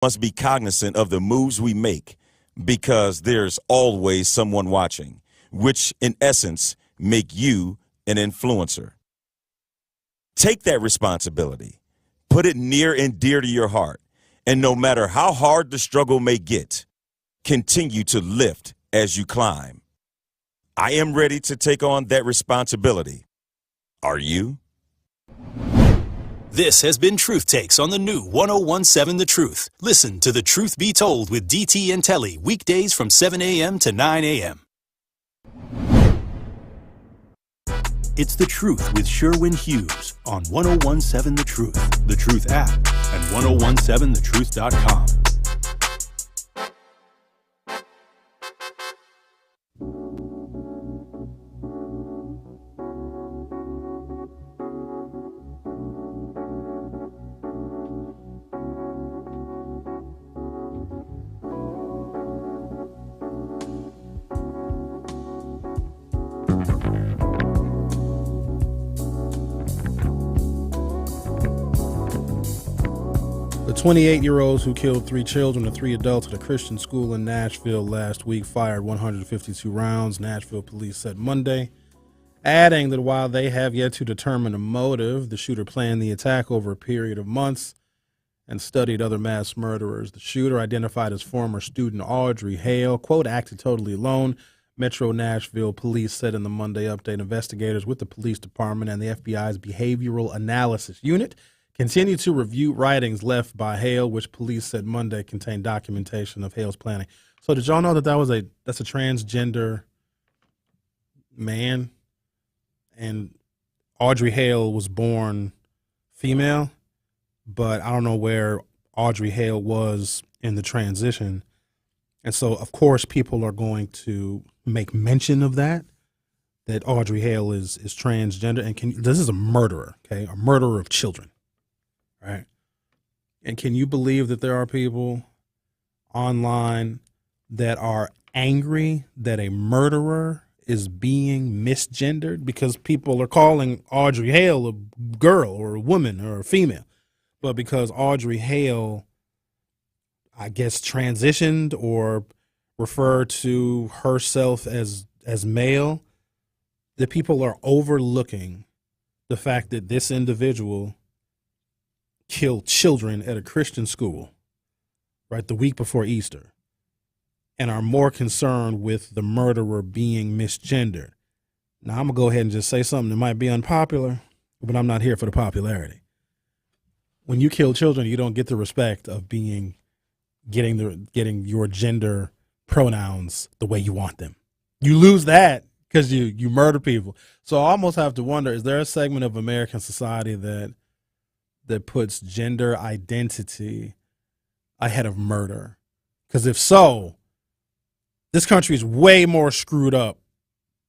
must be cognizant of the moves we make because there's always someone watching, which in essence make you an influencer. Take that responsibility, put it near and dear to your heart, and no matter how hard the struggle may get, continue to lift as you climb. I am ready to take on that responsibility. Are you? This has been Truth Takes on the new 1017 The Truth. Listen to The Truth Be Told with DT and Telly weekdays from 7 a.m. to 9 a.m. It's The Truth with Sherwin Hughes on 1017 The Truth, The Truth app, and 1017thetruth.com. The 28-year-olds who killed 3 children and 3 adults at a Christian school in Nashville last week fired 152 rounds, Nashville police said Monday, adding that while they have yet to determine a motive, the shooter planned the attack over a period of months and studied other mass murderers. The shooter, identified as former student Audrey Hale, quote, acted totally alone. Metro Nashville police said in the Monday update, investigators with the police department and the FBI's Behavioral Analysis Unit continue to review writings left by Hale, which police said Monday contained documentation of Hale's planning. So did y'all know that that's a transgender man? And Audrey Hale was born female, but I don't know where Audrey Hale was in the transition. And so, of course, people are going to make mention of that Audrey Hale is transgender. And this is a murderer, okay? A murderer of children. Right. And can you believe that there are people online that are angry that a murderer is being misgendered because people are calling Audrey Hale a girl or a woman or a female, but because Audrey Hale, I guess, transitioned or referred to herself as male, that people are overlooking the fact that this individual killed children at a Christian school, right, the week before Easter, and are more concerned with the murderer being misgendered. Now, I'm going to go ahead and just say something that might be unpopular, but I'm not here for the popularity. When you kill children, you don't get the respect of getting your gender pronouns the way you want them. You lose that because you murder people. So I almost have to wonder, is there a segment of American society that puts gender identity ahead of murder? Because if so, this country is way more screwed up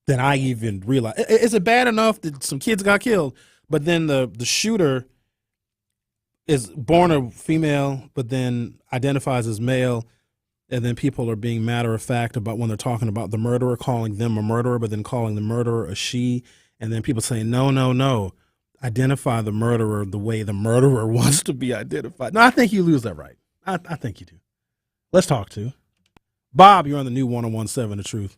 than I even realized. Is it bad enough that some kids got killed, but then the shooter is born a female, but then identifies as male, and then people are being matter of fact about when they're talking about the murderer, calling them a murderer, but then calling the murderer a she, and then people saying, no. Identify the murderer the way the murderer wants to be identified. No, I think you lose that right. I think you do. Let's talk to Bob. You're on the new 1017 The Truth.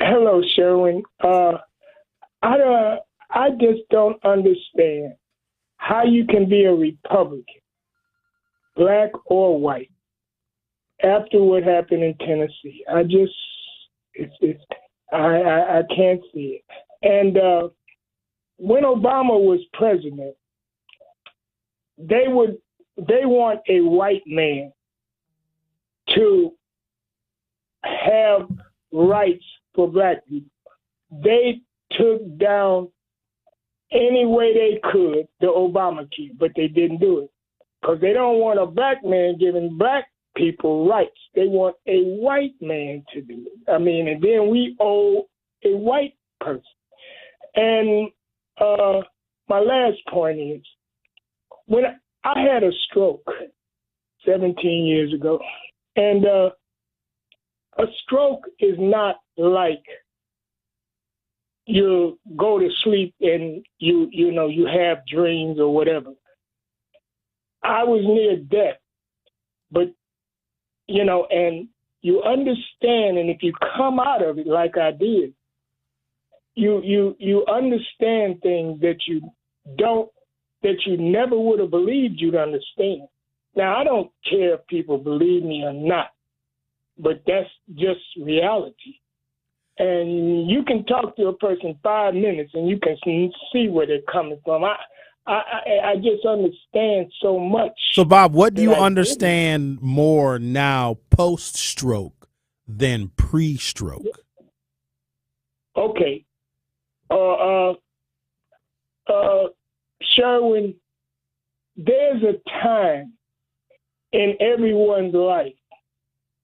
Hello, Sherwin. I just don't understand how you can be a Republican, black or white, after what happened in Tennessee. I can't see it. And when Obama was president, they want a white man to have rights for black people. They took down any way they could the Obamacare, but they didn't do it because they don't want a black man giving black people rights. They want a white man to do it. I mean, and then we owe a white person. And my last point is, when I had a stroke 17 years ago, and a stroke is not like you go to sleep and you have dreams or whatever. I was near death, but and you understand, and if you come out of it like I did, you understand things that you never would have believed you'd understand. Now, I don't care if people believe me or not, but that's just reality. And you can talk to a person 5 minutes and you can see where they're coming from. I just understand so much. So, Bob, what do you understand more now post-stroke than pre-stroke? Okay. Sherwin, there's a time in everyone's life.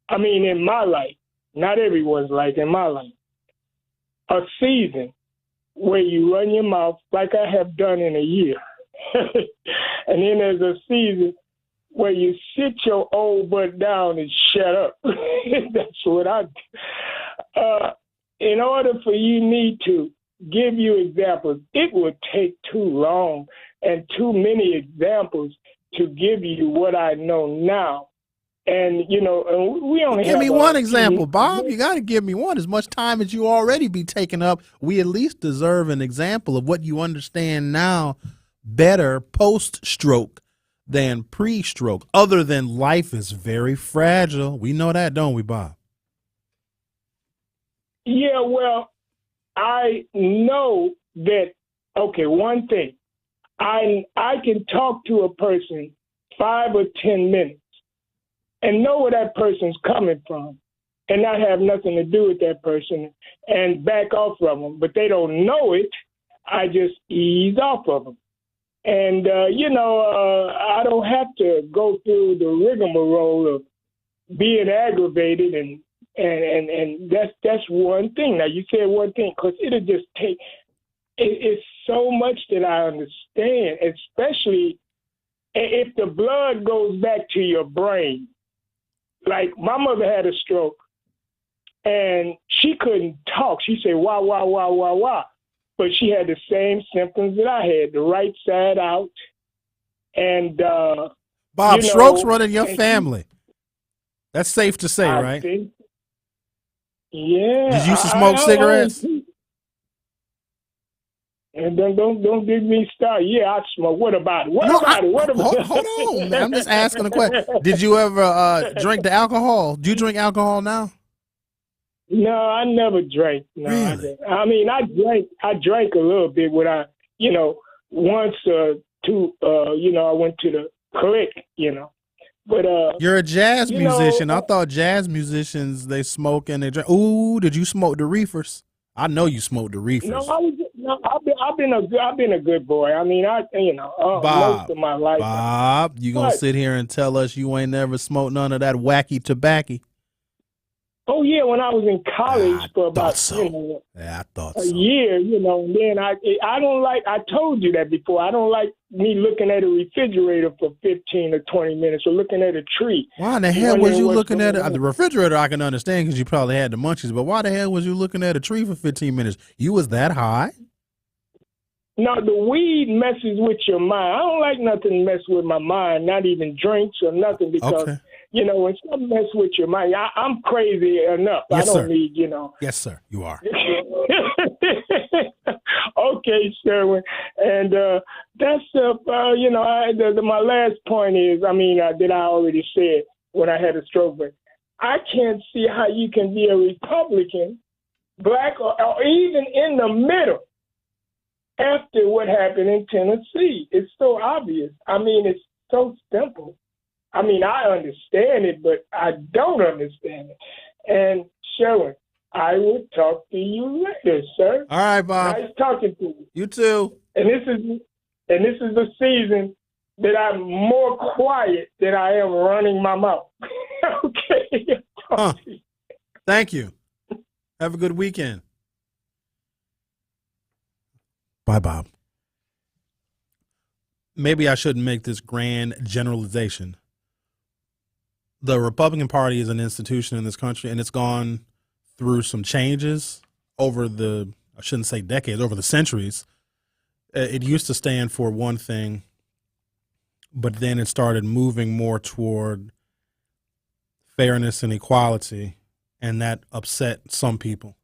I mean, in my life, not everyone's life, in my life, a season where you run your mouth like I have done in a year. And then there's a season where you sit your old butt down and shut up. That's what I do. In order for me to give you examples, it would take too long and too many examples to give you what I know now. And, we only give me one example, Bob. You got to give me one. As much time as you already be taking up, we at least deserve an example of what you understand now better post-stroke than pre-stroke, other than life is very fragile. We know that, don't we, Bob? Yeah, well, I know that, okay, one thing. I can talk to a person 5 or 10 minutes and know where that person's coming from and not have nothing to do with that person and back off of them. But they don't know it. I just ease off of them. And, I don't have to go through the rigmarole of being aggravated and that's one thing. Now, you said one thing, because it'll just take it's so much that I understand, especially if the blood goes back to your brain. Like, my mother had a stroke, and she couldn't talk. She said, wah, wah, wah, wah, wah. But she had the same symptoms that I had, the right side out. And, Bob, strokes run in your family. That's safe to say, right? Yeah. Did you used to smoke cigarettes? And then don't get me started. Yeah, I smoke. What about it? What about it? Hold on, man. I'm just asking a question. Did you ever drink the alcohol? Do you drink alcohol now? No, I never drank. No, really? I mean, I drank a little bit when once or two, I went to the click, But you're a jazz musician. I thought jazz musicians, they smoke and they drink. Ooh, did you smoke the reefers? I know you smoked the reefers. I've been a good boy. I mean, Bob, most of my life. Bob, you gonna sit here and tell us you ain't never smoked none of that wacky tobacco? Oh yeah, when I was in college for about I thought a year, and then I don't like. I told you that before. I don't like me looking at a refrigerator for 15 or 20 minutes or looking at a tree. Why in the hell was you looking at the refrigerator? I can understand because you probably had the munchies, but why the hell was you looking at a tree for 15 minutes? You was that high? No, the weed messes with your mind. I don't like nothing mess with my mind, not even drinks or nothing, because when something mess with your mind, I'm crazy enough. Yes, I don't sir. need, Yes, sir, you are. Okay, Sherwin. And that's, my last point is, that I already said when I had a stroke, but I can't see how you can be a Republican, black, or even in the middle after what happened in Tennessee. It's so obvious. It's so simple. I understand it, but I don't understand it. And Sherwin, I will talk to you later, sir. All right, Bob. Nice talking to you. You too. And this is the season that I'm more quiet than I am running my mouth. Okay. Thank you. Have a good weekend. Bye, Bob. Maybe I shouldn't make this grand generalization. The Republican Party is an institution in this country, and it's gone through some changes over I shouldn't say decades, over the centuries. It used to stand for one thing. but then it started moving more toward fairness and equality, and that upset some people.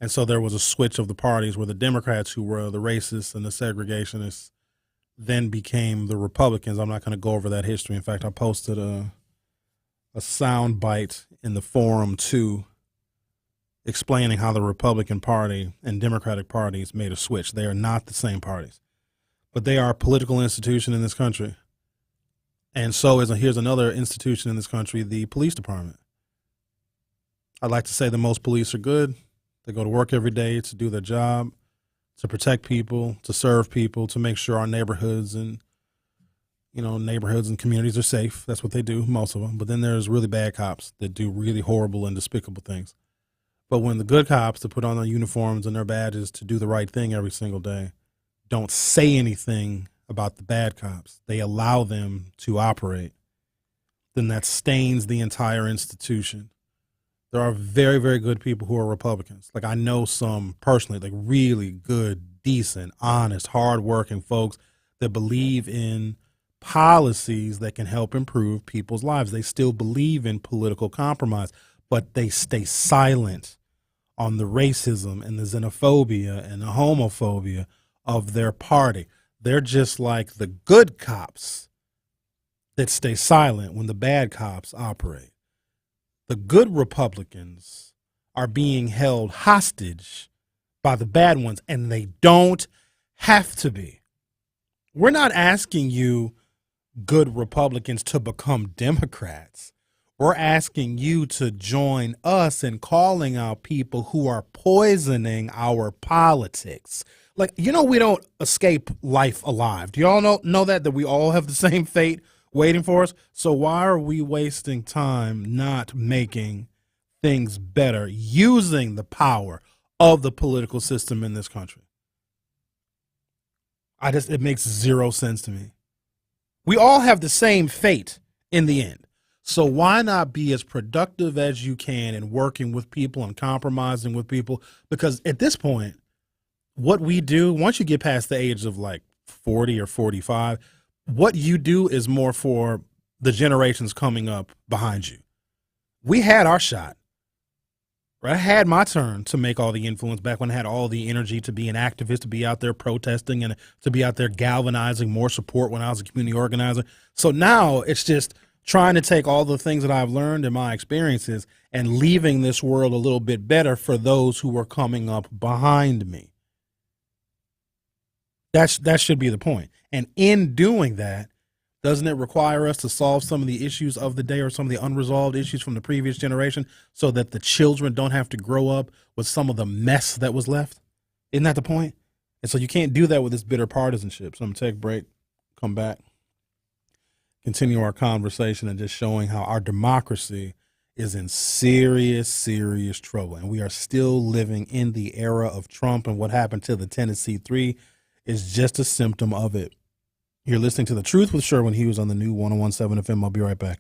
And so there was a switch of the parties where the Democrats, who were the racists and the segregationists, then became the Republicans. I'm not going to go over that history. In fact, I posted a sound bite in the forum too, explaining how the Republican Party and Democratic parties made a switch. They are not the same parties, but they are a political institution in this country. And so here's another institution in this country, the police department. I'd like to say that most police are good. They go to work every day to do their job, to protect people, to serve people, to make sure our neighborhoods and communities are safe. That's what they do, most of them. But then there's really bad cops that do really horrible and despicable things. But when the good cops that put on their uniforms and their badges to do the right thing every single day don't say anything about the bad cops, they allow them to operate, then that stains the entire institution. There are very, very good people who are Republicans. Like, I know some personally, like really good, decent, honest, hardworking folks that believe in policies that can help improve people's lives. They still believe in political compromise, but they stay silent on the racism and the xenophobia and the homophobia of their party. They're just like the good cops that stay silent when the bad cops operate. The good Republicans are being held hostage by the bad ones, and they don't have to be. We're not asking you, good Republicans, to become Democrats. We're asking you to join us in calling out people who are poisoning our politics. Like, we don't escape life alive. Do y'all know that we all have the same fate waiting for us? So why are we wasting time not making things better, using the power of the political system in this country? It makes zero sense to me. We all have the same fate in the end. So why not be as productive as you can in working with people and compromising with people? Because at this point, what we do, once you get past the age of like 40 or 45, what you do is more for the generations coming up behind you. We had our shot. Right? I had my turn to make all the influence back when I had all the energy to be an activist, to be out there protesting and to be out there galvanizing more support when I was a community organizer. So now it's just trying to take all the things that I've learned in my experiences and leaving this world a little bit better for those who are coming up behind me. That should be the point. And in doing that, doesn't it require us to solve some of the issues of the day or some of the unresolved issues from the previous generation so that the children don't have to grow up with some of the mess that was left? Isn't that the point? And so you can't do that with this bitter partisanship. So I'm going to take a break, come back, continue our conversation, and just showing how our democracy is in serious, serious trouble. And we are still living in the era of Trump, and what happened to the Tennessee 3 is just a symptom of it. You're listening to The Truth with Sherwin Hughes on the new 101.7 FM. I'll be right back.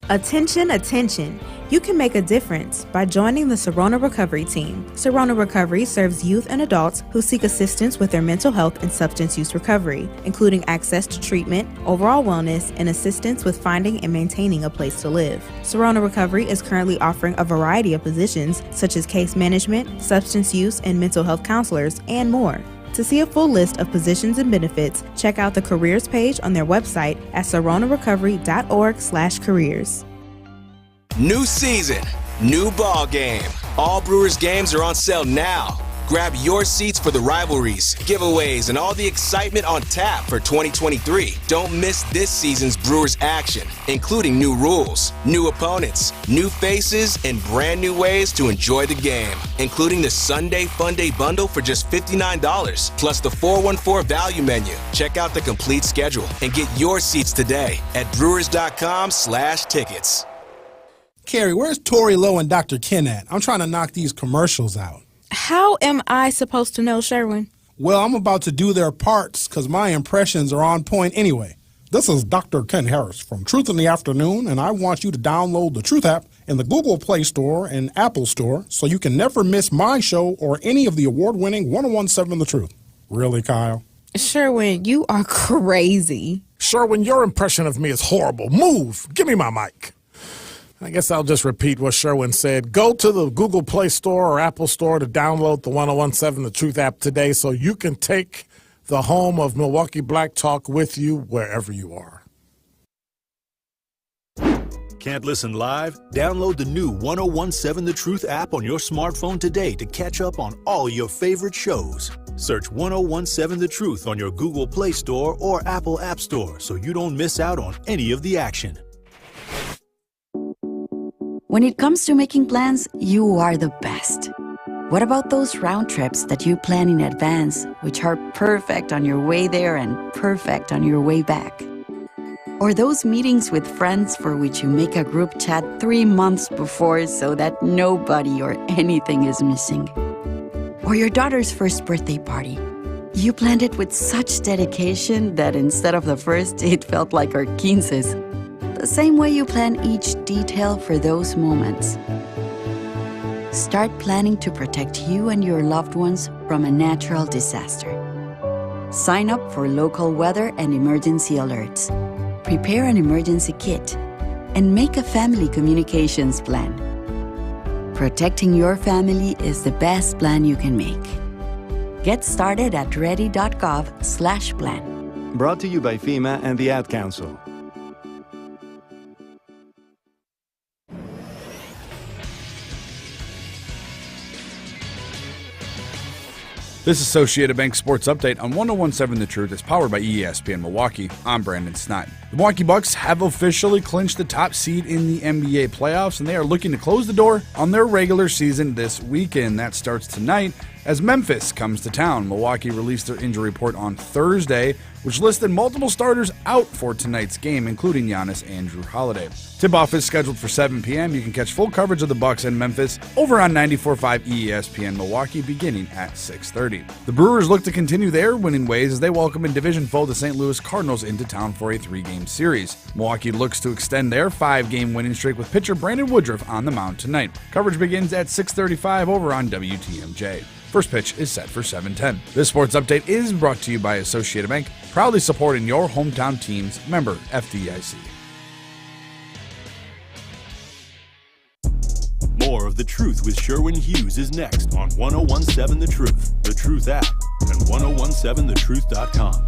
Attention, attention. You can make a difference by joining the Sirona Recovery Team. Sirona Recovery serves youth and adults who seek assistance with their mental health and substance use recovery, including access to treatment, overall wellness, and assistance with finding and maintaining a place to live. Sirona Recovery is currently offering a variety of positions such as case management, substance use and mental health counselors, and more. To see a full list of positions and benefits, check out the careers page on their website at soronarecovery.org/careers. New season, new ball game. All Brewers games are on sale now. Grab your seats for the rivalries, giveaways, and all the excitement on tap for 2023. Don't miss this season's Brewers action, including new rules, new opponents, new faces, and brand new ways to enjoy the game, including the Sunday Funday bundle for just $59, plus the 414 value menu. Check out the complete schedule and get your seats today at brewers.com/tickets. Carrie, where's Tori Lowe and Dr. Ken at? I'm trying to knock these commercials out. How am I supposed to know, Sherwin? Well, I'm about to do their parts because my impressions are on point anyway. This is Dr. Ken Harris from Truth in the Afternoon, and I want you to download the Truth app in the Google Play Store and Apple Store so you can never miss my show or any of the award-winning 101.7 The Truth. Really, Kyle? Sherwin, you are crazy. Sherwin, your impression of me is horrible. Move. Give me my mic. I guess I'll just repeat what Sherwin said. Go to the Google Play Store or Apple Store to download the 1017 The Truth app today so you can take the home of Milwaukee Black Talk with you wherever you are. Can't listen live? Download the new 1017 The Truth app on your smartphone today to catch up on all your favorite shows. Search 1017 The Truth on your Google Play Store or Apple App Store so you don't miss out on any of the action. When it comes to making plans, you are the best. What about those round trips that you plan in advance, which are perfect on your way there and perfect on your way back? Or those meetings with friends for which you make a group chat 3 months before so that nobody or anything is missing? Or your daughter's first birthday party. You planned it with such dedication that instead of the first, it felt like our 15s. The same way you plan each detail for those moments. Start planning to protect you and your loved ones from a natural disaster. Sign up for local weather and emergency alerts. Prepare an emergency kit. And make a family communications plan. Protecting your family is the best plan you can make. Get started at ready.gov/plan. Brought to you by FEMA and the Ad Council. This Associated Bank Sports Update on 1017 The Truth is powered by ESPN Milwaukee. I'm Brandon Snott. The Milwaukee Bucks have officially clinched the top seed in the NBA playoffs, and they are looking to close the door on their regular season this weekend. That starts tonight as Memphis comes to town. Milwaukee released their injury report on Thursday, which listed multiple starters out for tonight's game, including Giannis and Drew Holiday. Tip-off is scheduled for 7 p.m. You can catch full coverage of the Bucks and Memphis over on 94.5 ESPN Milwaukee beginning at 6:30. The Brewers look to continue their winning ways as they welcome in division foe the St. Louis Cardinals into town for a 3-game series. Milwaukee looks to extend their 5-game winning streak with pitcher Brandon Woodruff on the mound tonight. Coverage begins at 6:35 over on WTMJ. First pitch is set for 7:10. This sports update is brought to you by Associated Bank, proudly supporting your hometown teams. Member FDIC. More of The Truth with Sherwin Hughes is next on 1017 The Truth, The Truth app, and 1017thetruth.com.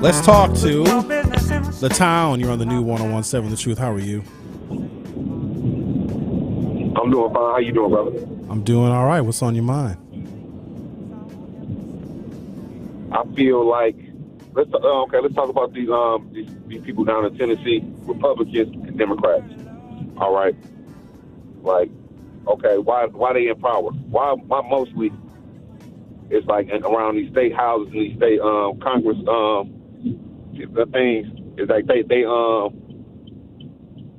Let's talk to the town. You're on the new 1017 The Truth. How are you? I'm doing fine. How you doing, brother? I'm doing all right. What's on your mind? I feel like let's talk about these people down in Tennessee, Republicans and Democrats. All right, like, okay, why they in power? Why mostly it's like around these state houses and these state Congress the things is like they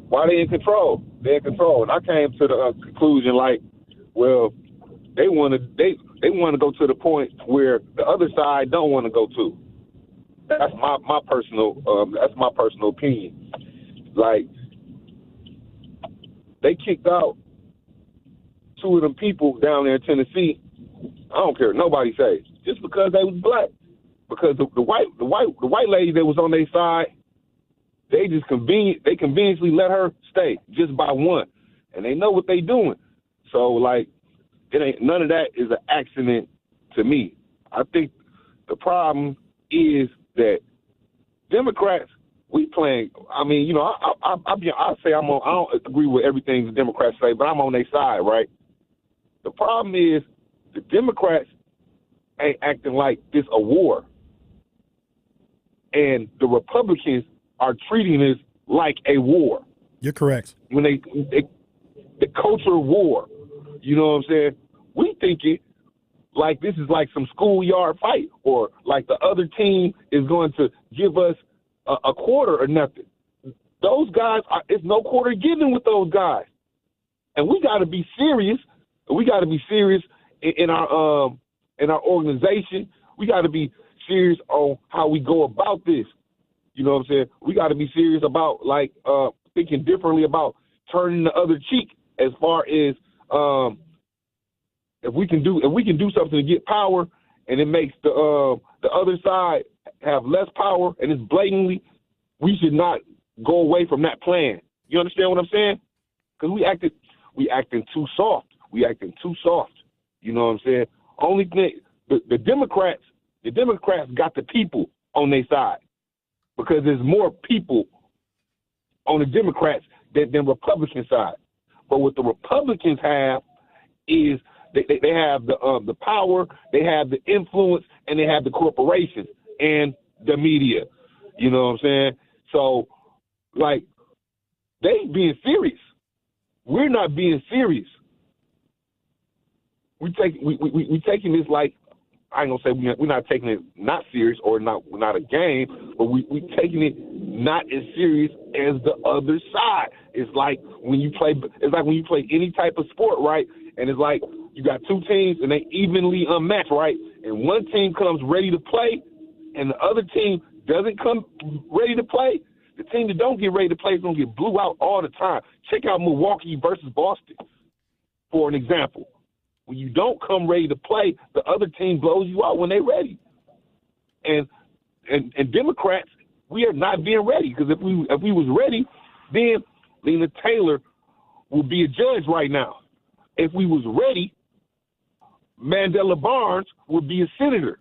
why they in control? They're in control, and I came to the conclusion like, well, they want to go to the point where the other side don't want to go to. That's my personal opinion. Like, they kicked out 2 of them people down there in Tennessee. I don't care what nobody says, just because they was black. Because the white lady that was on their side, they conveniently let her stay just by one, and they know what they doing. So like, it ain't none of that is an accident to me. I think the problem is that Democrats, we playing. I mean, you know, I say I don't agree with everything the Democrats say, but I'm on their side, right? The problem is the Democrats ain't acting like this a war. And the Republicans are treating this like a war. You're correct. When the culture war, you know what I'm saying? We think it like this is like some schoolyard fight, or like the other team is going to give us a quarter or nothing. Those guys, it's no quarter given with those guys. And we got to be serious. We got to be serious in our organization. We got to be serious on how we go about this. You know what I'm saying? We got to be serious about thinking differently about turning the other cheek. As far as if we can do something to get power, and it makes the other side have less power, and it's blatantly, we should not go away from that plan. You understand what I'm saying? Because we acting too soft. We acting too soft. You know what I'm saying? Only thing, the Democrats got the people on their side, because there's more people on the Democrats than Republican side. But what the Republicans have is they have the power, they have the influence, and they have the corporations and the media. You know what I'm saying? So, like, they being serious. We're not being serious. We taking this like, I ain't gonna say we're not taking it not serious or not a game, but we taking it not as serious as the other side. It's like when you play any type of sport, right? And it's like you got two teams and they evenly unmatched, right? And one team comes ready to play, and the other team doesn't come ready to play. The team that don't get ready to play is gonna get blew out all the time. Check out Milwaukee versus Boston, for an example. When you don't come ready to play, the other team blows you out when they're ready. And Democrats, we are not being ready, because if we was ready, then Lena Taylor would be a judge right now. If we was ready, Mandela Barnes would be a senator.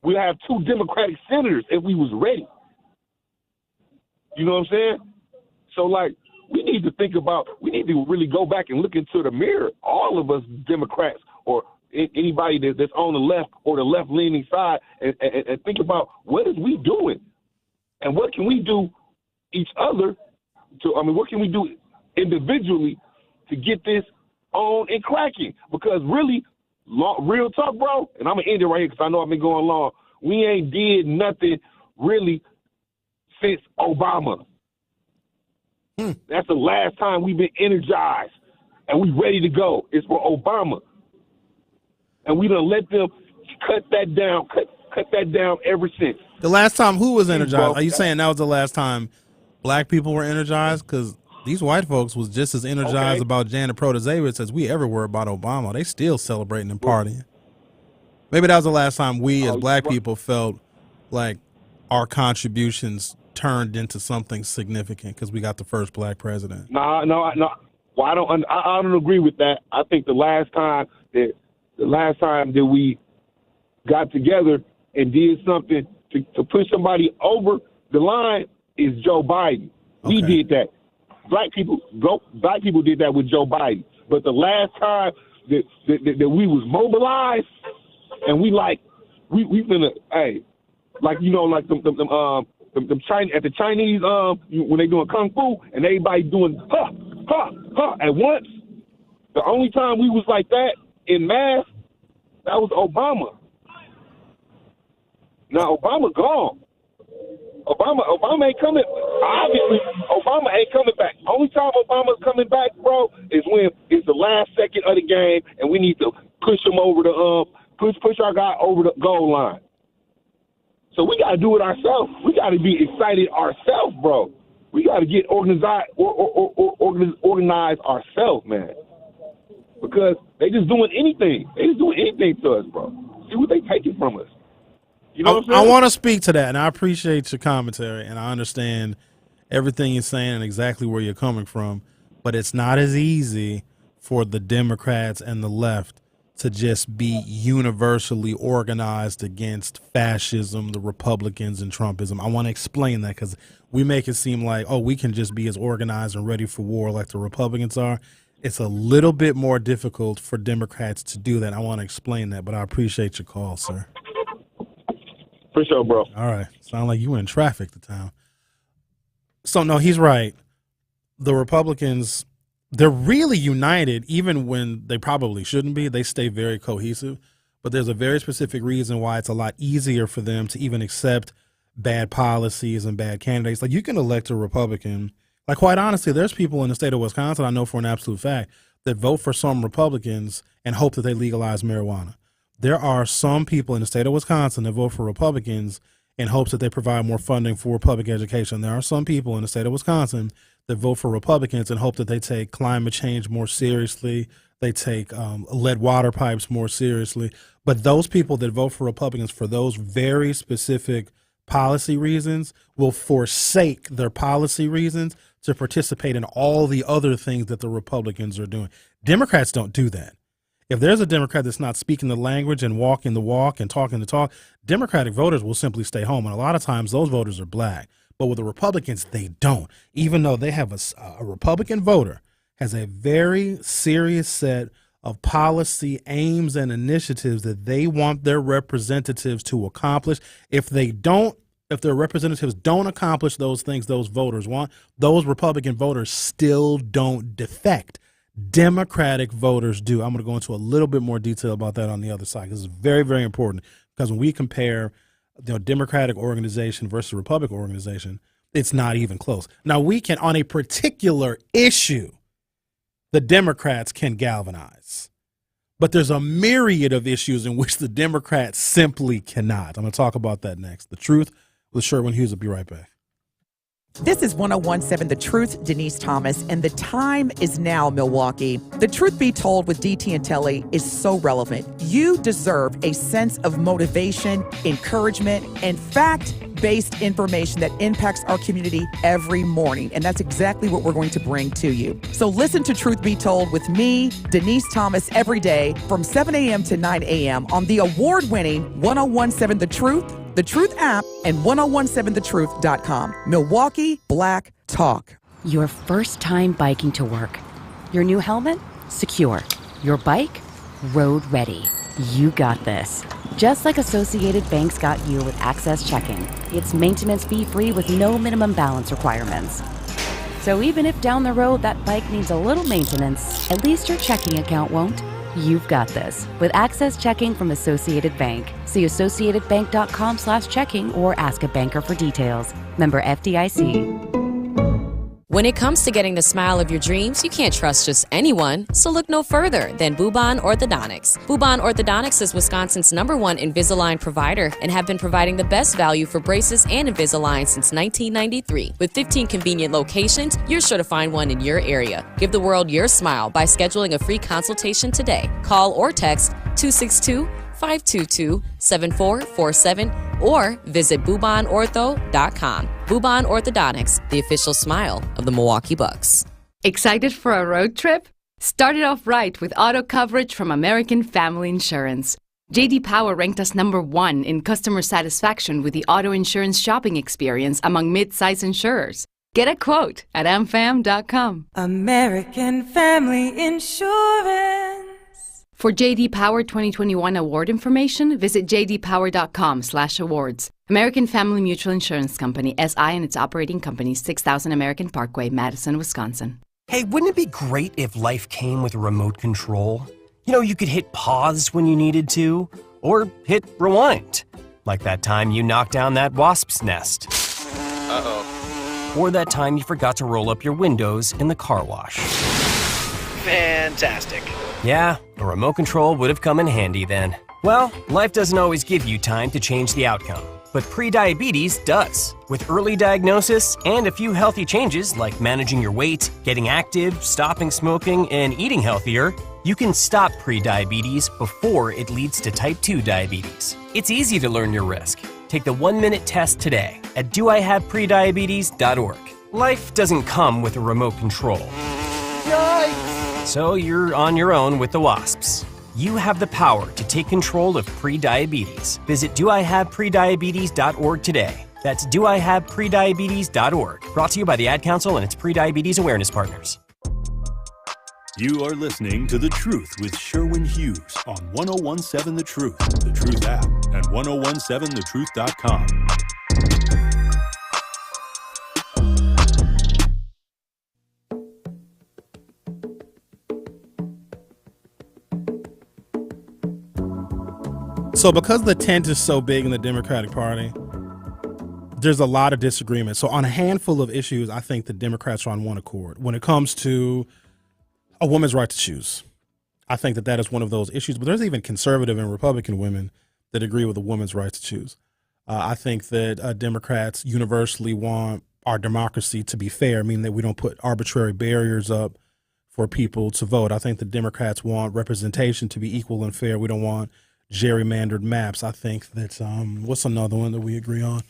We have two Democratic senators if we was ready. You know what I'm saying? So, like, we need to really go back and look into the mirror, all of us Democrats or anybody that's on the left or the left-leaning side, and think about what is we doing, and what can we do what can we do individually to get this on and cracking? Because really, real talk, bro, and I'm going to end it right here because I know I've been going long, we ain't did nothing really since Obama. That's the last time we've been energized and we ready to go. It's for Obama. And we done let them cut that down ever since. The last time who was energized? Are you saying that was the last time black people were energized? Because these white folks was just as energized about Janet Protasevich as we ever were about Obama. They still celebrating and partying. Maybe that was the last time we as black people felt like our contributions turned into something significant because we got the first black president. No. Well, I don't agree with that. I think the last time that we got together and did something to push somebody over the line is Joe Biden. Okay. We did that. Black people did that with Joe Biden. But the last time that we was mobilized and we finna, hey, like, you know, like them Chinese, at the Chinese when they doing kung fu and everybody doing ha ha ha at once. The only time we was like that in mass, that was Obama. Now Obama gone. Obama ain't coming. Obviously, Obama ain't coming back. Only time Obama's coming back, bro, is when it's the last second of the game and we need to push him over the push our guy over the goal line. So we got to do it ourselves. We got to be excited ourselves, bro. We got to get organized ourselves, man. Because they just doing anything. They just doing anything to us, bro. See what they taking from us. You know what I'm saying? I want to speak to that, and I appreciate your commentary, and I understand everything you're saying and exactly where you're coming from. But it's not as easy for the Democrats and the left to just be universally organized against fascism, the Republicans, and Trumpism. I want to explain that because we make it seem like, we can just be as organized and ready for war like the Republicans are. It's a little bit more difficult for Democrats to do that. I want to explain that, but I appreciate your call, sir. For sure, bro. All right. Sound like you were in traffic the time. So, no, he's right. The Republicans, they're really united, even when they probably shouldn't be. They stay very cohesive. but there's a very specific reason why it's a lot easier for them to even accept bad policies and bad candidates. Like, you can elect a Republican. Like, quite honestly, there's people in the state of Wisconsin, I know for an absolute fact, that vote for some Republicans and hope that they legalize marijuana. There are some people in the state of Wisconsin that vote for Republicans in hopes that they provide more funding for public education. There are some people in the state of Wisconsin that vote for Republicans and hope that they take climate change more seriously, they take lead water pipes more seriously. But those people that vote for Republicans for those very specific policy reasons will forsake their policy reasons to participate in all the other things that the Republicans are doing. Democrats don't do that. If there's a Democrat that's not speaking the language and walking the walk and talking the talk, Democratic voters will simply stay home. And a lot of times those voters are black. But with the Republicans, they don't. Even though they have a Republican voter has a very serious set of policy aims and initiatives that they want their representatives to accomplish. If their representatives don't accomplish those things those voters want, those Republican voters still don't defect. Democratic voters do. I'm going to go into a little bit more detail about that on the other side. This is very, very important, because when we compare Democratic organization versus Republican organization, it's not even close. Now, we can, on a particular issue, the Democrats can galvanize. But there's a myriad of issues in which the Democrats simply cannot. I'm going to talk about that next. The Truth with Sherwin Hughes. Will be right back. This is 1017 The Truth, Denise Thomas, and the time is now, Milwaukee. The Truth Be Told with DT and Telly is so relevant. You deserve a sense of motivation, encouragement, and fact-based information that impacts our community every morning, and that's exactly what we're going to bring to you. So listen to Truth Be Told with me, Denise Thomas, every day from 7 a.m. to 9 a.m. on the award-winning 1017 The Truth app, and 1017thetruth.com. Milwaukee Black Talk. Your first time biking to work. Your new helmet? Secure. Your bike? Road ready. You got this. Just like Associated Bank's got you with Access Checking. It's maintenance fee-free with no minimum balance requirements. So even if down the road that bike needs a little maintenance, at least your checking account won't. You've got this with Access Checking from Associated Bank. See associatedbank.com/checking or ask a banker for details. Member FDIC. When it comes to getting the smile of your dreams, you can't trust just anyone, so look no further than Bubon Orthodontics. Bubon Orthodontics is Wisconsin's #1 Invisalign provider and have been providing the best value for braces and Invisalign since 1993. With 15 convenient locations, you're sure to find one in your area. Give the world your smile by scheduling a free consultation today. Call or text 262-522-7447 or visit BubonOrtho.com. Bubon Orthodontics, the official smile of the Milwaukee Bucks. Excited for a road trip? Start it off right with auto coverage from American Family Insurance. J.D. Power ranked us #1 in customer satisfaction with the auto insurance shopping experience among mid-size insurers. Get a quote at amfam.com. American Family Insurance. For J.D. Power 2021 award information, visit jdpower.com/awards. American Family Mutual Insurance Company, SI, and its operating company, 6000 American Parkway, Madison, Wisconsin. Hey, wouldn't it be great if life came with a remote control? You know, you could hit pause when you needed to, or hit rewind. Like that time you knocked down that wasp's nest. Uh-oh. Or that time you forgot to roll up your windows in the car wash. Fantastic. Yeah, a remote control would have come in handy then. Well, life doesn't always give you time to change the outcome, but prediabetes does. With early diagnosis and a few healthy changes like managing your weight, getting active, stopping smoking, and eating healthier, you can stop prediabetes before it leads to type 2 diabetes. It's easy to learn your risk. Take the 1-minute test today at doihaveprediabetes.org. Life doesn't come with a remote control. Yikes! So you're on your own with the wasps. You have the power to take control of prediabetes. Visit doihaveprediabetes.org today. That's doihaveprediabetes.org. Brought to you by the Ad Council and its prediabetes awareness partners. You are listening to The Truth with Sherwin Hughes on 1017 The Truth, The Truth app, and 1017thetruth.com. So because the tent is so big in the Democratic Party, there's a lot of disagreement. So on a handful of issues, I think the Democrats are on one accord. When it comes to a woman's right to choose, I think that is one of those issues. But there's even conservative and Republican women that agree with a woman's right to choose. I think that Democrats universally want our democracy to be fair, meaning that we don't put arbitrary barriers up for people to vote. I think the Democrats want representation to be equal and fair. We don't want gerrymandered maps. I think that what's another one that we agree on?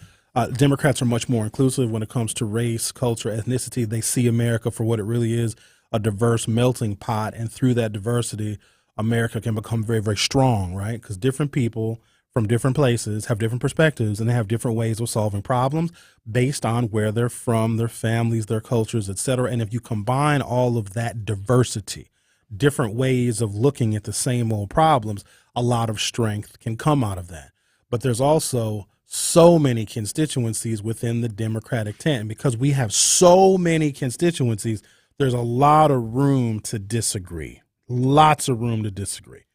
Democrats are much more inclusive when it comes to race, culture, ethnicity. They see America for what it really is, a diverse melting pot. And through that diversity, America can become very, very strong, right? Because different people from different places have different perspectives, and they have different ways of solving problems based on where they're from, their families, their cultures, et cetera. And if you combine all of that diversity, different ways of looking at the same old problems, a lot of strength can come out of that. But there's also so many constituencies within the Democratic tent. And because we have so many constituencies, there's a lot of room to disagree. Lots of room to disagree.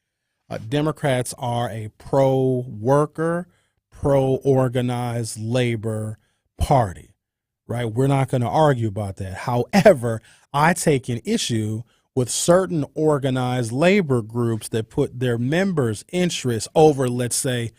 Democrats are a pro-worker, pro-organized labor party, right? We're not going to argue about that. However, I take an issue with certain organized labor groups that put their members' interests over, let's say,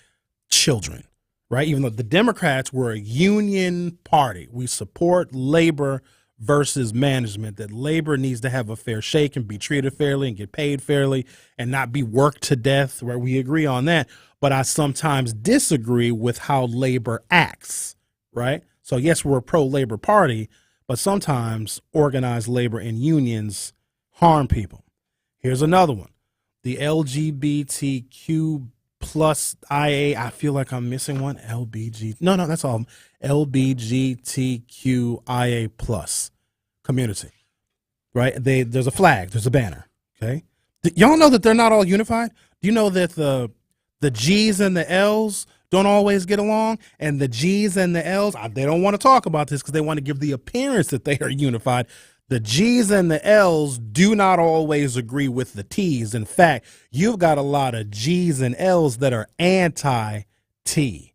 children, right? Even though the Democrats were a union party, we support labor versus management, that labor needs to have a fair shake and be treated fairly and get paid fairly and not be worked to death, where we agree on that. But I sometimes disagree with how labor acts, right? So yes, we're a pro-labor party, but sometimes organized labor and unions harm people. Here's another one. The LGBTQ plus IA, I feel like I'm missing one. No, that's all. LBGTQIA plus community, right? There's a flag, there's a banner, okay? Y'all know that they're not all unified? Do you know that the G's and the L's don't always get along? And the G's and the L's, they don't want to talk about this because they want to give the appearance that they are unified. The G's and the L's do not always agree with the T's. In fact, you've got a lot of G's and L's that are anti-T.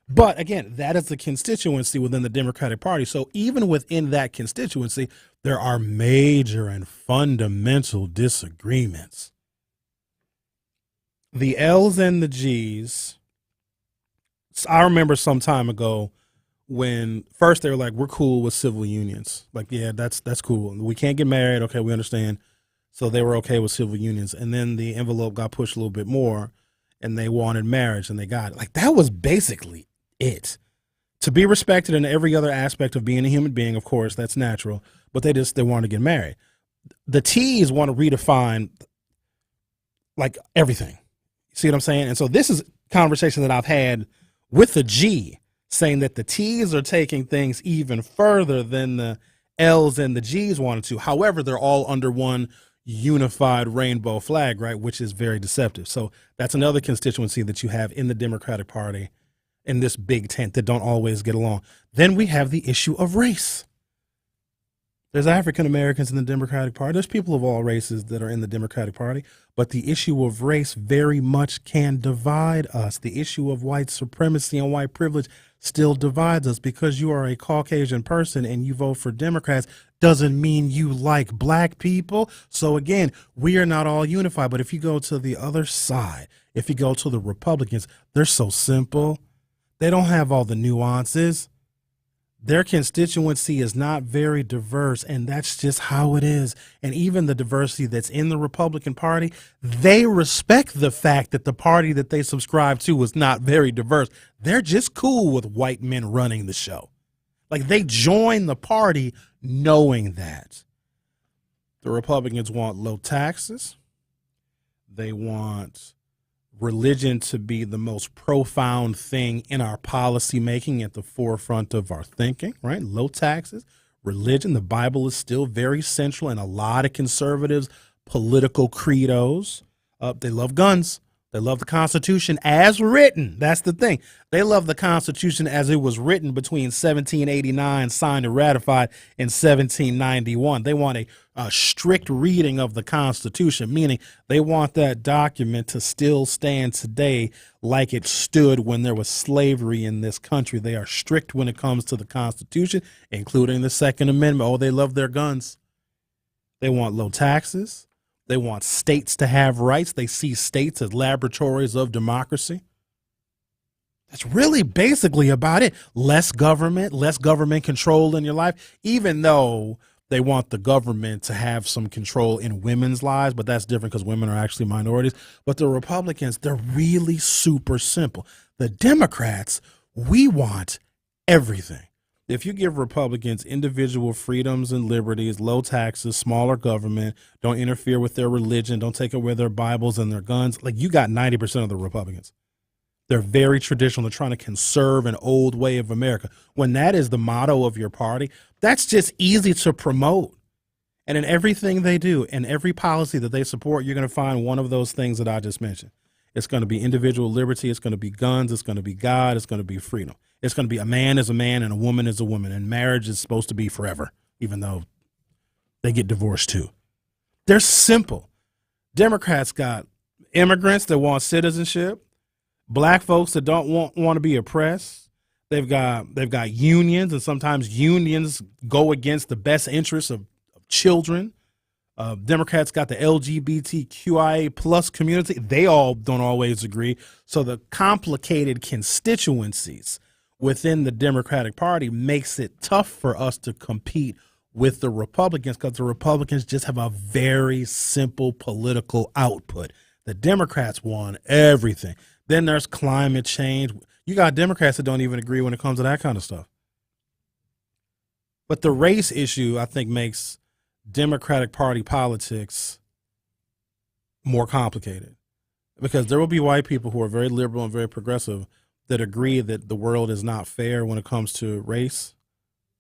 But again, that is the constituency within the Democratic Party. So even within that constituency, there are major and fundamental disagreements. The L's and the G's, I remember some time ago when first they were like, we're cool with civil unions. Like, yeah, that's cool. We can't get married. Okay, we understand. So they were okay with civil unions. And then the envelope got pushed a little bit more and they wanted marriage and they got it. Like, that was basically it. To be respected in every other aspect of being a human being, of course, that's natural. But they want to get married. The T's want to redefine like everything. See what I'm saying? And so this is a conversation that I've had with the G, saying that the T's are taking things even further than the L's and the G's wanted to. However, they're all under one unified rainbow flag, right, which is very deceptive. So that's another constituency that you have in the Democratic Party in this big tent that don't always get along. Then we have the issue of race. There's African Americans in the Democratic Party. There's people of all races that are in the Democratic Party. But the issue of race very much can divide us. The issue of white supremacy and white privilege still divides us. Because you are a Caucasian person and you vote for Democrats doesn't mean you like black people. So again, we are not all unified. But if you go to the other side, if you go to the Republicans, they're so simple. They don't have all the nuances. Their constituency is not very diverse, and that's just how it is. And even the diversity that's in the Republican Party, they respect the fact that the party that they subscribe to is not very diverse. They're just cool with white men running the show. Like, they join the party knowing that. The Republicans want low taxes. They want religion to be the most profound thing in our policy making, at the forefront of our thinking, right? Low taxes, religion. The Bible is still very central in a lot of conservatives' political credos. They love guns. They love the Constitution as written. That's the thing. They love the Constitution as it was written between 1789, signed and ratified in 1791. They want a strict reading of the Constitution, meaning they want that document to still stand today like it stood when there was slavery in this country. They are strict when it comes to the Constitution, including the Second Amendment. Oh, they love their guns. They want low taxes. They want states to have rights. They see states as laboratories of democracy. That's really basically about it. Less government control in your life, even though they want the government to have some control in women's lives, but that's different because women are actually minorities. But the Republicans, they're really super simple. The Democrats, we want everything. If you give Republicans individual freedoms and liberties, low taxes, smaller government, don't interfere with their religion, don't take away their Bibles and their guns, like you got 90% of the Republicans. They're very traditional. They're trying to conserve an old way of America. When that is the motto of your party, that's just easy to promote. And in everything they do, in every policy that they support, you're going to find one of those things that I just mentioned. It's going to be individual liberty. It's going to be guns. It's going to be God. It's going to be freedom. It's going to be a man is a man and a woman is a woman. And marriage is supposed to be forever, even though they get divorced too. They're simple. Democrats got immigrants that want citizenship, black folks that don't want to be oppressed. They've got unions, and sometimes unions go against the best interests of children. Democrats got the LGBTQIA plus community. They all don't always agree. So the complicated constituencies within the Democratic Party makes it tough for us to compete with the Republicans because the Republicans just have a very simple political output. The Democrats want everything. Then there's climate change. You got Democrats that don't even agree when it comes to that kind of stuff. But the race issue, I think, makes Democratic Party politics more complicated because there will be white people who are very liberal and very progressive that agree that the world is not fair when it comes to race,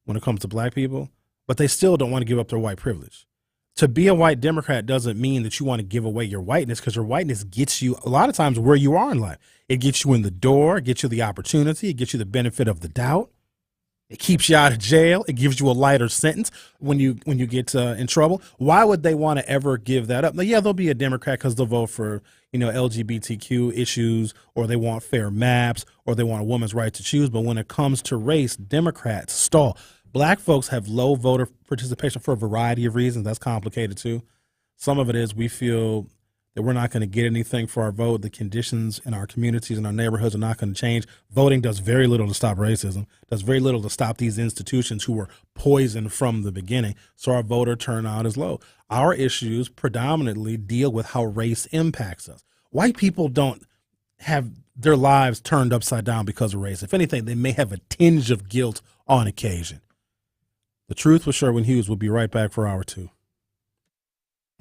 when it comes to black people, but they still don't want to give up their white privilege. To be a white Democrat doesn't mean that you want to give away your whiteness because your whiteness gets you a lot of times where you are in life. It gets you in the door, it gets you the opportunity, it gets you the benefit of the doubt. It keeps you out of jail. It gives you a lighter sentence when you get in trouble. Why would they want to ever give that up? Now, yeah, they'll be a Democrat because they'll vote for, LGBTQ issues, or they want fair maps, or they want a woman's right to choose. But when it comes to race, Democrats stall. Black folks have low voter participation for a variety of reasons. That's complicated too. Some of it is we feel that we're not going to get anything for our vote. The conditions in our communities and our neighborhoods are not going to change. Voting does very little to stop racism, does very little to stop these institutions who were poisoned from the beginning. So our voter turnout is low. Our issues predominantly deal with how race impacts us. White people don't have their lives turned upside down because of race. If anything, they may have a tinge of guilt on occasion. The Truth with Sherwin Hughes will be right back for hour 2.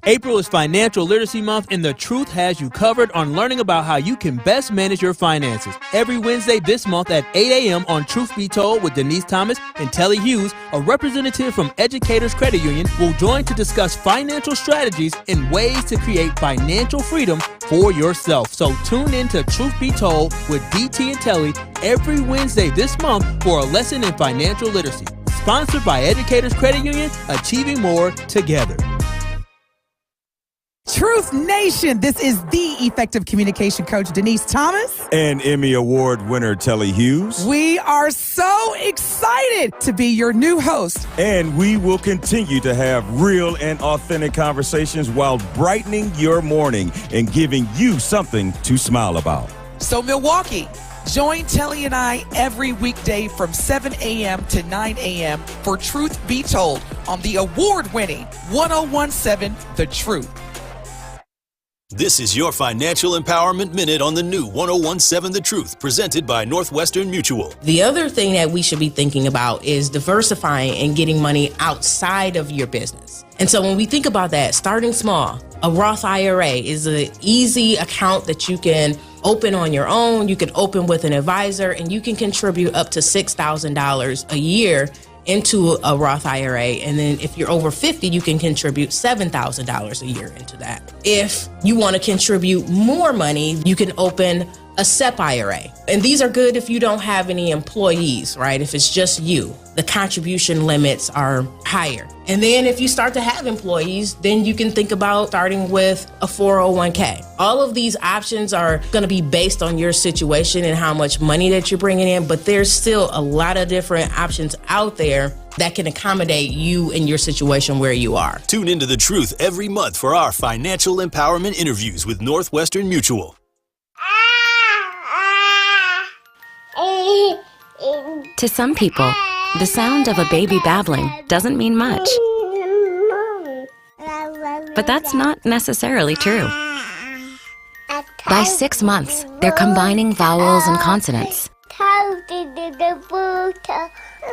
April is Financial Literacy Month, and The Truth has you covered on learning about how you can best manage your finances. Every Wednesday this month at 8 a.m. on Truth Be Told with Denise Thomas and Telly Hughes, a representative from Educators Credit Union will join to discuss financial strategies and ways to create financial freedom for yourself. So tune in to Truth Be Told with DT and Telly every Wednesday this month for a lesson in financial literacy. Sponsored by Educators Credit Union, achieving more together. Truth Nation, this is the effective communication coach, Denise Thomas. And Emmy Award winner, Telly Hughes. We are so excited to be your new host. And we will continue to have real and authentic conversations while brightening your morning and giving you something to smile about. So, Milwaukee, join Telly and I every weekday from 7 a.m. to 9 a.m. for Truth Be Told on the award-winning 1017 The Truth. This is your Financial Empowerment Minute on the new 1017 The Truth, presented by Northwestern Mutual. The other thing that we should be thinking about is diversifying and getting money outside of your business. And so when we think about that, starting small, a Roth IRA is an easy account that you can open on your own. You can open with an advisor, and you can contribute up to $6,000 a year into a Roth IRA. And then if you're over 50, you can contribute $7,000 a year into that. If you want to contribute more money, you can open a SEP IRA. And these are good if you don't have any employees, right? If it's just you, the contribution limits are higher. And then if you start to have employees, then you can think about starting with a 401k. All of these options are going to be based on your situation and how much money that you're bringing in, but there's still a lot of different options out there that can accommodate you in your situation where you are. Tune into The Truth every month for our financial empowerment interviews with Northwestern Mutual. To some people, the sound of a baby babbling doesn't mean much. But that's not necessarily true. By 6 months, they're combining vowels and consonants.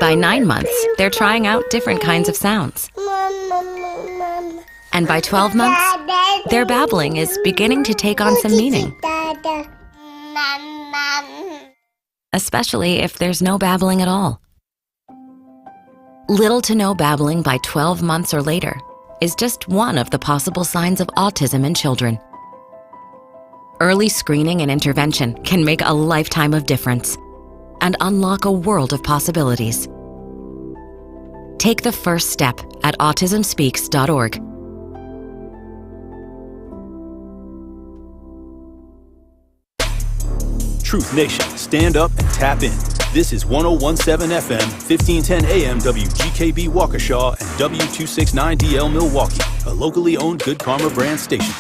By 9 months, they're trying out different kinds of sounds. And by 12 months, their babbling is beginning to take on some meaning. Especially if there's no babbling at all. Little to no babbling by 12 months or later is just one of the possible signs of autism in children. Early screening and intervention can make a lifetime of difference and unlock a world of possibilities. Take the first step at autismspeaks.org. Truth Nation, stand up and tap in. This is 1017 FM, 1510 AM WGKB Waukesha and W269DL Milwaukee, a locally owned Good Karma brand station.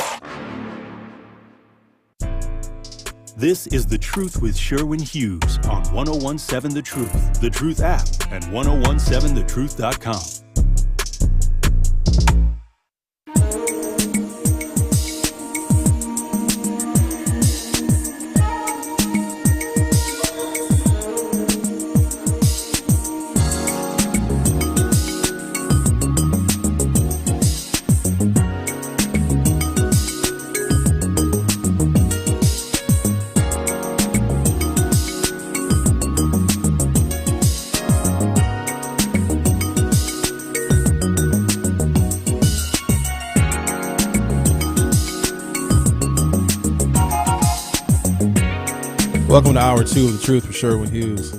This is The Truth with Sherwin Hughes on 1017 The Truth, The Truth app, and 1017thetruth.com. Welcome to Hour 2 of The Truth with Sherwin Hughes.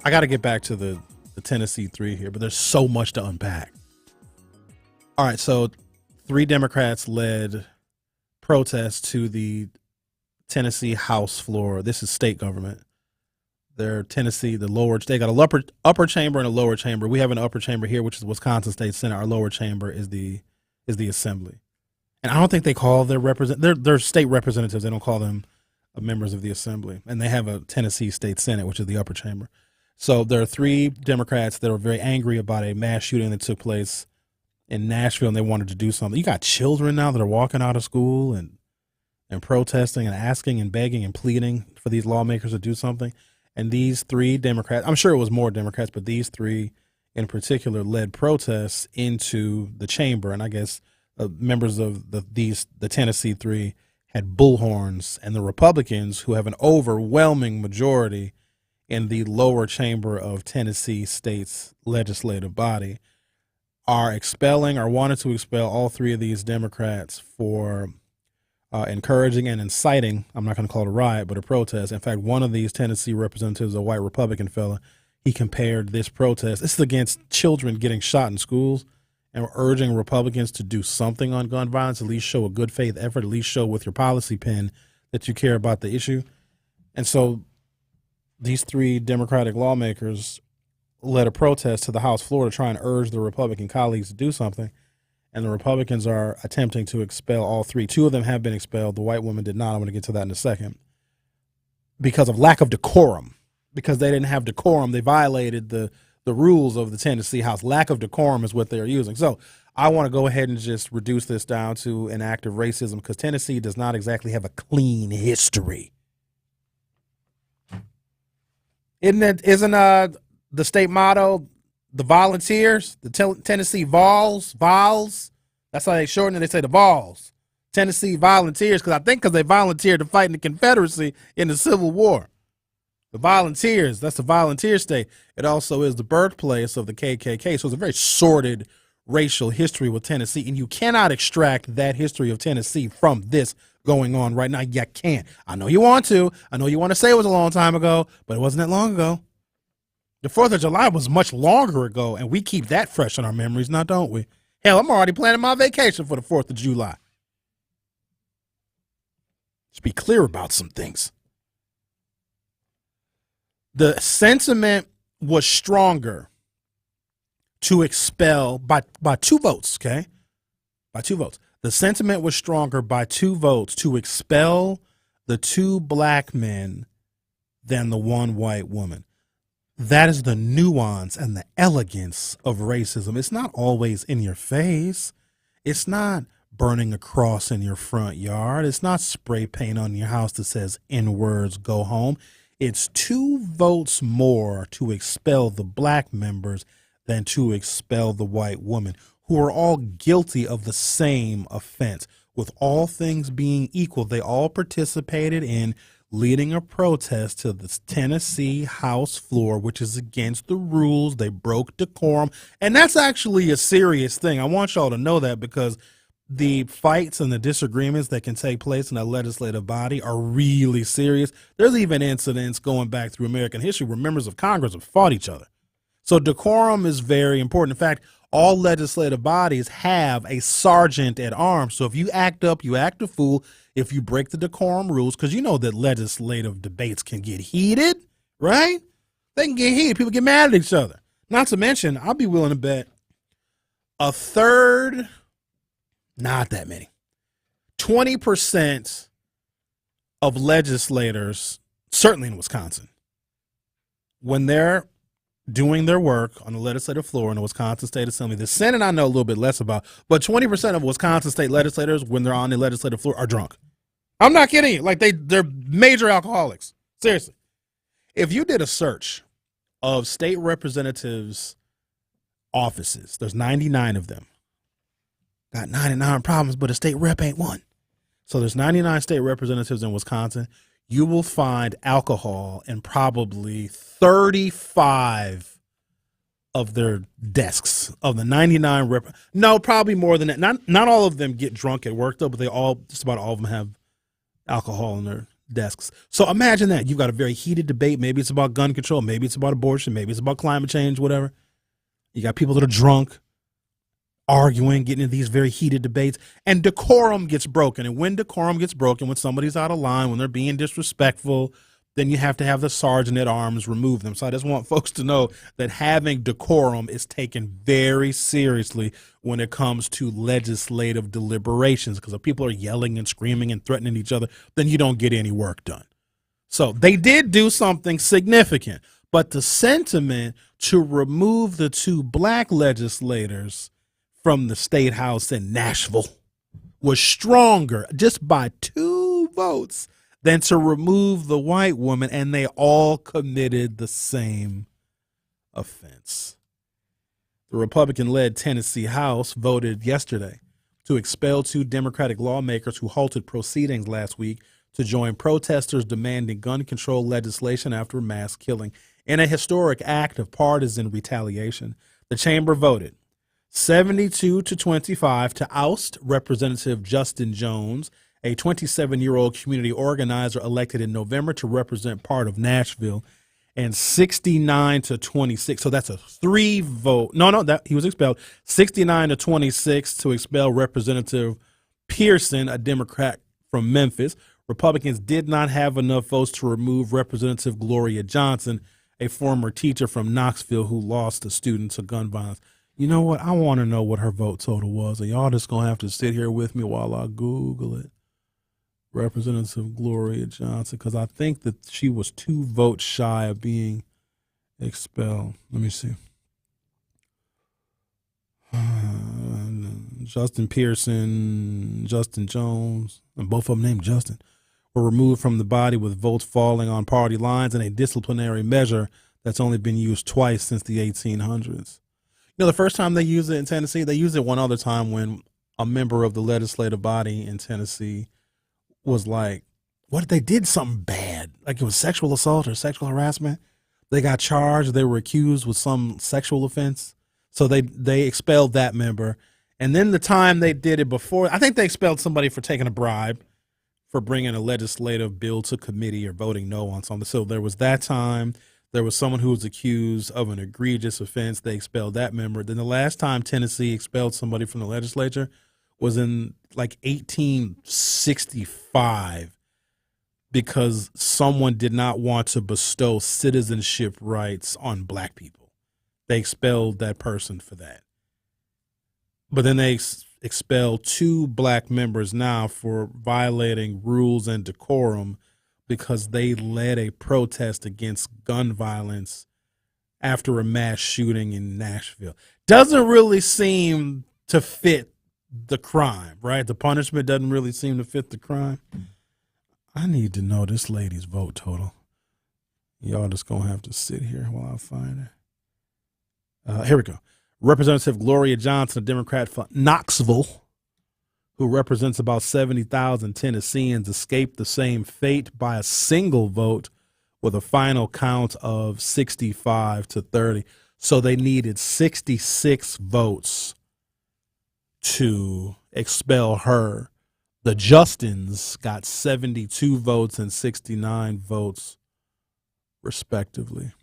I got to get back to the Tennessee 3 here, but there's so much to unpack. All right, so 3 Democrats led protests to the Tennessee House floor. This is state government. They're Tennessee, they got a upper chamber and a lower chamber. We have an upper chamber here, which is Wisconsin State Senate. Our lower chamber is the Assembly. And I don't think they call their state representatives. They don't call them members of the Assembly. And they have a Tennessee State Senate, which is the upper chamber. So there are 3 Democrats that are very angry about a mass shooting that took place in Nashville, and they wanted to do something. You got children now that are walking out of school and protesting and asking and begging and pleading for these lawmakers to do something. And these 3 Democrats, I'm sure it was more Democrats, but these 3 in particular led protests into the chamber. And I guess members of the Tennessee 3 had bullhorns, and the Republicans, who have an overwhelming majority in the lower chamber of Tennessee State's legislative body, are expelling or wanted to expel all 3 of these Democrats for encouraging and inciting, I'm not going to call it a riot, but a protest. In fact, one of these Tennessee representatives, a white Republican fella, he compared this protest, this is against children getting shot in schools, and we're urging Republicans to do something on gun violence, at least show a good faith effort, at least show with your policy pen that you care about the issue. And so these 3 Democratic lawmakers led a protest to the House floor to try and urge the Republican colleagues to do something. And the Republicans are attempting to expel all 3. 2 of them have been expelled. The white woman did not. I'm going to get to that in a second. Because of lack of decorum. Because they didn't have decorum. They violated the rules of the Tennessee House. Lack of decorum is what they're using. So I want to go ahead and just reduce this down to an act of racism, because Tennessee does not exactly have a clean history. Isn't the state motto the Volunteers, the Tennessee Vols? That's how they shorten it. They say the Vols. Tennessee Volunteers, because they volunteered to fight in the Confederacy in the Civil War. The Volunteers, that's the volunteer state. It also is the birthplace of the KKK. So it's a very sordid racial history with Tennessee, and you cannot extract that history of Tennessee from this going on right now. You can't. I know you want to. I know you want to say it was a long time ago, but it wasn't that long ago. The 4th of July was much longer ago, and we keep that fresh in our memories now, don't we? Hell, I'm already planning my vacation for the 4th of July. Let's be clear about some things. The sentiment was stronger to expel by 2 votes, okay? By 2 votes. The sentiment was stronger by 2 votes to expel the 2 black men than the 1 white woman. That is the nuance and the elegance of racism. It's not always in your face. It's not burning a cross in your front yard. It's not spray paint on your house that says N-words, go home. It's 2 votes more to expel the black members than to expel the white woman, who are all guilty of the same offense. With all things being equal, they all participated in leading a protest to the Tennessee House floor, which is against the rules. They broke decorum. And that's actually a serious thing. I want y'all to know that, because the fights and the disagreements that can take place in a legislative body are really serious. There's even incidents going back through American history where members of Congress have fought each other. So decorum is very important. In fact, all legislative bodies have a sergeant at arms. So if you act up, you act a fool. If you break the decorum rules, because you know that legislative debates can get heated, right? They can get heated. People get mad at each other. Not to mention, I'll be willing to bet a third, not that many, 20% of legislators, certainly in Wisconsin, when they're doing their work on the legislative floor in the Wisconsin State Assembly. The Senate I know a little bit less about, but 20% of Wisconsin state legislators, when they're on the legislative floor, are drunk. I'm not kidding you. Like they're major alcoholics. Seriously. If you did a search of state representatives' offices, there's 99 of them. Got 99 problems, but a state rep ain't one. So there's 99 state representatives in Wisconsin. You will find alcohol in probably 35 of their desks of the 99 no, probably more than that. Not all of them get drunk at work though, but just about all of them have alcohol in their desks. So imagine that. You've got a very heated debate. Maybe it's about gun control, maybe it's about abortion, maybe it's about climate change, whatever. You got people that are drunk, arguing, getting into these very heated debates, and decorum gets broken. And when decorum gets broken, when somebody's out of line, when they're being disrespectful, then you have to have the sergeant at arms remove them. So I just want folks to know that having decorum is taken very seriously when it comes to legislative deliberations, because if people are yelling and screaming and threatening each other, then you don't get any work done. So they did do something significant, but the sentiment to remove the 2 black legislators from the State House in Nashville was stronger just by 2 votes than to remove the white woman, and they all committed the same offense. The Republican-led Tennessee House voted yesterday to expel 2 Democratic lawmakers who halted proceedings last week to join protesters demanding gun control legislation after a mass killing. In a historic act of partisan retaliation, the chamber voted 72-25 to oust Representative Justin Jones, a 27-year-old community organizer elected in November to represent part of Nashville, and 69-26. So that's a 3-vote. No, he was expelled. 69-26 to expel Representative Pearson, a Democrat from Memphis. Republicans did not have enough votes to remove Representative Gloria Johnson, a former teacher from Knoxville who lost a student to gun violence. You know what? I want to know what her vote total was, and y'all just going to have to sit here with me while I Google it. Representative Gloria Johnson, because I think that she was 2 votes shy of being expelled. Let me see. Justin Pearson, Justin Jones, and both of them named Justin, were removed from the body with votes falling on party lines in a disciplinary measure that's only been used twice since the 1800s. You know, the first time they used it in Tennessee, they used it one other time when a member of the legislative body in Tennessee was like they did something bad, like it was sexual assault or sexual harassment. They got charged. They were accused with some sexual offense. So they expelled that member. And then the time they did it before, I think they expelled somebody for taking a bribe, for bringing a legislative bill to committee or voting no on something. So there was that time. There was someone who was accused of an egregious offense. They expelled that member. Then the last time Tennessee expelled somebody from the legislature was in like 1865 because someone did not want to bestow citizenship rights on black people. They expelled that person for that. But then they expelled 2 black members now for violating rules and decorum because they led a protest against gun violence after a mass shooting in Nashville. Doesn't really seem to fit the crime, right? The punishment doesn't really seem to fit the crime. I need to know this lady's vote total. Y'all just going to have to sit here while I find her. Here we go. Representative Gloria Johnson, a Democrat from Knoxville, who represents about 70,000 Tennesseans, escaped the same fate by a single vote with a final count of 65-30. So they needed 66 votes to expel her. The Justins got 72 votes and 69 votes, respectively.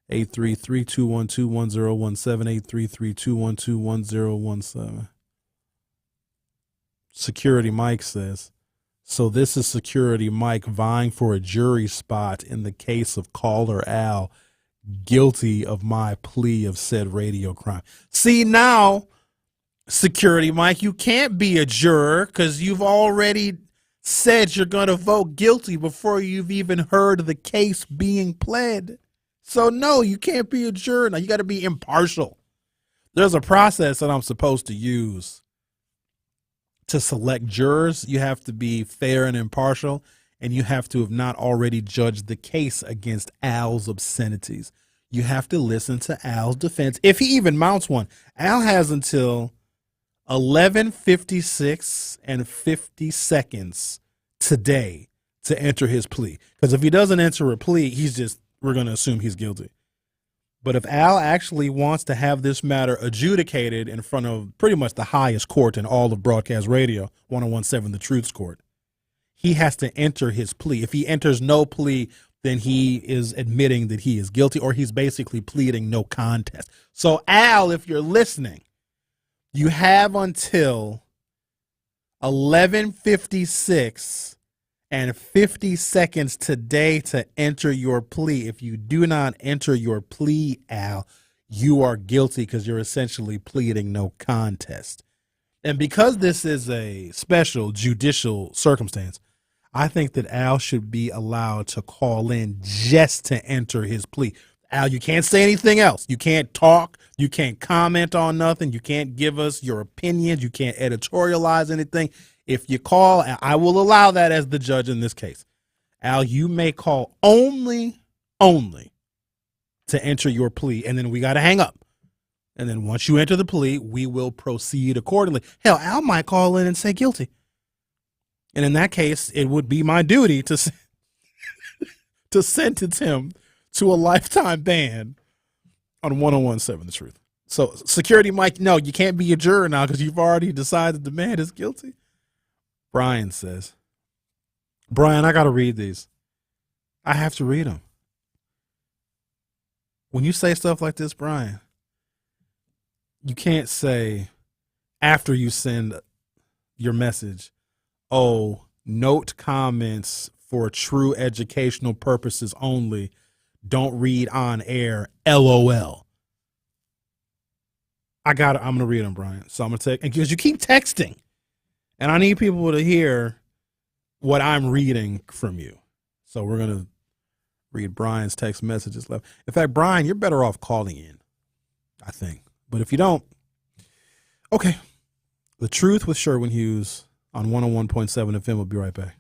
833-212-1017, 833-212-1017. Security Mike says, so this is Security Mike vying for a jury spot in the case of Caller Al, guilty of my plea of said radio crime. See, now, Security Mike, you can't be a juror because you've already said you're going to vote guilty before you've even heard the case being pled. So, no, you can't be a juror. Now, you got to be impartial. There's a process that I'm supposed to use to select jurors. You have to be fair and impartial, and you have to have not already judged the case against Al's obscenities. You have to listen to Al's defense, if he even mounts one. Al has until 11:56 and 50 seconds today to enter his plea. Because if he doesn't enter a plea, we're going to assume he's guilty. But if Al actually wants to have this matter adjudicated in front of pretty much the highest court in all of broadcast radio, 101.7 The Truth's Court, he has to enter his plea. If he enters no plea, then he is admitting that he is guilty, or he's basically pleading no contest. So, Al, if you're listening, you have until 11:56 and 50 seconds today to enter your plea. If you do not enter your plea, Al, you are guilty because you're essentially pleading no contest. And because this is a special judicial circumstance, I think that Al should be allowed to call in just to enter his plea. Al, you can't say anything else. You can't talk. You can't comment on nothing. You can't give us your opinions. You can't editorialize anything. If you call, I will allow that as the judge in this case. Al, you may call only to enter your plea, and then we got to hang up. And then once you enter the plea, we will proceed accordingly. Hell, Al might call in and say guilty. And in that case, it would be my duty to sentence him to a lifetime ban on 101.7 The Truth. So, Security Mike, no, you can't be a juror now because you've already decided the man is guilty. Brian says, Brian, I got to read these. I have to read them. When you say stuff like this, Brian, you can't say after you send your message, oh, note comments for true educational purposes only. Don't read on air. LOL. I'm going to read them, Brian. So I'm going to take, because you keep texting. And I need people to hear what I'm reading from you. So we're going to read Brian's text messages. In fact, Brian, you're better off calling in, I think. But if you don't, okay. The Truth with Sherwin Hughes on 101.7 FM. We'll be right back.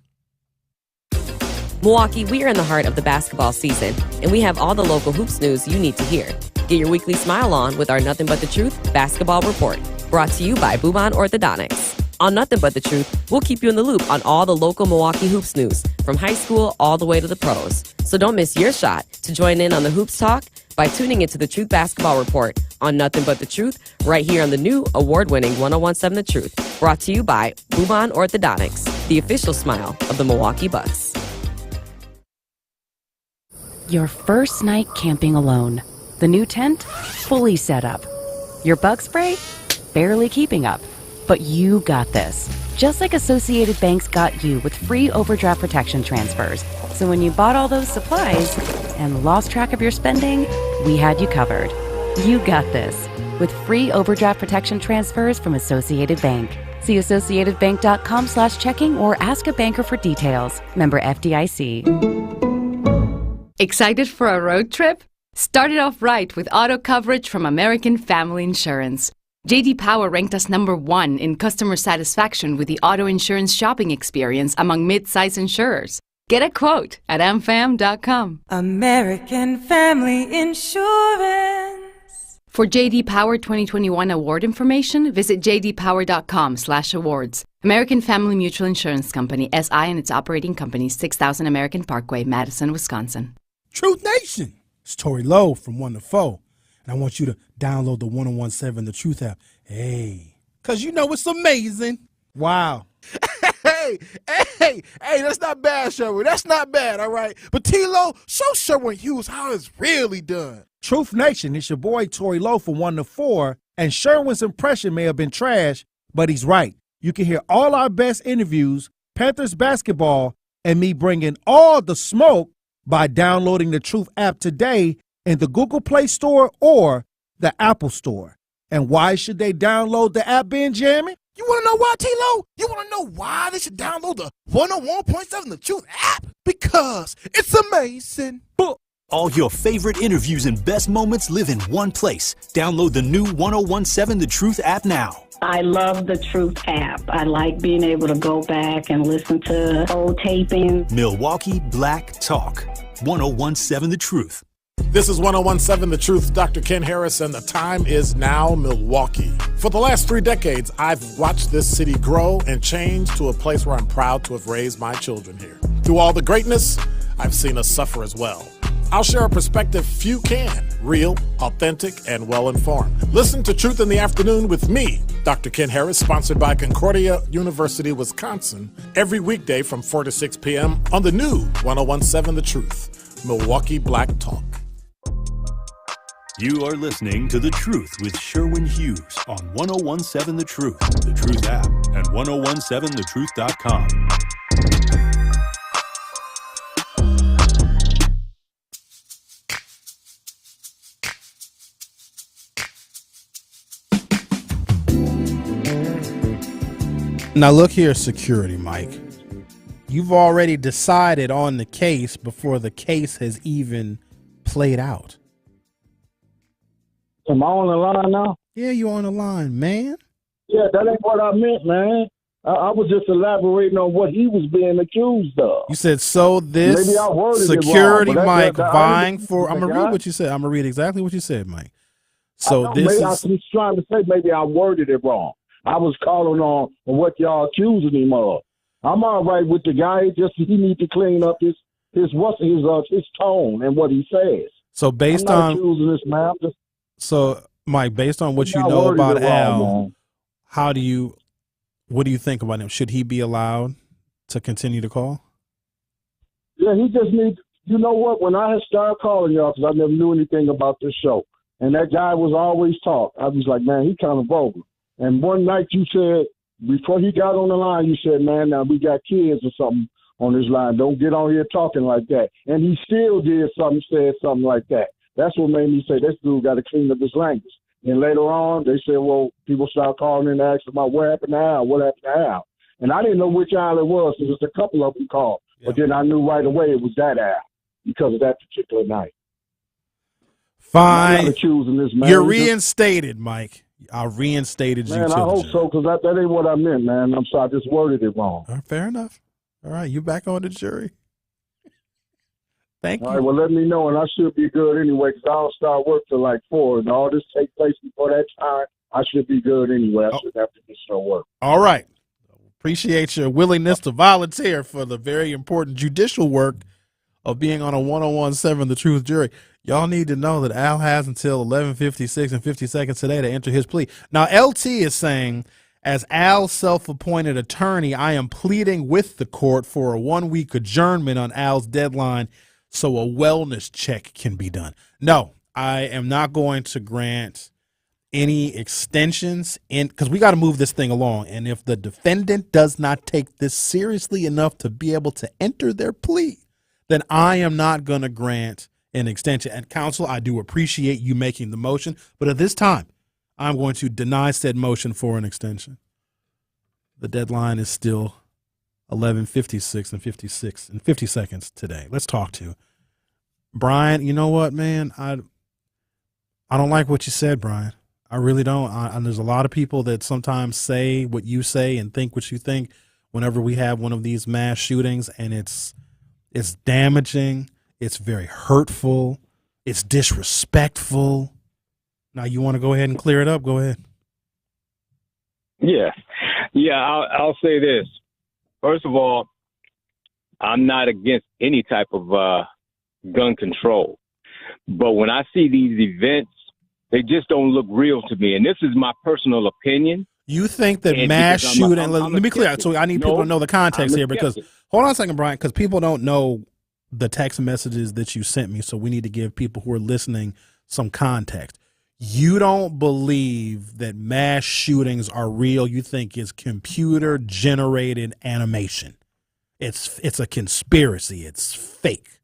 Milwaukee, we are in the heart of the basketball season, and we have all the local hoops news you need to hear. Get your weekly smile on with our Nothing But the Truth Basketball Report, brought to you by Bubon Orthodontics. On Nothing But the Truth, we'll keep you in the loop on all the local Milwaukee hoops news, from high school all the way to the pros. So don't miss your shot to join in on the hoops talk by tuning into the Truth Basketball Report on Nothing But the Truth, right here on the new award-winning 1017 The Truth, brought to you by Bubon Orthodontics, the official smile of the Milwaukee Bucks. Your first night camping alone. The new tent, fully set up. Your bug spray, barely keeping up. But you got this. Just like Associated Bank's got you with free overdraft protection transfers. So when you bought all those supplies and lost track of your spending, we had you covered. You got this with free overdraft protection transfers from Associated Bank. See associatedbank.com/checking or ask a banker for details. Member FDIC. Excited for a road trip? Start it off right with auto coverage from American Family Insurance. J.D. Power ranked us #1 in customer satisfaction with the auto insurance shopping experience among mid-size insurers. Get a quote at amfam.com. American Family Insurance. For J.D. Power 2021 award information, visit jdpower.com/awards. American Family Mutual Insurance Company, SI and its operating companies, 6000 American Parkway, Madison, Wisconsin. Truth Nation. It's Tori Lowe from 1 to 4. And I want you to download the 1017 The Truth app. Hey, because you know it's amazing. Wow. Hey, that's not bad, Sherwin. That's not bad, all right? But T-Lo, show Sherwin Hughes how it's really done. Truth Nation, it's your boy Tori Lowe from 1 to 4. And Sherwin's impression may have been trash, but he's right. You can hear all our best interviews, Panthers basketball, and me bringing all the smoke by downloading the Truth app today in the Google Play Store or the Apple Store. And why should they download the app, Benjamin? You want to know why, T-Lo? You want to know why they should download the 101.7 The Truth app? Because it's amazing. All your favorite interviews and best moments live in one place. Download the new 1017 The Truth app now. I love the Truth app. I like being able to go back and listen to old tapings. Milwaukee Black Talk. 1017 The Truth. This is 1017 The Truth, Dr. Ken Harris, and the time is now Milwaukee. For the last 3 decades, I've watched this city grow and change to a place where I'm proud to have raised my children here. Through all the greatness, I've seen us suffer as well. I'll share a perspective few can, real, authentic, and well-informed. Listen to Truth in the Afternoon with me, Dr. Ken Harris, sponsored by Concordia University, Wisconsin, every weekday from 4 to 6 p.m. on the new 1017 The Truth, Milwaukee Black Talk. You are listening to The Truth with Sherwin Hughes on 1017 The Truth, The Truth app, and 1017thetruth.com. Now look here, security, Mike. You've already decided on the case before the case has even played out. Am I on the line now? Yeah, you're on the line, man. Yeah, that ain't what I meant, man. I was just elaborating on what he was being accused of. You said, so this Maybe I worded security, it wrong, Mike, vying I for... I'm going to read what you said. I'm going to read exactly what you said, Mike. So this is... I was trying to say maybe I worded it wrong. I was calling on what y'all accusing him of. I'm all right with the guy. Just he need to clean up his tone and what he says. So based I'm not on... accusing this man. So, Mike, based on what you know about Al, what do you think about him? Should he be allowed to continue to call? Yeah, he just needs, you know what, when I had started calling y'all, because I never knew anything about this show, and that guy was always talk, I was like, man, he kind of vulgar. And one night you said, before he got on the line, you said, man, now we got kids or something on this line. Don't get on here talking like that. And he still did something, said something like that. That's what made me say this dude got to clean up his language. And later on, they said, well, people start calling in and asking about what happened to Al, what happened to Al. And I didn't know which Al it was. There was a couple of them called. Yeah. But then I knew right away it was that Al because of that particular night. Fine. Choosing this, man. You're reinstated, Mike. I reinstated you. Man, I hope so, because that ain't what I meant, man. I'm sorry, I just worded it wrong. Fair enough. All right, you back on the jury. Thank you. All right, well, let me know, and I should be good anyway, because I don't start work till like 4, and all this take place before that time. I should be good anyway. I shouldn't have to do some work. All right. Appreciate your willingness to volunteer for the very important judicial work of being on a 101.7 The Truth jury. Y'all need to know that Al has until 11:56 and 50 seconds today to enter his plea. Now, LT is saying, as Al's self-appointed attorney, I am pleading with the court for a 1-week adjournment on Al's deadline so a wellness check can be done. No, I am not going to grant any extensions because we got to move this thing along. And if the defendant does not take this seriously enough to be able to enter their plea, then I am not going to grant an extension. And counsel, I do appreciate you making the motion, but at this time, I'm going to deny said motion for an extension. The deadline is still 11:56 and 50 seconds today. Let's talk to Brian. You know what, man? I don't like what you said, Brian. I really don't. And there's a lot of people that sometimes say what you say and think what you think whenever we have one of these mass shootings, and it's damaging. It's very hurtful. It's disrespectful. Now, you want to go ahead and clear it up? Go ahead. Yeah. I'll say this. First of all, I'm not against any type of gun control. But when I see these events, they just don't look real to me. And this is my personal opinion. You think that mass shooting, let me be clear. So I need people to know the context here because, hold on a second, Brian, because people don't know the text messages that you sent me. So we need to give people who are listening some context. You don't believe that mass shootings are real. You think it's computer generated animation. It's a conspiracy. It's fake.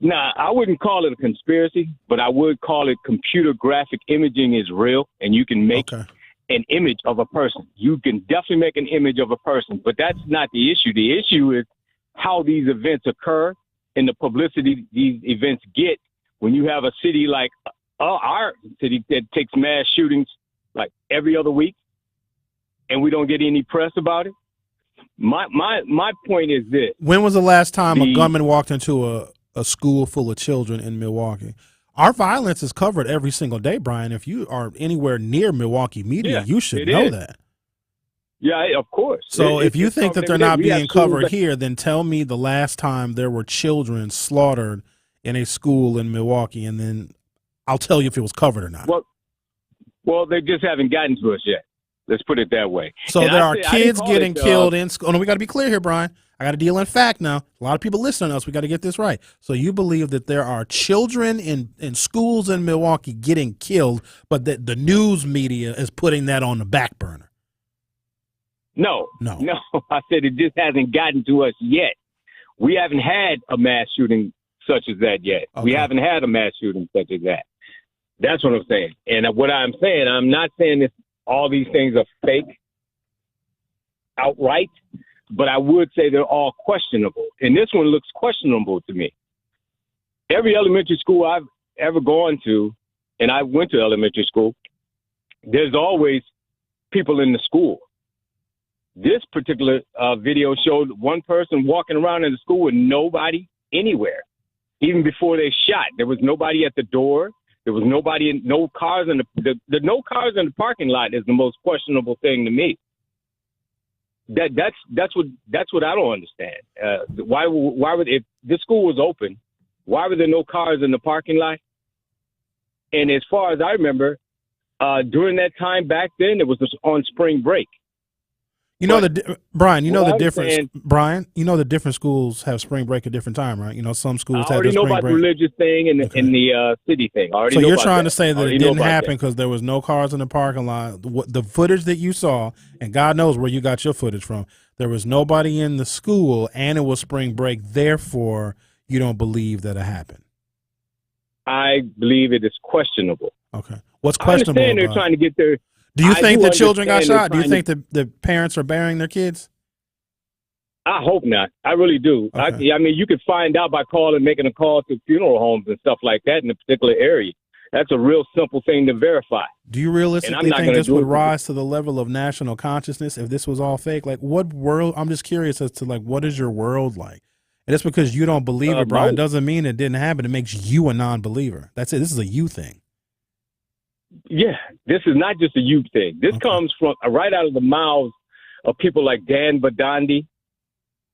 Nah, I wouldn't call it a conspiracy, but I would call it computer graphic imaging is real, and you can make an image of a person. You can definitely make an image of a person, but that's not the issue. The issue is how these events occur and the publicity these events get when you have a city like our city that takes mass shootings like every other week, and we don't get any press about it. My point is this. When was the last time a gunman walked into a school full of children in Milwaukee? Our violence is covered every single day, Brian. If you are anywhere near Milwaukee media, you should know that. Yeah, of course. So if you think that they're not being covered here, then tell me the last time there were children slaughtered in a school in Milwaukee, and then I'll tell you if it was covered or not. Well, they just haven't gotten to us yet. Let's put it that way. So there are kids getting killed in school. Oh, no, we got to be clear here, Brian. I got to deal in fact now. A lot of people listening to us. We got to get this right. So you believe that there are children in schools in Milwaukee getting killed, but that the news media is putting that on the back burner? No. I said it just hasn't gotten to us yet. We haven't had a mass shooting such as that yet. Okay. We haven't had a mass shooting such as that. That's what I'm saying. And what I'm saying, I'm not saying that all these things are fake outright, but I would say they're all questionable. And this one looks questionable to me. Every elementary school I've ever gone to, and I went to elementary school, there's always people in the school. This particular video showed one person walking around in the school with nobody anywhere. Even before they shot, there was nobody at the door. There was nobody, no cars in the no cars in the parking lot is the most questionable thing to me. That's what I don't understand. Why would, if this school was open, why were there no cars in the parking lot? And as far as I remember, during that time back then, it was on spring break. You know Brian. You know the difference. Brian, you know the different schools have spring break at different time, right? You know some schools have their spring break. I already know about the religious thing and the city thing. So you're trying to say that it didn't happen because there was no cars in the parking lot. The footage that you saw, and God knows where you got your footage from. There was nobody in the school, and it was spring break. Therefore, you don't believe that it happened. I believe it is questionable. Okay, what's questionable? I understand they're trying to get their. Do you think the children got shot? Do you think the parents are burying their kids? I hope not. I really do. Okay. I mean, you could find out by making a call to funeral homes and stuff like that in a particular area. That's a real simple thing to verify. Do you realistically think this would rise to the level of national consciousness if this was all fake? Like, what world? I'm just curious as to, like, what is your world like? And just because you don't believe it, Brian, doesn't mean it didn't happen. It makes you a non-believer. That's it. This is a you thing. Yeah, this is not just a youth thing. This comes from right out of the mouths of people like Dan Badandi,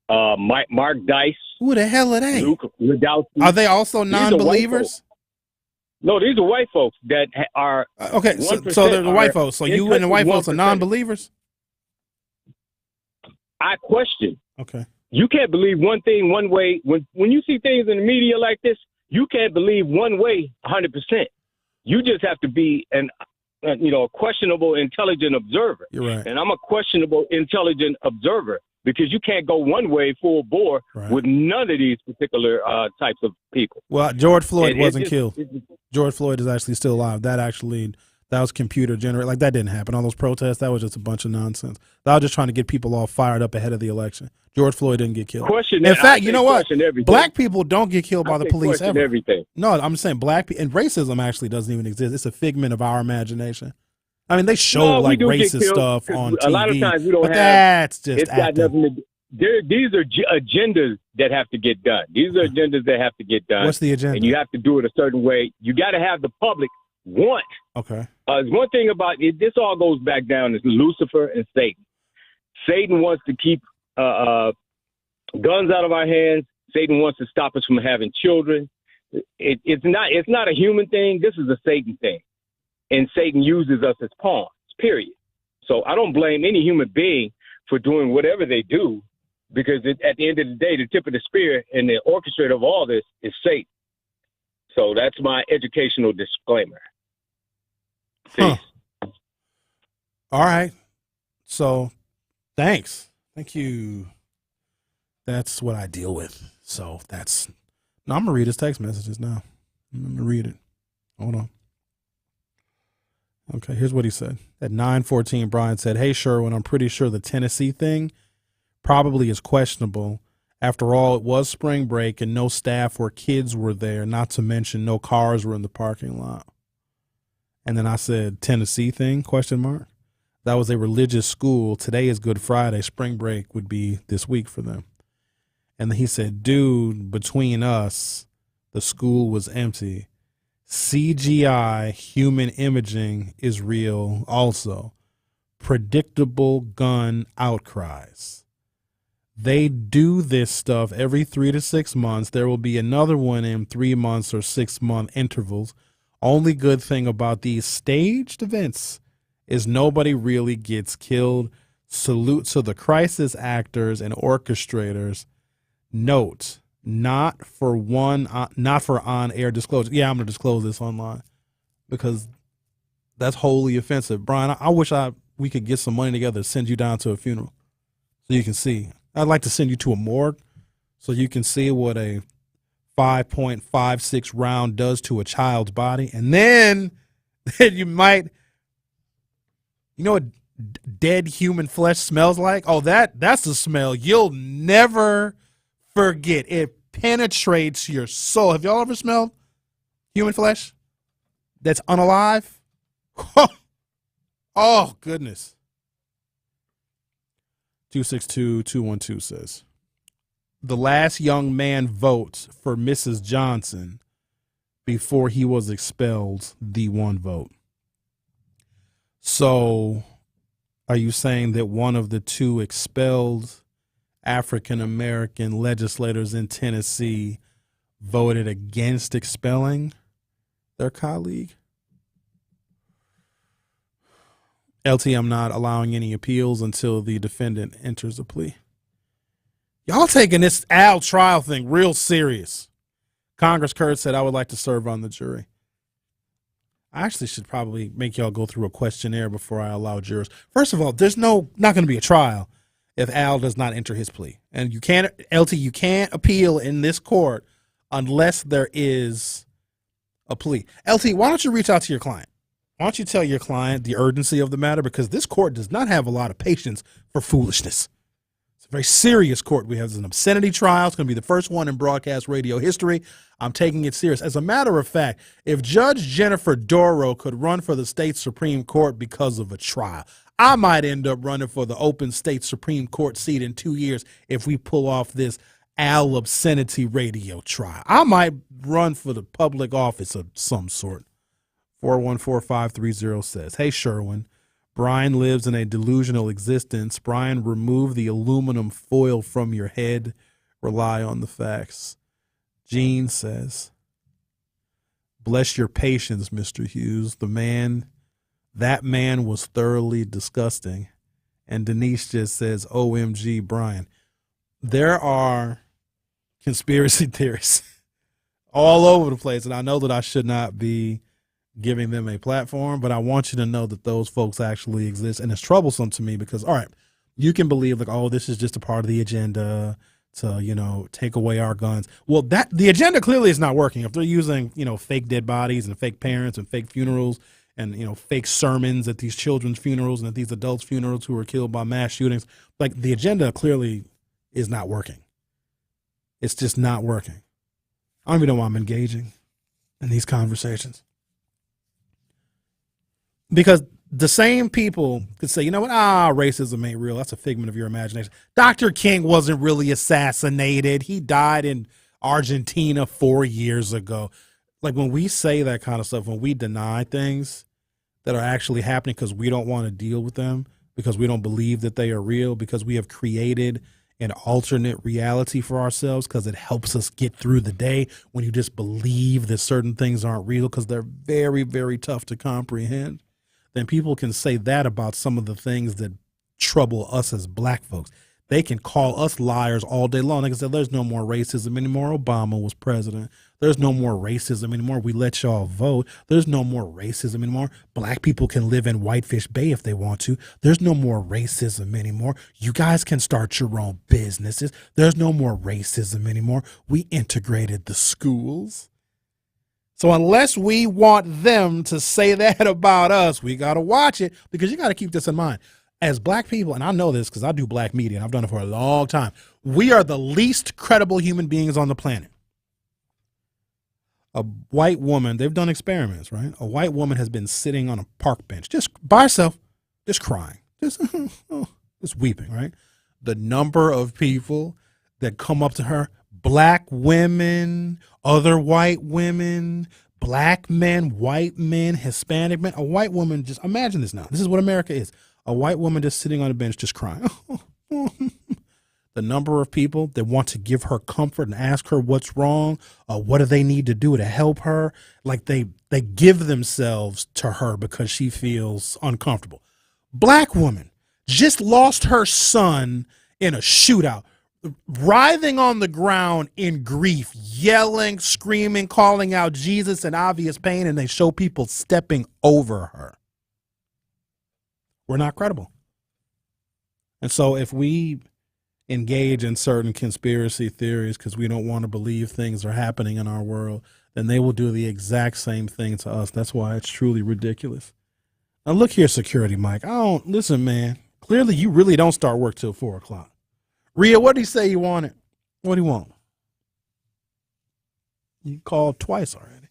Mark Dice. Who the hell are they? Luke Radowski. Are they also These are white non-believers? folks. No, these are white folks that are Okay, so they're the white folks. So you and the white folks are non-believers? I question. Okay. You can't believe one thing one way. When you see things in the media like this, you can't believe one way 100%. You just have to be a questionable, intelligent observer. You're right. And I'm a questionable, intelligent observer because you can't go one way full bore with none of these particular types of people. Well, George Floyd wasn't just killed. George Floyd is actually still alive. That was computer generated. Like, that didn't happen. All those protests, that was just a bunch of nonsense. That was just trying to get people all fired up ahead of the election. George Floyd didn't get killed. In fact, you know what? Black people don't get killed by the police ever. Everything. No, I'm saying black people, and racism actually doesn't even exist. It's a figment of our imagination. I mean, they show racist stuff on TV. A lot of times we don't have. That's just it's got nothing to do. These are agendas that have to get done. These are agendas that have to get done. What's the agenda? And you have to do it a certain way. You got to have the public want. Okay. There's one thing about it. This all goes back down to Lucifer and Satan. Satan wants to keep guns out of our hands. Satan wants to stop us from having children. It's not a human thing. This is a Satan thing. And Satan uses us as pawns, period. So I don't blame any human being for doing whatever they do because at the end of the day, the tip of the spear and the orchestrator of all this is Satan. So that's my educational disclaimer. Huh. All right. So thanks. Thank you. That's what I deal with. So I'm going to read his text messages now. I'm going to read it. Hold on. Okay, here's what he said. At 9:14, Brian said, "Hey, Sherwin, I'm pretty sure the Tennessee thing probably is questionable. After all, it was spring break and no staff or kids were there, not to mention no cars were in the parking lot." And then I said, "Tennessee thing, question mark? That was a religious school. Today is Good Friday. Spring break would be this week for them." And then he said, "Dude, between us, the school was empty. CGI, human imaging, is real also. Predictable gun outcries. They do this stuff every 3 to 6 months. There will be another one in 3 months or 6 month intervals. Only good thing about these staged events is nobody really gets killed. Salute to the crisis actors and orchestrators. Note, not for on-air disclosure." Yeah, I'm going to disclose this online because that's wholly offensive. Brian, I wish we could get some money together to send you down to a funeral so you can see. I'd like to send you to a morgue so you can see what a 5.56 round does to a child's body. And then you might, what dead human flesh smells like? Oh, that's the smell you'll never forget. It penetrates your soul. Have y'all ever smelled human flesh that's unalive? Oh, goodness. 262-212 says, "The last young man votes for Mrs. Johnson before he was expelled, the one vote." So are you saying that one of the two expelled African-American legislators in Tennessee voted against expelling their colleague? LT, I'm not allowing any appeals until the defendant enters a plea. Y'all taking this Al trial thing real serious. Congress Kurt said, "I would like to serve on the jury." I actually should probably make y'all go through a questionnaire before I allow jurors. First of all, there's not going to be a trial if Al does not enter his plea. And you can't appeal in this court unless there is a plea. LT, why don't you reach out to your client? Why don't you tell your client the urgency of the matter? Because this court does not have a lot of patience for foolishness. It's a very serious court. We have an obscenity trial. It's going to be the first one in broadcast radio history. I'm taking it serious. As a matter of fact, if Judge Jennifer Doro could run for the state Supreme Court because of a trial, I might end up running for the open state Supreme Court seat in 2 years if we pull off this Al obscenity radio trial. I might run for the public office of some sort. 414-530 says, "Hey, Sherwin, Brian lives in a delusional existence. Brian, remove the aluminum foil from your head. Rely on the facts. Gene says, bless your patience, Mr. Hughes. That man was thoroughly disgusting. And Denise just says, OMG, Brian. There are conspiracy theories all over the place, and I know that I should not be giving them a platform, but I want you to know that those folks actually exist, and it's troublesome to me because, all right, you can believe like, oh, this is just a part of the agenda to, take away our guns. Well, the agenda clearly is not working. If they're using, fake dead bodies and fake parents and fake funerals and, fake sermons at these children's funerals and at these adults' funerals who were killed by mass shootings, like the agenda clearly is not working. It's just not working. I don't even know why I'm engaging in these conversations. Because the same people could say, you know what, racism ain't real. That's a figment of your imagination. Dr. King wasn't really assassinated. He died in Argentina 4 years ago. Like when we say that kind of stuff, when we deny things that are actually happening because we don't want to deal with them, because we don't believe that they are real, because we have created an alternate reality for ourselves because it helps us get through the day when you just believe that certain things aren't real because they're very, very tough to comprehend, then people can say that about some of the things that trouble us as black folks. They can call us liars all day long. They can say there's no more racism anymore. Obama was president. There's no more racism anymore. We let y'all vote. There's no more racism anymore. Black people can live in Whitefish Bay if they want to. There's no more racism anymore. You guys can start your own businesses. There's no more racism anymore. We integrated the schools. So unless we want them to say that about us, we got to watch it because you got to keep this in mind. As black people, and I know this because I do black media and I've done it for a long time, we are the least credible human beings on the planet. A white woman, they've done experiments, right? A white woman has been sitting on a park bench just by herself, just crying, just weeping, right? The number of people that come up to her, black women, other white women, black men, white men, Hispanic men, a white woman, just imagine this now. This is what America is. A white woman just sitting on a bench just crying. The number of people that want to give her comfort and ask her what's wrong, what do they need to do to help her, like they give themselves to her because she feels uncomfortable. Black woman just lost her son in a shootout, writhing on the ground in grief, yelling, screaming, calling out Jesus in obvious pain, and they show people stepping over her. We're not credible. And so if we engage in certain conspiracy theories because we don't want to believe things are happening in our world, then they will do the exact same thing to us. That's why it's truly ridiculous. Now look here, security Mike. Listen, man. Clearly you really don't start work till 4 o'clock. Rhea, what did he say he wanted? What do you want? You called twice already.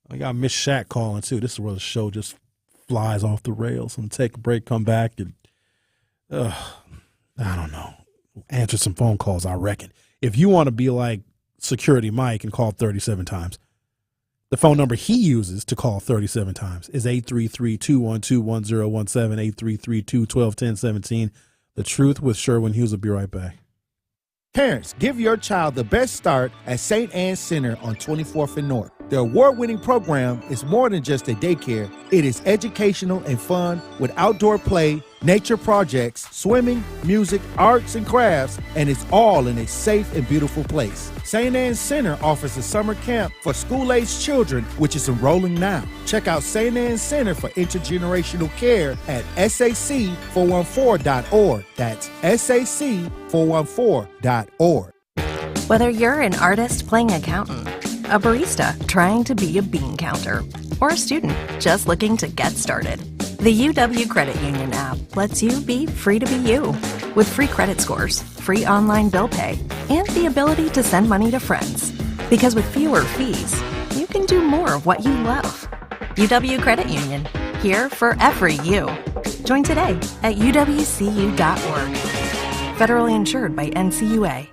I got Miss Shaq calling too. This is where the show just flies off the rails. I'm going to take a break, come back, and I don't know. Answer some phone calls, I reckon. If you want to be like Security Mike and call 37 times, the phone number he uses to call 37 times is 833-212-1017, 833-212-1017. The Truth with Sherwin Hughes will be right back. Parents, give your child the best start at St. Anne's Center on 24th and North. The award-winning program is more than just a daycare. It is educational and fun with outdoor play, nature projects, swimming, music, arts, and crafts, and it's all in a safe and beautiful place. St. Anne's Center offers a summer camp for school-aged children, which is enrolling now. Check out St. Anne's Center for Intergenerational Care at sac414.org. That's sac414.org. Whether you're an artist playing accountant, a barista trying to be a bean counter, or a student just looking to get started, the UW Credit Union app lets you be free to be you. With free credit scores, free online bill pay, and the ability to send money to friends. Because with fewer fees, you can do more of what you love. UW Credit Union, here for every you. Join today at uwcu.org. Federally insured by NCUA.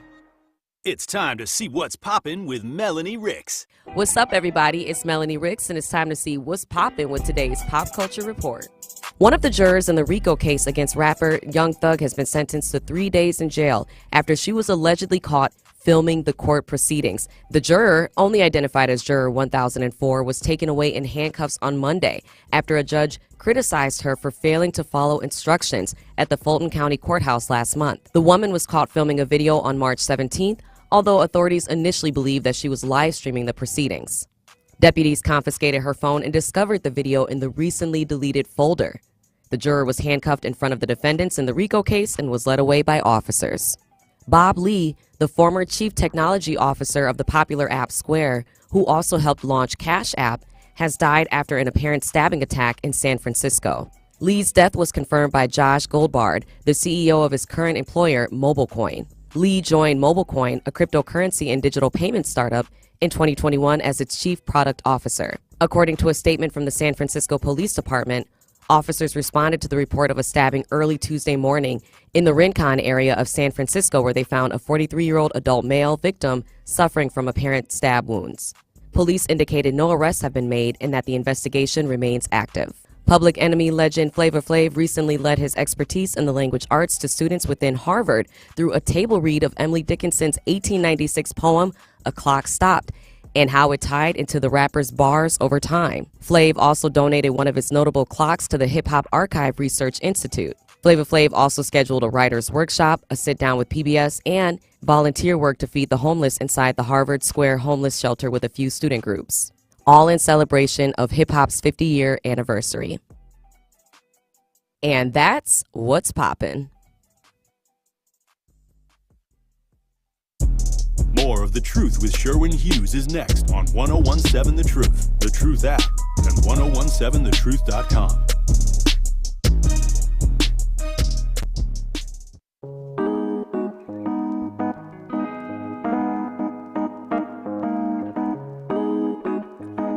It's time to see what's poppin' with Melanie Ricks. What's up, everybody? It's Melanie Ricks, and it's time to see what's poppin' with today's Pop Culture Report. One of the jurors in the RICO case against rapper Young Thug has been sentenced to 3 days in jail after she was allegedly caught filming the court proceedings. The juror, only identified as Juror 1004, was taken away in handcuffs on Monday after a judge criticized her for failing to follow instructions at the Fulton County Courthouse last month. The woman was caught filming a video on March 17th, although authorities initially believed that she was live streaming the proceedings. Deputies confiscated her phone and discovered the video in the recently deleted folder. The juror was handcuffed in front of the defendants in the RICO case and was led away by officers. Bob Lee, the former chief technology officer of the popular app Square, who also helped launch Cash App, has died after an apparent stabbing attack in San Francisco. Lee's death was confirmed by Josh Goldbard, the CEO of his current employer, MobileCoin. Lee joined MobileCoin, a cryptocurrency and digital payment startup, in 2021 as its chief product officer. According to a statement from the San Francisco Police Department, officers responded to the report of a stabbing early Tuesday morning in the Rincon area of San Francisco, where they found a 43-year-old adult male victim suffering from apparent stab wounds. Police indicated no arrests have been made and that the investigation remains active. Public Enemy legend Flavor Flav recently led his expertise in the language arts to students within Harvard through a table read of Emily Dickinson's 1896 poem, A Clock Stopped, and how it tied into the rapper's bars over time. Flav also donated one of his notable clocks to the Hip Hop Archive Research Institute. Flavor Flav also scheduled a writer's workshop, a sit-down with PBS, and volunteer work to feed the homeless inside the Harvard Square homeless shelter with a few student groups, all in celebration of hip-hop's 50-year anniversary. And that's what's poppin'. More of The Truth with Sherwin Hughes is next on 1017 The Truth, The Truth app, and 1017thetruth.com.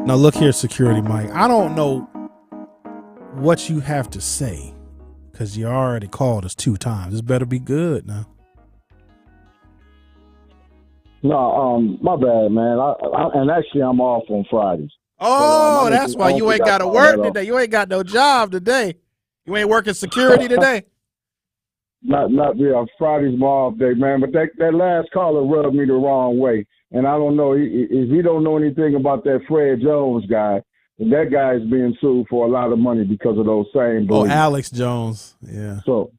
Now look here, Security Mike. I don't know what you have to say because you already called us 2 times. This better be good now. No, my bad, man. And actually, I'm off on Fridays. Oh, that's why you ain't got to work today. You ain't got no job today. You ain't working security today. Not real. Friday's my off day, man. But that last caller rubbed me the wrong way. And I don't know if he don't know anything about that Fred Jones guy. That guy is being sued for a lot of money because of those same beliefs. Oh, Alex Jones. Yeah. So,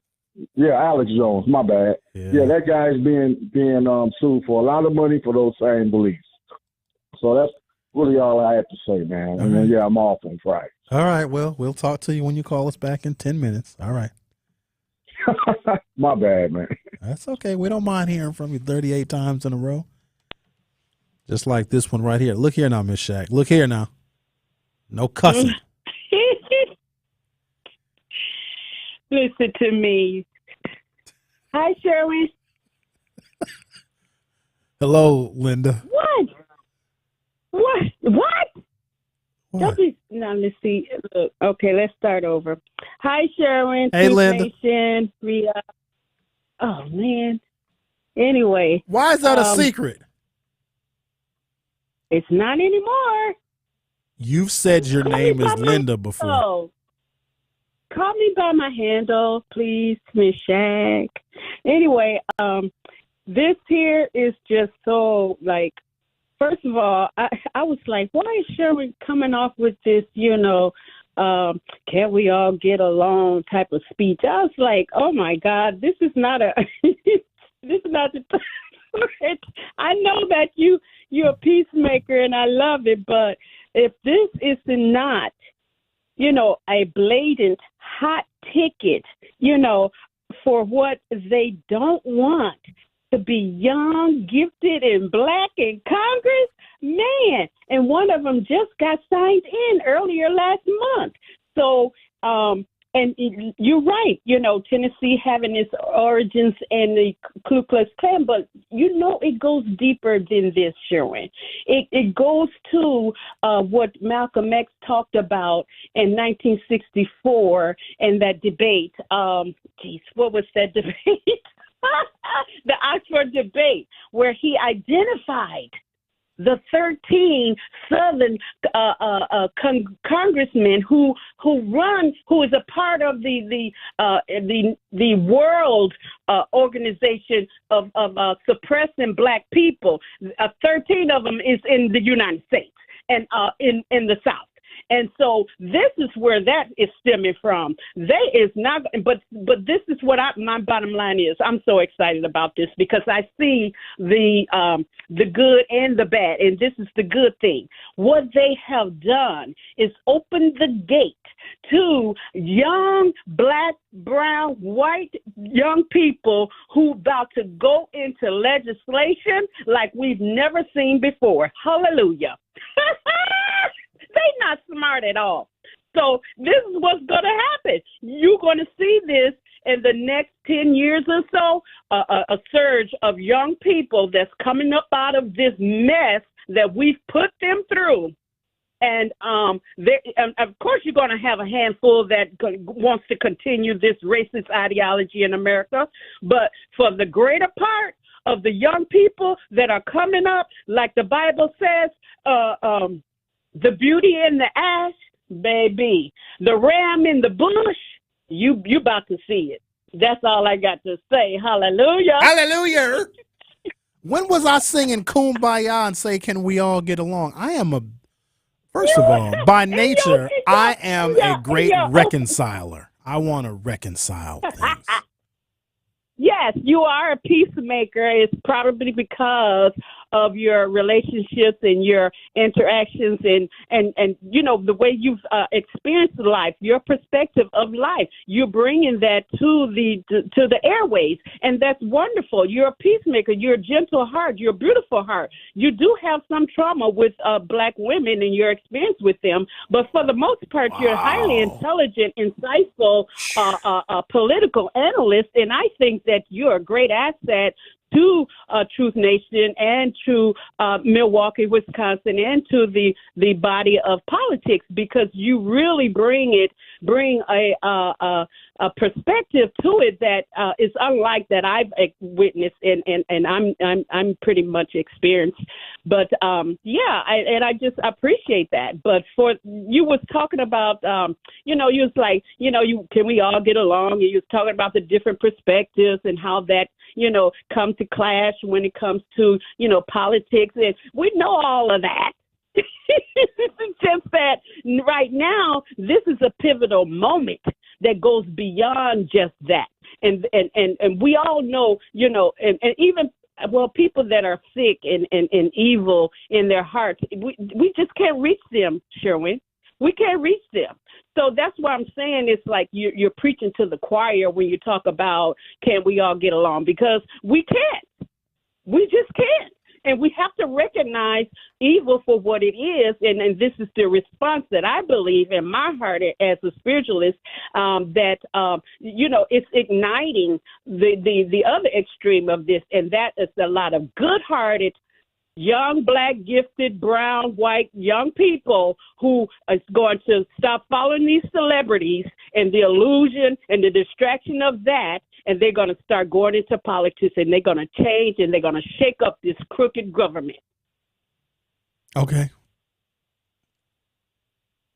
yeah, Alex Jones. My bad. Yeah, that guy is being sued for a lot of money for those same beliefs. So that's really all I have to say, man. And then, I'm off on Friday. All right. Well, we'll talk to you when you call us back in 10 minutes. All right. My bad, man. That's okay. We don't mind hearing from you 38 times in a row. Just like this one right here. Look here now, Miss Shaq. Look here now. No cussing. Listen to me. Hi, Sherwin. Hello, Linda. What? Don't be, now, let's see. Look, okay, let's start over. Hi, Sherwin. Hey, Linda. Nation, Rhea. Oh, man. Anyway. Why is that a secret? It's not anymore. You've said your name is Linda before. Oh. Call me by my handle, please, Miss Shaq. Anyway, this here is just so, like, first of all, I was like, why is Sherwin coming off with this, can't we all get along type of speech? I was like, oh, my God, this is not the I know that you're a peacemaker and I love it, but if this is not, a blatant hot ticket, for what they don't want to be young, gifted, and black in Congress, man. And one of them just got signed in earlier last month. So, and you're right, Tennessee having its origins in the Ku Klux Klan, but it goes deeper than this, Sherwin. It goes to what Malcolm X talked about in 1964 in that debate. What was that debate? The Oxford debate, where he identified the 13 Southern congressmen who who is a part of the world organization of suppressing Black people. 13 of them is in the United States and in the South. And so this is where that is stemming from. They is not, but this is what my bottom line is. I'm so excited about this because I see the good and the bad, and this is the good thing. What they have done is open the gate to young Black, brown, white young people who about to go into legislation like we've never seen before. Hallelujah. They not smart at all. So this is what's going to happen. You're going to see this in the next 10 years or so, a surge of young people that's coming up out of this mess that we've put them through. And of course, you're going to have a handful that wants to continue this racist ideology in America. But for the greater part of the young people that are coming up, like the Bible says, the beauty in the ash, baby. The ram in the bush, you about to see it. That's all I got to say. Hallelujah. Hallelujah. When was I singing Kumbaya and say, can we all get along? First of all, by nature, I am a great reconciler. I want to reconcile things. Yes, you are a peacemaker. It's probably because of your relationships and your interactions and you know, the way you've experienced life, your perspective of life. You're bringing that to the airways, and that's wonderful. You're a peacemaker. You're a gentle heart. You're a beautiful heart. You do have some trauma with Black women and your experience with them, but for the most part, you're a highly intelligent, insightful political analyst, and I think that you're a great asset to Truth Nation and to Milwaukee, Wisconsin, and to the body of politics, because you really bring a perspective to it that is unlike that I've witnessed, and I'm pretty much experienced. But I just appreciate that. But for you was talking about, you was like, can we all get along? And you was talking about the different perspectives and how that come to clash when it comes to politics, and we know all of that. It's just that right now this is a pivotal moment that goes beyond just that, and we all know, and even people that are sick and evil in their hearts, we just can't reach them, Sherwin. We can't reach them. So that's why I'm saying it's like you're preaching to the choir when you talk about can we all get along, because we can't. We just can't. And we have to recognize evil for what it is. And this is the response that I believe in my heart as a spiritualist, that, it's igniting the other extreme of this. And that is a lot of good-hearted, young, Black, gifted, brown, white, young people who is going to stop following these celebrities and the illusion and the distraction of that, and they're going to start going into politics, and they're going to change, and they're going to shake up this crooked government. Okay.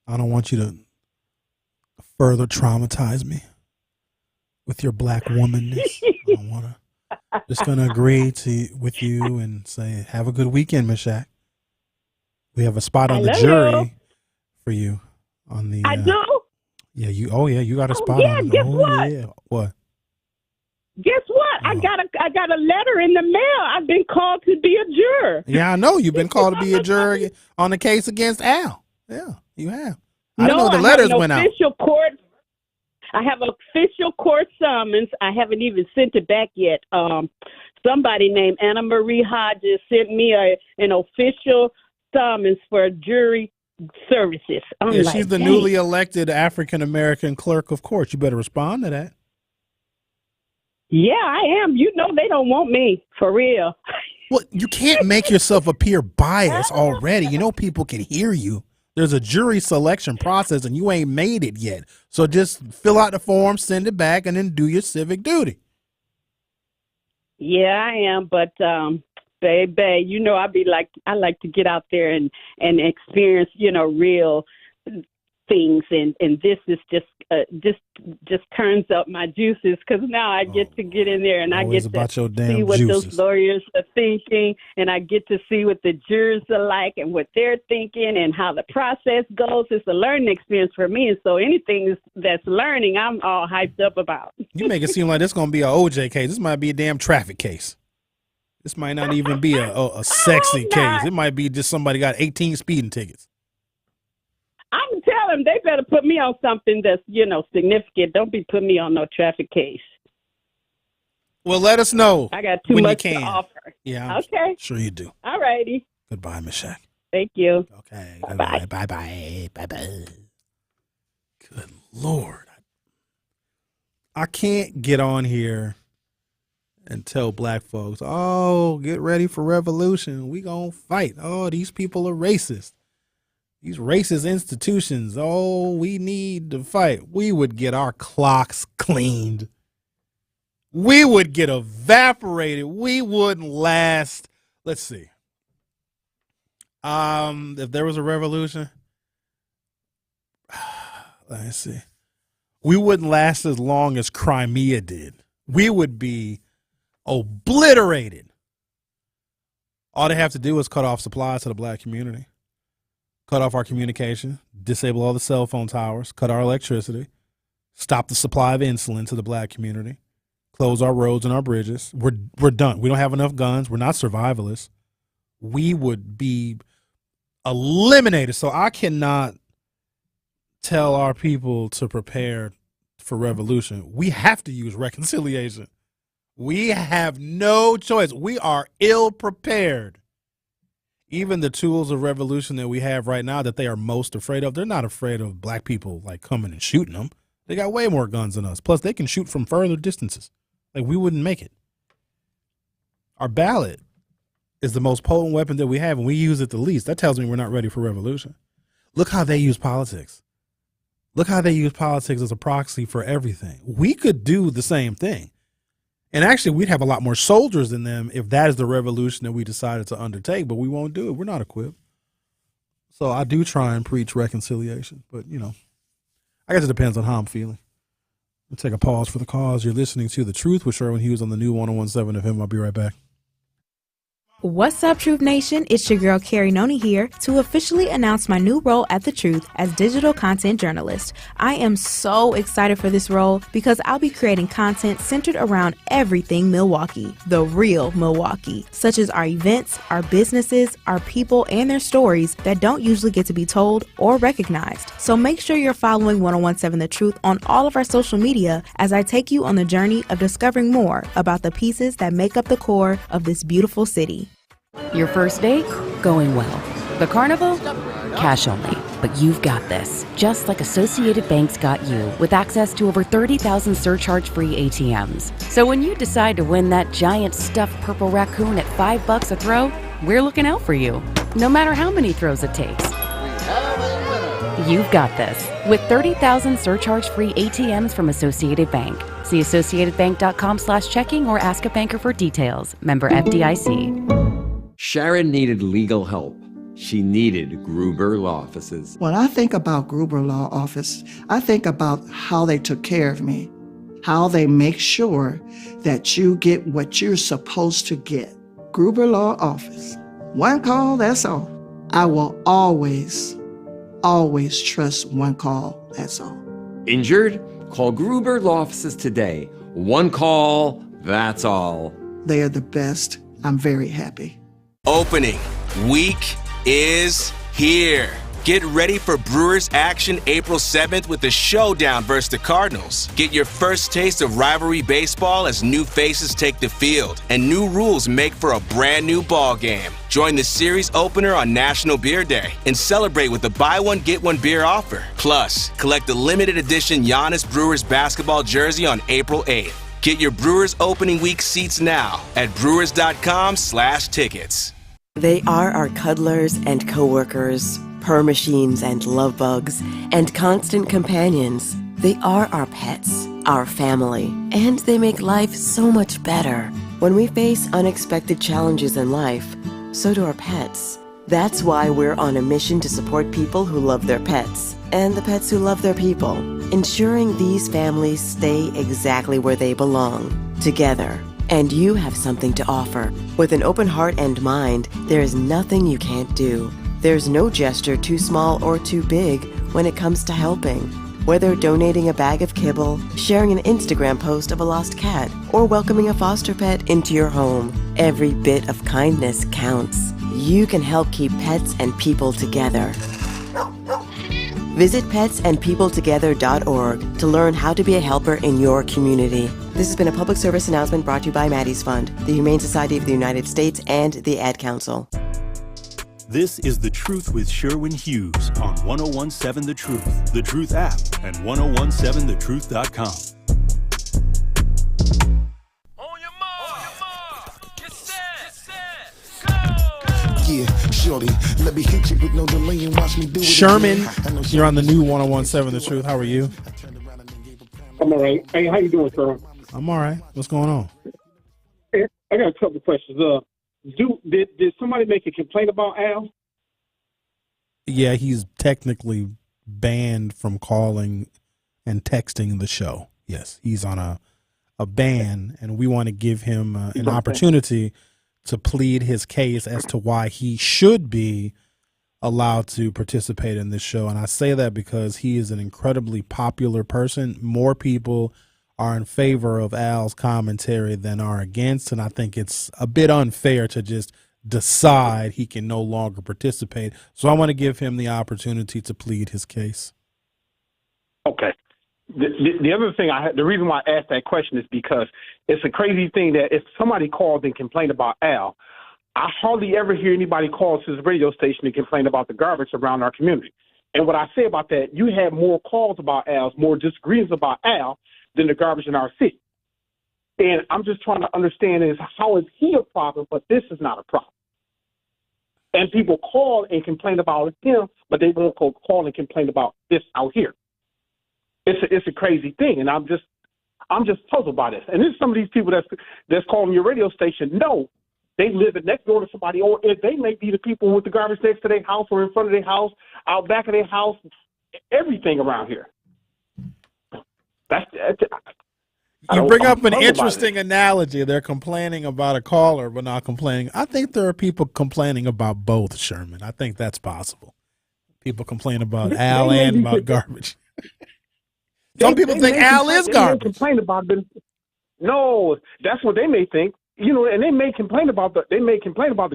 I don't want you to further traumatize me with your Black womanness. I don't want to. Just going to agree with you and say, have a good weekend, Ms. Shaq. We have a spot on the jury for you on the. I do. Yeah, you. Oh, yeah, you got a spot on. Guess what? Yeah. What? Guess what? I got a letter in the mail. I've been called to be a juror. Yeah, I know you've been called to be a juror on the case against Al. Yeah, you have. I didn't know the letters went out. I have an official court summons. I haven't even sent it back yet. Somebody named Anna Marie Hodges sent me an official summons for jury services. She's the newly elected African American clerk of court. You better respond to that. Yeah, I am. They don't want me, for real. Well, you can't make yourself appear biased already. People can hear you. There's a jury selection process, and you ain't made it yet. So just fill out the form, send it back, and then do your civic duty. Yeah, I am. But, baby, I like to get out there and experience, real things, and this is just turns up my juices, because now I get to get in there and I get to see what those lawyers are thinking, and I get to see what the jurors are like and what they're thinking and how the process goes. It's a learning experience for me, and so anything that's learning, I'm all hyped up about. You make it seem like this is going to be an OJ case. This might be a damn traffic case. This might not even be a sexy case. It might be just somebody got 18 speeding tickets. I'm telling them they better put me on something that's, significant. Don't be putting me on no traffic case. Well, let us know. I got too much to offer. Yeah, okay. Sure you do. All righty. Goodbye, Miss Shack. Thank you. Okay. Bye-bye. Bye-bye. Bye-bye. Good Lord. I can't get on here and tell black folks, oh, get ready for revolution. We gonna fight. Oh, these people are racist. These racist institutions, oh, we need to fight. We would get our clocks cleaned. We would get evaporated. We wouldn't last. Let's see. If there was a revolution, let's see. We wouldn't last as long as Crimea did. We would be obliterated. All they have to do is cut off supplies to the black community. Cut off our communication, disable all the cell phone towers, cut our electricity, stop the supply of insulin to the black community, close our roads and our bridges. We're done. We don't have enough guns. We're not survivalists. We would be eliminated. So I cannot tell our people to prepare for revolution. We have to use reconciliation. We have no choice. We are ill prepared. Even the tools of revolution that we have right now that they are most afraid of, they're not afraid of black people like coming and shooting them. They got way more guns than us. Plus, they can shoot from further distances. Like, we wouldn't make it. Our ballot is the most potent weapon that we have, and we use it the least. That tells me we're not ready for revolution. Look how they use politics. Look how they use politics as a proxy for everything. We could do the same thing. And actually, we'd have a lot more soldiers than them if that is the revolution that we decided to undertake, but we won't do it. We're not equipped. So I do try and preach reconciliation, but, I guess it depends on how I'm feeling. We'll take a pause for the cause. You're listening to The Truth with Sherwin Hughes on the new 101.7 FM. I'll be right back. What's up, Truth Nation? It's your girl, Carrie Noni here to officially announce my new role at The Truth as digital content journalist. I am so excited for this role because I'll be creating content centered around everything Milwaukee, the real Milwaukee, such as our events, our businesses, our people, and their stories that don't usually get to be told or recognized. So make sure you're following 101.7 The Truth on all of our social media as I take you on the journey of discovering more about the pieces that make up the core of this beautiful city. Your first date? Going well. The carnival? Cash only. But you've got this. Just like Associated Bank's got you, with access to over 30,000 surcharge-free ATMs. So when you decide to win that giant stuffed purple raccoon at $5 a throw, we're looking out for you. No matter how many throws it takes. You've got this. With 30,000 surcharge-free ATMs from Associated Bank. See AssociatedBank.com/checking or ask a banker for details. Member FDIC. Sharon needed legal help. She needed Gruber Law Offices. When I think about Gruber Law Office, I think about how they took care of me, how they make sure that you get what you're supposed to get. Gruber Law Office. One call, that's all. I will always trust one call, that's all. Injured? Call Gruber Law Offices today. One call, that's all. They are the best. I'm very happy. Opening week is here. Get ready for Brewers action April 7th with the showdown versus the Cardinals. Get your first taste of rivalry baseball as new faces take the field and new rules make for a brand new ball game. Join the series opener on National Beer Day and celebrate with a buy one, get one beer offer. Plus, collect the limited edition Giannis Brewers basketball jersey on April 8th. Get your Brewers opening week seats now at brewers.com/tickets. They are our cuddlers and coworkers, purr machines and love bugs, and constant companions. They are our pets, our family, and they make life so much better. When we face unexpected challenges in life, so do our pets. That's why we're on a mission to support people who love their pets and the pets who love their people, ensuring these families stay exactly where they belong, together. And you have something to offer. With an open heart and mind, there is nothing you can't do. There's no gesture too small or too big when it comes to helping. Whether donating a bag of kibble, sharing an Instagram post of a lost cat, or welcoming a foster pet into your home, every bit of kindness counts. You can help keep pets and people together. Visit petsandpeopletogether.org to learn how to be a helper in your community. This has been a public service announcement brought to you by Maddie's Fund, the Humane Society of the United States, and the Ad Council. This is The Truth with Sherwin Hughes on 1017 The Truth, The Truth app, and 1017thetruth.com. Yeah, shorty, let me hit you with no delay and watch me do it. Sherman, you're on the new 1017 The Truth. How are you? I'm all right. Hey, how you doing, sir? I'm all right. What's going on? Hey, I got a couple of questions. Did somebody make a complaint about Al? Yeah, he's technically banned from calling and texting the show. Yes, he's on a ban, and we want to give him an opportunity to plead his case as to why he should be allowed to participate in this show. And I say that because he is an incredibly popular person. More people are in favor of Al's commentary than are against, and I think it's a bit unfair to just decide he can no longer participate. So I want to give him the opportunity to plead his case. Okay. The other thing the reason why I asked that question is because it's a crazy thing that if somebody called and complained about Al, I hardly ever hear anybody call to his radio station and complain about the garbage around our community. And what I say about that, you have more calls about Al, more disagreements about Al than the garbage in our city. And I'm just trying to understand is how is he a problem, but this is not a problem. And people call and complain about him, but they won't call and complain about this out here. It's a crazy thing, and I'm just puzzled by this. And there's some of these people that's calling your radio station. No, they live next door to somebody, or if they may be the people with the garbage next to their house or in front of their house, out back of their house, everything around here. You bring up an interesting analogy. They're complaining about a caller, but not complaining. I think there are people complaining about both, Sherman. I think that's possible. People complain about Al and about garbage. Some people think Al is garbage. They complain about it. No, that's what they may think. And they may complain about the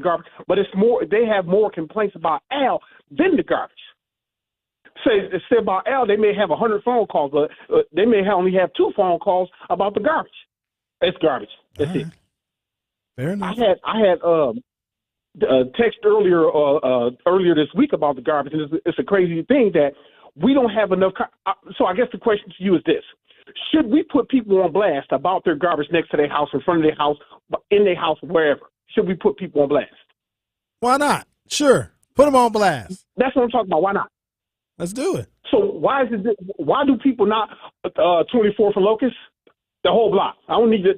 garbage, but it's more. They have more complaints about Al than the garbage. Say about Al, they may have 100 phone calls, but they may only have 2 phone calls about the garbage. It's garbage. That's it. Fair enough. I had a text earlier this week about the garbage, and it's a crazy thing that we don't have enough. So I guess the question to you is this: should we put people on blast about their garbage next to their house, in front of their house, in their house, wherever? Should we put people on blast? Why not? Sure, put them on blast. That's what I'm talking about. Why not? Let's do it. So why do people not 24 from Locust? The whole block. I don't need to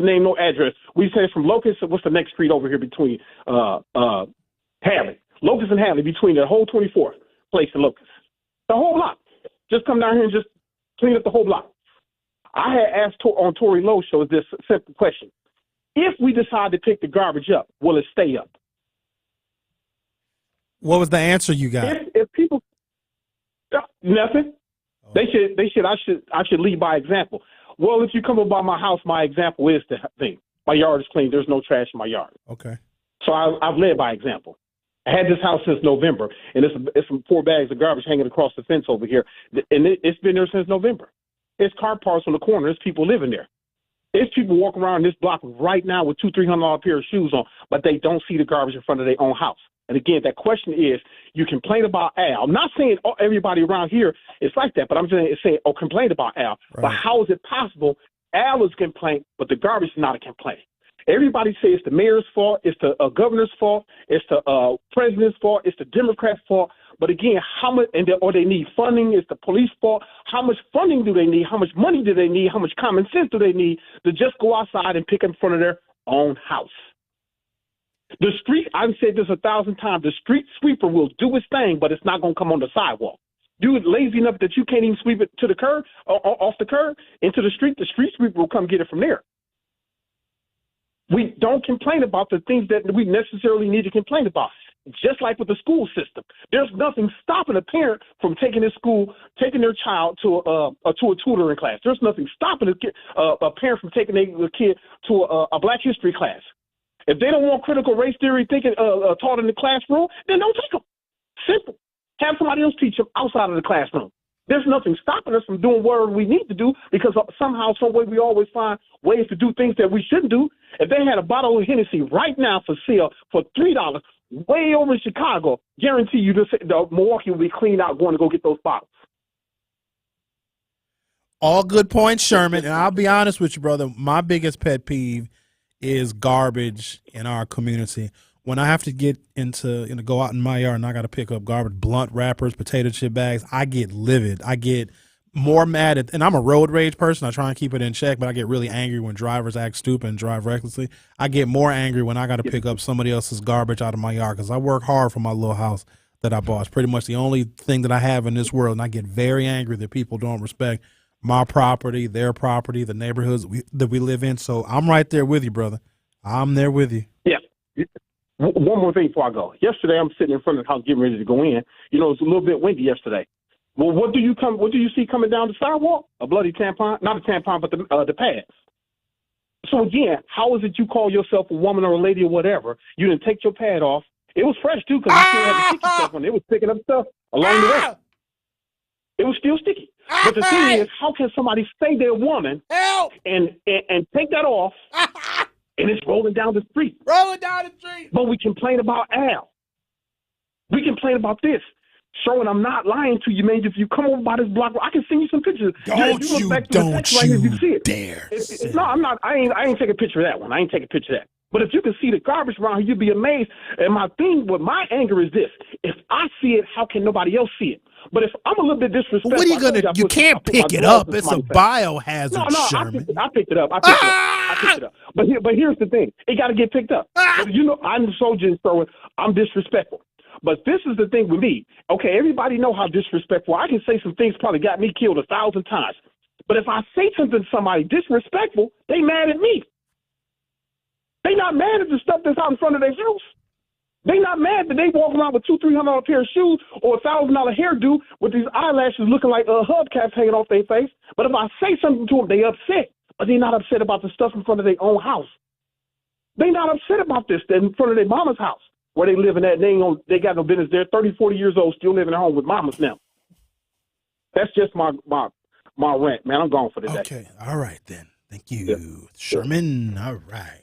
name no address. We say from Locust. What's the next street over here between Hadley, Locust and Hadley, between the whole 24th place in Locust? The whole block. Just come down here and just clean up the whole block. I had asked on Tory Lowe's show this simple question: if we decide to pick the garbage up, will it stay up? What was the answer you got? If people nothing, they should. I should lead by example. Well, if you come up by my house, my example is the thing. My yard is clean. There's no trash in my yard. Okay. So I've led by example. I had this house since November, and it's some 4 bags of garbage hanging across the fence over here, and it's been there since November. It's car parks on the corner. There's people living there. There's people walking around this block right now with $200-$300 pair of shoes on, but they don't see the garbage in front of their own house. And again, that question is, you complain about Al. I'm not saying everybody around here is like that, but I'm just saying, complain about Al. Right. But how is it possible Al is a complaint, but the garbage is not a complaint? Everybody say it's the mayor's fault, it's the governor's fault, it's the president's fault, it's the Democrats' fault. But again, how much, or they need funding, it's the police fault. How much funding do they need? How much money do they need? How much common sense do they need to just go outside and pick in front of their own house? The street, I've said this 1,000 times, the street sweeper will do his thing, but it's not going to come on the sidewalk. You lazy enough that you can't even sweep it to the curb, off the curb, into the street sweeper will come get it from there. We don't complain about the things that we necessarily need to complain about. Just like with the school system, there's nothing stopping a parent from taking their child to a tutoring class. There's nothing stopping a parent from taking their kid to a Black History class. If they don't want critical race theory thinking taught in the classroom, then don't take them. Simple. Have somebody else teach them outside of the classroom. There's nothing stopping us from doing whatever we need to do because somehow, some way, we always find ways to do things that we shouldn't do. If they had a bottle of Hennessy right now for sale for $3 way over in Chicago, guarantee you the Milwaukee will be cleaned out going to go get those bottles. All good points, Sherman. And I'll be honest with you, brother. My biggest pet peeve is garbage in our community. When I have to get go out in my yard and I got to pick up garbage, blunt wrappers, potato chip bags, I get livid. I get more mad and I'm a road rage person. I try and keep it in check, but I get really angry when drivers act stupid and drive recklessly. I get more angry when I got to pick up somebody else's garbage out of my yard because I work hard for my little house that I bought. It's pretty much the only thing that I have in this world, and I get very angry that people don't respect my property, their property, the neighborhoods that we live in. So I'm right there with you, brother. I'm there with you. Yeah. One more thing before I go. Yesterday, I'm sitting in front of the house getting ready to go in. You know, it's a little bit windy yesterday. Well, what do you see coming down the sidewalk? A bloody tampon? Not a tampon, but the pads. So again, how is it you call yourself a woman or a lady or whatever? You didn't take your pad off. It was fresh too because you still had to stick yourself on it. It was picking up stuff along the way. It was still sticky. But the thing is, how can somebody say they're a woman and take that off? And it's rolling down the street. But we complain about Al. We complain about this. Sherwin, I'm not lying to you, man. If you come over by this block, I can send you some pictures. Don't you dare. No, I'm not. I ain't take a picture of that one. I ain't take a picture of that. But if you can see the garbage around here, you'd be amazed. And my thing with my anger is this. If I see it, how can nobody else see it? But if I'm a little bit disrespectful, what are you gonna? You can't pick it up. It's a biohazard. No, Sherman. I picked it up. I picked it up. But here's the thing. It got to get picked up. But you know, I'm a soldier, so I'm disrespectful. But this is the thing with me. Okay, everybody know how disrespectful. I can say some things probably got me killed 1,000 times. But if I say something to somebody disrespectful, they mad at me. They not mad at the stuff that's out in front of their house. They not mad that they walk around with $200-300 pair of shoes or $1,000 hairdo with these eyelashes looking like hubcaps hanging off their face. But if I say something to them, they upset. But they not upset about the stuff in front of their own house. They not upset about this in front of their mama's house where they living at. They got no business there. 30, 40 years old, still living at home with mamas now. That's just my rant, man. I'm gone for the day. Okay, all right then. Thank you, Sherman. All right.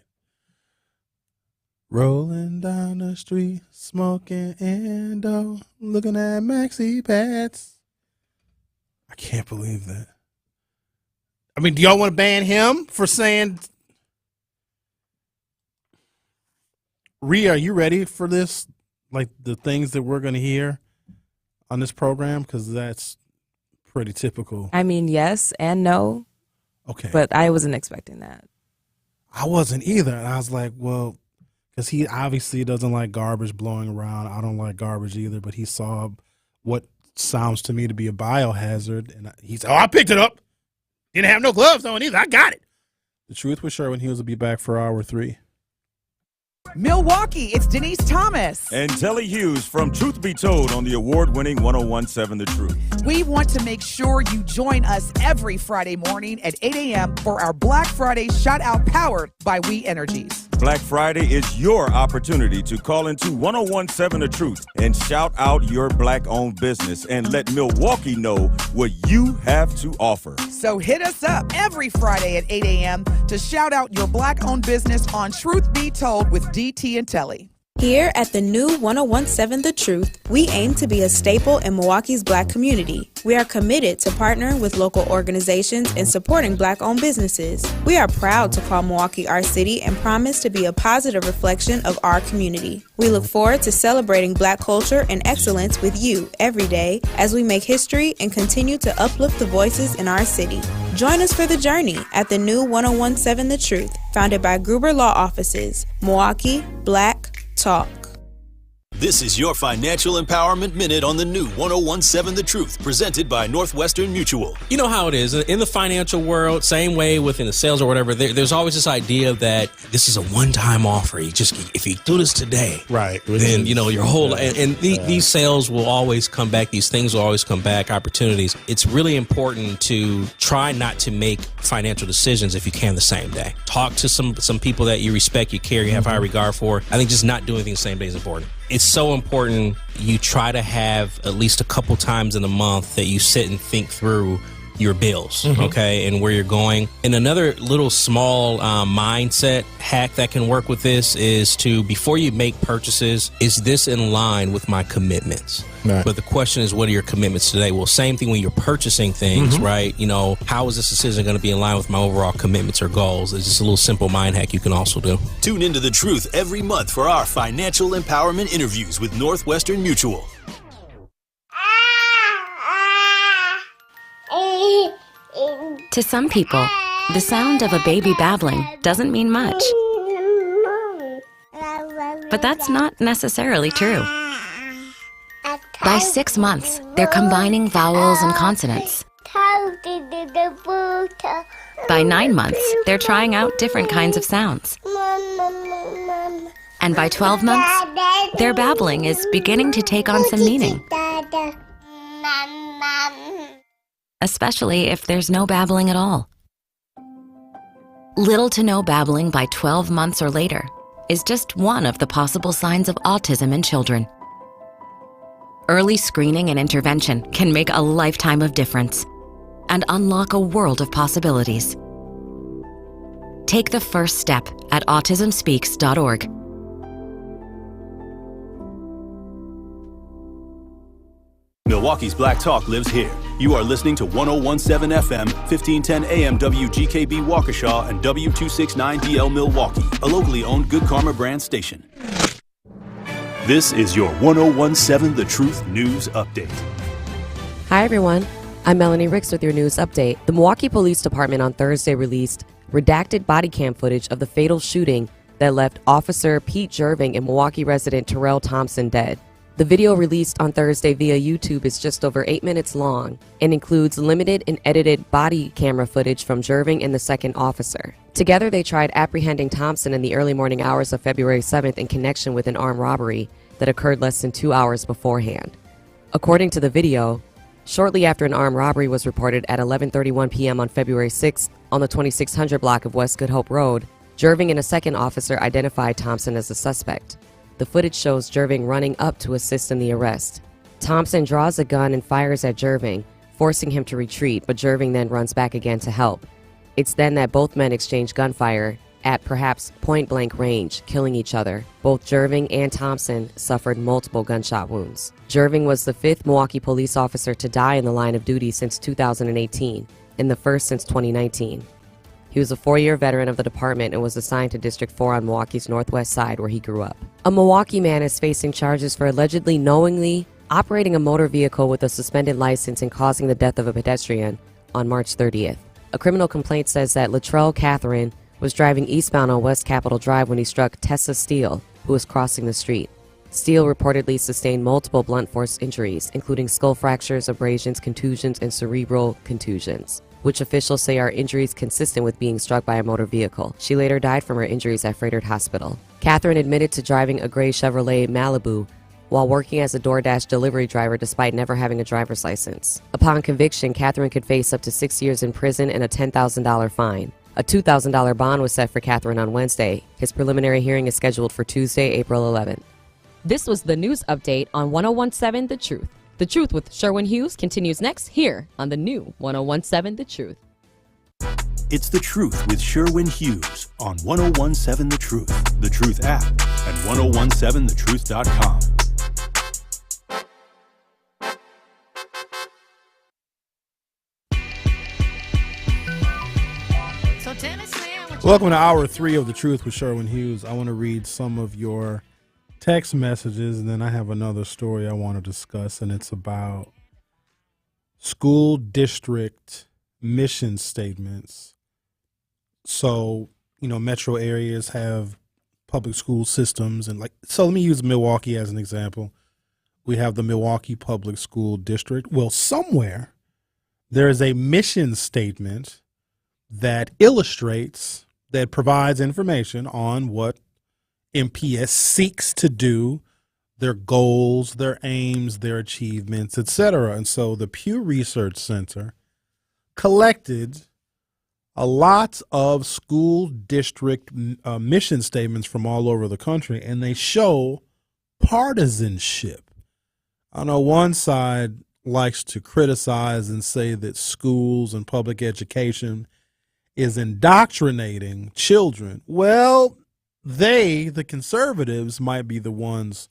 Rolling down the street, smoking endo, looking at maxi pads. I can't believe that. I mean, do y'all want to ban him for saying? Rhea, are you ready for this? Like the things that we're going to hear on this program? Because that's pretty typical. I mean, yes and no. Okay. But I wasn't expecting that. I wasn't either. And I was like, well, because he obviously doesn't like garbage blowing around. I don't like garbage either, but he saw what sounds to me to be a biohazard. And he said, I picked it up. Didn't have no gloves on either. I got it. The Truth with Sherwin Hughes will be back for hour 3. Milwaukee, it's Denise Thomas. And Telly Hughes from Truth Be Told on the award-winning 101.7 The Truth. We want to make sure you join us every Friday morning at 8 a.m. for our Black Friday shout-out powered by We Energies. Black Friday is your opportunity to call into 101.7 The Truth and shout out your Black-owned business and let Milwaukee know what you have to offer. So hit us up every Friday at 8 a.m. to shout out your Black-owned business on Truth Be Told with DT and Telly. Here at the new 101.7 The Truth, we aim to be a staple in Milwaukee's Black community. We are committed to partnering with local organizations and supporting Black-owned businesses. We are proud to call Milwaukee our city and promise to be a positive reflection of our community. We look forward to celebrating Black culture and excellence with you every day as we make history and continue to uplift the voices in our city. Join us for the journey at the new 101.7 The Truth, founded by Gruber Law Offices, Milwaukee Black Talk. This is your Financial Empowerment Minute on the new 1017 The Truth, presented by Northwestern Mutual. You know how it is in the financial world, same way within the sales or whatever, there's always this idea that this is a one-time offer. If you do this today, right, then your whole these sales will always come back. These things will always come back, opportunities. It's really important to try not to make financial decisions if you can the same day. Talk to some people that you respect, you care, you have high regard for. I think just not doing things the same day is important. It's so important you try to have at least a couple times in a month that you sit and think through your bills, okay, and where you're going. And another little small mindset hack that can work with this is to, before you make purchases, is this in line with my commitments? Right. But the question is, what are your commitments today? Well, same thing when you're purchasing things, right? How is this decision going to be in line with my overall commitments or goals? It's just a little simple mind hack you can also do. Tune into The Truth every month for our financial empowerment interviews with Northwestern Mutual. To some people, the sound of a baby babbling doesn't mean much. But that's not necessarily true. By 6 months, they're combining vowels and consonants. By 9 months, they're trying out different kinds of sounds. And by 12 months, their babbling is beginning to take on some meaning. Especially if there's no babbling at all. Little to no babbling by 12 months or later is just one of the possible signs of autism in children. Early screening and intervention can make a lifetime of difference and unlock a world of possibilities. Take the first step at autismspeaks.org. Milwaukee's Black Talk lives here. You are listening to 1017 FM, 1510 AM WGKB Waukesha, and W269DL Milwaukee, a locally owned Good Karma brand station. This is your 1017 The Truth News Update. Hi, everyone. I'm Melanie Ricks with your news update. The Milwaukee Police Department on Thursday released redacted body cam footage of the fatal shooting that left Officer Pete Jerving and Milwaukee resident Terrell Thompson dead. The video released on Thursday via YouTube is just over 8 minutes long and includes limited and edited body camera footage from Jerving and the second officer. Together, they tried apprehending Thompson in the early morning hours of February 7th in connection with an armed robbery that occurred less than 2 hours beforehand. According to the video, shortly after an armed robbery was reported at 11:31 p.m. on February 6th on the 2600 block of West Good Hope Road, Jerving and a second officer identified Thompson as the suspect. The footage shows Jerving running up to assist in the arrest. Thompson draws a gun and fires at Jerving, forcing him to retreat, but Jerving then runs back again to help. It's then that both men exchange gunfire at perhaps point-blank range, killing each other. Both Jerving and Thompson suffered multiple gunshot wounds. Jerving was the 5th Milwaukee police officer to die in the line of duty since 2018, and the first since 2019. He was a 4-year veteran of the department and was assigned to District 4 on Milwaukee's northwest side where he grew up. A Milwaukee man is facing charges for allegedly knowingly operating a motor vehicle with a suspended license and causing the death of a pedestrian on March 30th. A criminal complaint says that Latrell Catherine was driving eastbound on West Capitol Drive when he struck Tessa Steele, who was crossing the street. Steele reportedly sustained multiple blunt force injuries, including skull fractures, abrasions, contusions, and cerebral contusions, which officials say are injuries consistent with being struck by a motor vehicle. She later died from her injuries at Frederick Hospital. Catherine admitted to driving a gray Chevrolet Malibu while working as a DoorDash delivery driver despite never having a driver's license. Upon conviction, Catherine could face up to 6 years in prison and a $10,000 fine. A $2,000 bond was set for Catherine on Wednesday. His preliminary hearing is scheduled for Tuesday, April 11th. This was the news update on 1017 The Truth. The Truth with Sherwin Hughes continues next here on the new 1017 The Truth. It's The Truth with Sherwin Hughes on 1017 The Truth, The Truth app, and 1017thetruth.com. Welcome to Hour 3 of The Truth with Sherwin Hughes. I want to read some of your text messages, and then I have another story I want to discuss, and it's about school district mission statements. So, metro areas have public school systems. And so let me use Milwaukee as an example. We have the Milwaukee Public School District. Well, somewhere there is a mission statement that illustrates, that provides information on what MPS seeks to do, their goals, their aims, their achievements, etc. And so the Pew Research Center collected a lot of school district mission statements from all over the country, and they show partisanship. I know one side likes to criticize and say that schools and public education is indoctrinating children. Well, the conservatives, might be the ones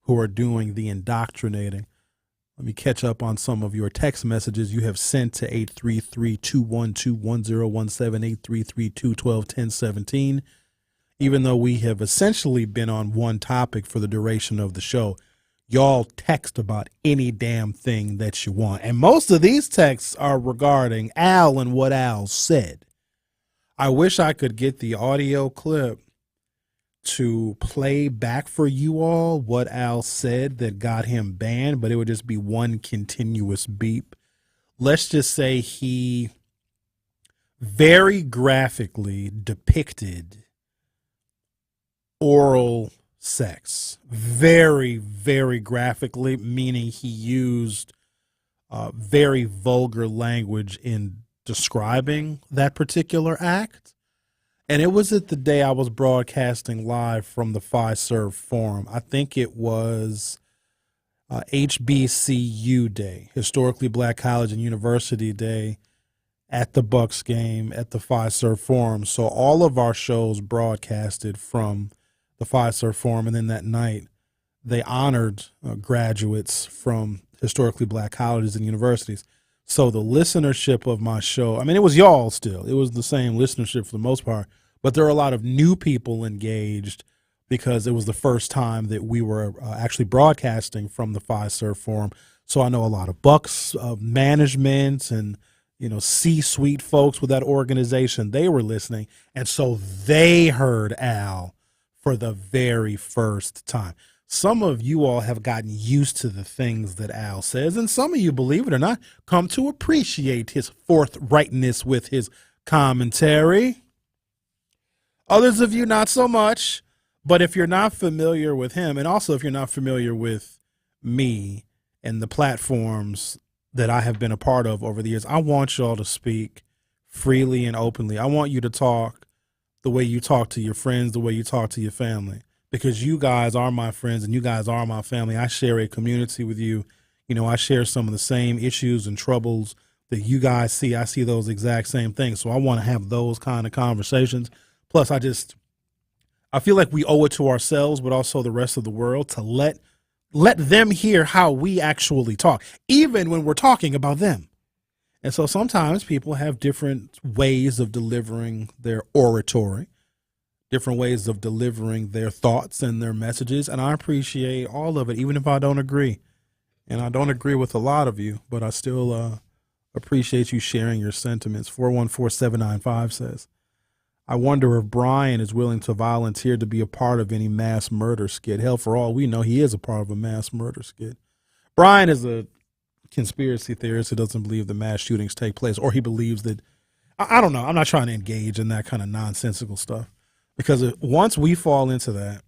who are doing the indoctrinating. Let me catch up on some of your text messages you have sent to 833-212-1017, 833-212-1017. Even though we have essentially been on one topic for the duration of the show, y'all text about any damn thing that you want. And most of these texts are regarding Al and what Al said. I wish I could get the audio clip to play back for you all what Al said that got him banned, but it would just be one continuous beep. Let's just say he very graphically depicted oral sex. Very, very graphically, meaning he used very vulgar language in describing that particular act. And it was at the day I was broadcasting live from the Fiserv Forum. I think it was HBCU Day, Historically Black College and University Day, at the Bucks game at the Fiserv Forum. So all of our shows broadcasted from the Fiserv Forum. And then that night, they honored graduates from historically black colleges and universities. So the listenership of my show, I mean, it was y'all still. It was the same listenership for the most part. But there are a lot of new people engaged because it was the first time that we were actually broadcasting from the Fiserv Forum. So I know a lot of Bucks management and, C-suite folks with that organization. They were listening. And so they heard Al for the very first time. Some of you all have gotten used to the things that Al says, and some of you, believe it or not, come to appreciate his forthrightness with his commentary. Others of you, not so much. But if you're not familiar with him, and also if you're not familiar with me and the platforms that I have been a part of over the years, I want y'all to speak freely and openly. I want you to talk the way you talk to your friends, the way you talk to your family, because you guys are my friends and you guys are my family. I share a community with you. I share some of the same issues and troubles that you guys see. I see those exact same things. So I want to have those kind of conversations. Plus, I feel like we owe it to ourselves, but also the rest of the world, to let them hear how we actually talk, even when we're talking about them. And so sometimes people have different ways of delivering their oratory, different ways of delivering their thoughts and their messages. And I appreciate all of it, even if I don't agree. And I don't agree with a lot of you, but I still appreciate you sharing your sentiments. 414795 says, I wonder if Brian is willing to volunteer to be a part of any mass murder skit. Hell, for all we know, he is a part of a mass murder skit. Brian is a conspiracy theorist who doesn't believe that mass shootings take place, or he believes that, I don't know. I'm not trying to engage in that kind of nonsensical stuff, because once we fall into that,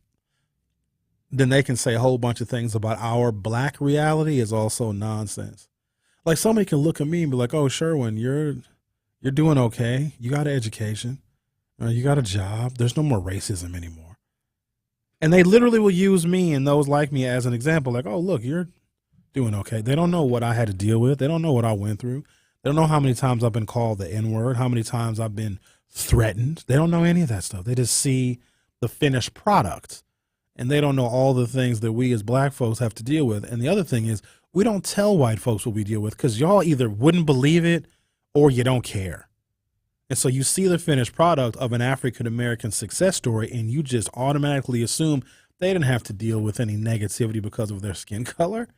then they can say a whole bunch of things about our black reality is also nonsense. Like somebody can look at me and be like, oh, Sherwin, you're doing okay. You got an education. You got a job. There's no more racism anymore. And they literally will use me and those like me as an example. Like, oh, look, you're doing okay. They don't know what I had to deal with. They don't know what I went through. They don't know how many times I've been called the N-word, how many times I've been threatened. They don't know any of that stuff. They just see the finished product. And they don't know all the things that we as black folks have to deal with. And the other thing is, we don't tell white folks what we deal with because y'all either wouldn't believe it or you don't care. And so you see the finished product of an African-American success story and you just automatically assume they didn't have to deal with any negativity because of their skin color.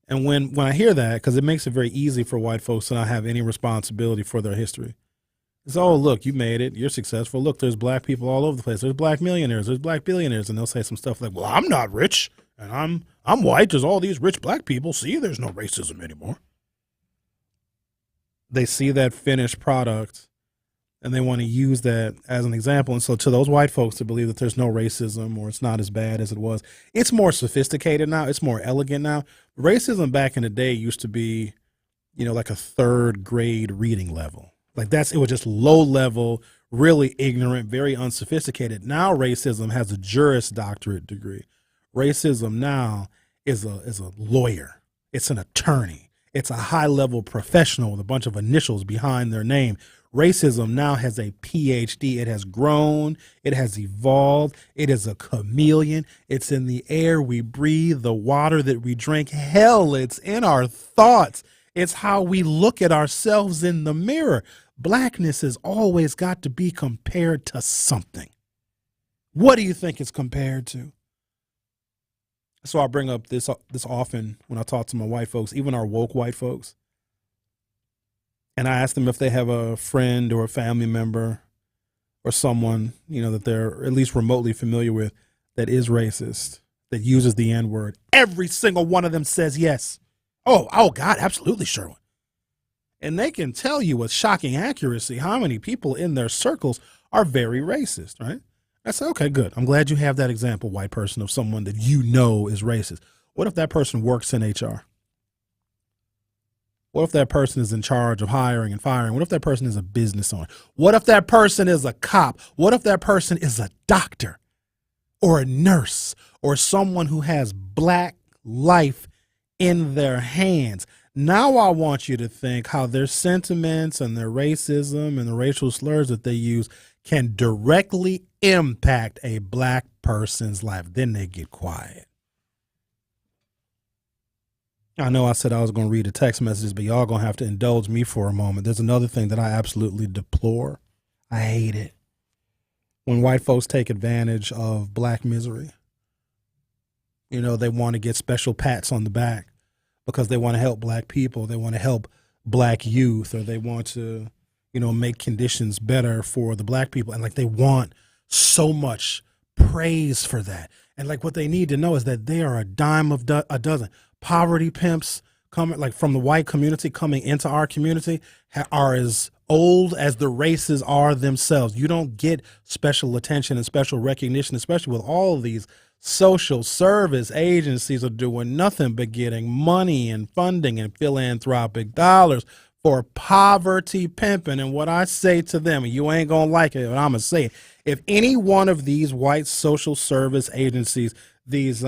And when I hear that, because it makes it very easy for white folks to not have any responsibility for their history. It's, oh, look, you made it. You're successful. Look, there's black people all over the place. There's black millionaires. There's black billionaires. And they'll say some stuff like, well, I'm not rich, and I'm white. There's all these rich black people. See, there's no racism anymore. They see that finished product, and they want to use that as an example. And so to those white folks to believe that there's no racism or it's not as bad as it was, it's more sophisticated now. It's more elegant now. Racism back in the day used to be, like a third grade reading level. Like it was just low level, really ignorant, very unsophisticated. Now racism has a Juris Doctorate degree. Racism now is a lawyer. It's an attorney. It's a high level professional with a bunch of initials behind their name. Racism now has a PhD. It has grown. It has evolved. It is a chameleon. It's in the air we breathe, the water that we drink. Hell, it's in our thoughts. It's how we look at ourselves in the mirror. Blackness has always got to be compared to something. What do you think it's compared to? So I bring up this often when I talk to my white folks, even our woke white folks. And I ask them if they have a friend or a family member or someone, that they're at least remotely familiar with that is racist, that uses the N-word. Every single one of them says yes. Oh, God, absolutely, Sherwin. And they can tell you with shocking accuracy how many people in their circles are very racist, right? I say, okay, good. I'm glad you have that example, white person, of someone that you know is racist. What if that person works in HR? What if that person is in charge of hiring and firing? What if that person is a business owner? What if that person is a cop? What if that person is a doctor or a nurse or someone who has black life in their hands? Now I want you to think how their sentiments and their racism and the racial slurs that they use can directly impact a black person's life. Then they get quiet. I know I said I was going to read the text messages, but y'all going to have to indulge me for a moment. There's another thing that I absolutely deplore. I hate it. When white folks take advantage of black misery. They want to get special pats on the back because they want to help black people. They want to help black youth, or they want to, make conditions better for the black people. And they want so much praise for that. And what they need to know is that they are a dime of a dozen. Poverty pimps coming from the white community coming into our community are as old as the races are themselves. You don't get special attention and special recognition, especially with all of these social service agencies are doing nothing but getting money and funding and philanthropic dollars for poverty pimping. And what I say to them, and you ain't going to like it, but I'm going to say it. If any one of these white social service agencies, these,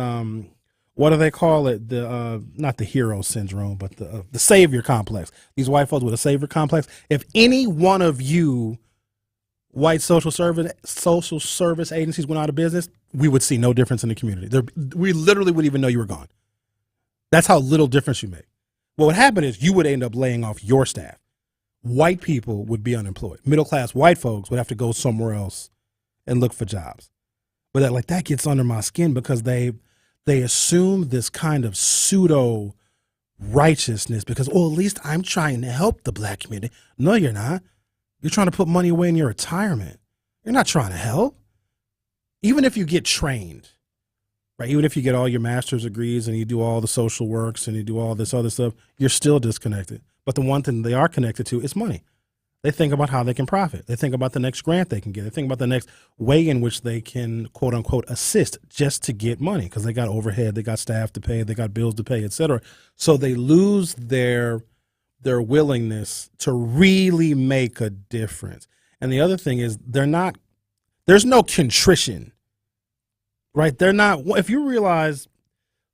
what do they call it? Not the hero syndrome, but the savior complex. These white folks with a savior complex. If any one of you white social service agencies went out of business, we would see no difference in the community. We literally wouldn't even know you were gone. That's how little difference you make. What would happen is you would end up laying off your staff. White people would be unemployed. Middle-class white folks would have to go somewhere else and look for jobs. But that gets under my skin because they assume this kind of pseudo righteousness because, at least I'm trying to help the black community. No, you're not. You're trying to put money away in your retirement. You're not trying to help. Even if you get trained, right? Even if you get all your master's degrees and you do all the social works and you do all this other stuff, you're still disconnected. But the one thing they are connected to is money. They think about how they can profit. They think about the next grant they can get. They think about the next way in which they can, quote unquote, assist just to get money because they got overhead, they got staff to pay, they got bills to pay, et cetera. So they lose their willingness to really make a difference. And the other thing is there's no contrition, right? If you realize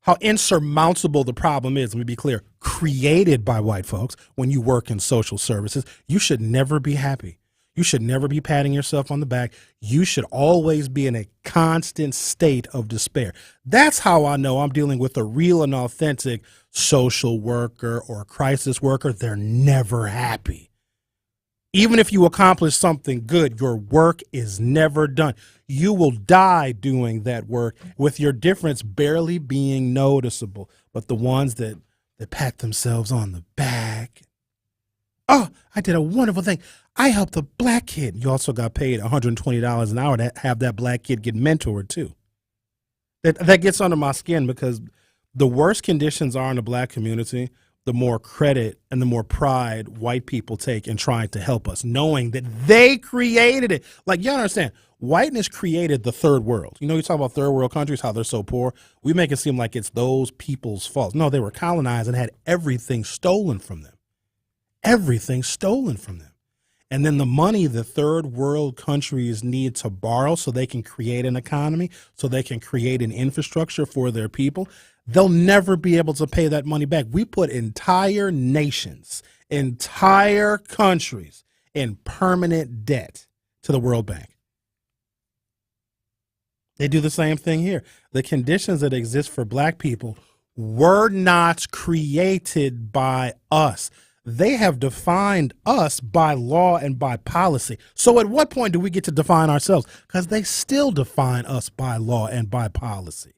how insurmountable the problem is, let me be clear, created by white folks when you work in social services, you should never be happy. You should never be patting yourself on the back. You should always be in a constant state of despair. That's how I know I'm dealing with a real and authentic social worker or crisis worker. They're never happy. Even if you accomplish something good, your work is never done. You will die doing that work with your difference barely being noticeable. But the ones that pat themselves on the back, Oh, I did a wonderful thing. I helped a black kid. You also got paid $120 an hour to have that black kid get mentored too. That gets under my skin because the worse conditions are in the black community, the more credit and the more pride white people take in trying to help us, knowing that they created it. Like, you understand, whiteness created the third world. You know, you talk about third world countries, how they're so poor. We make it seem like it's those people's fault. No, they were colonized and had everything stolen from them. Everything stolen from them. And then the money the third world countries need to borrow so they can create an economy, so they can create an infrastructure for their people, they'll never be able to pay that money back. We put entire nations, entire countries in permanent debt to the World Bank. They do the same thing here. The conditions that exist for black people were not created by us. They have defined us by law and by policy. So at what point do we get to define ourselves? Because they still define us by law and by policy.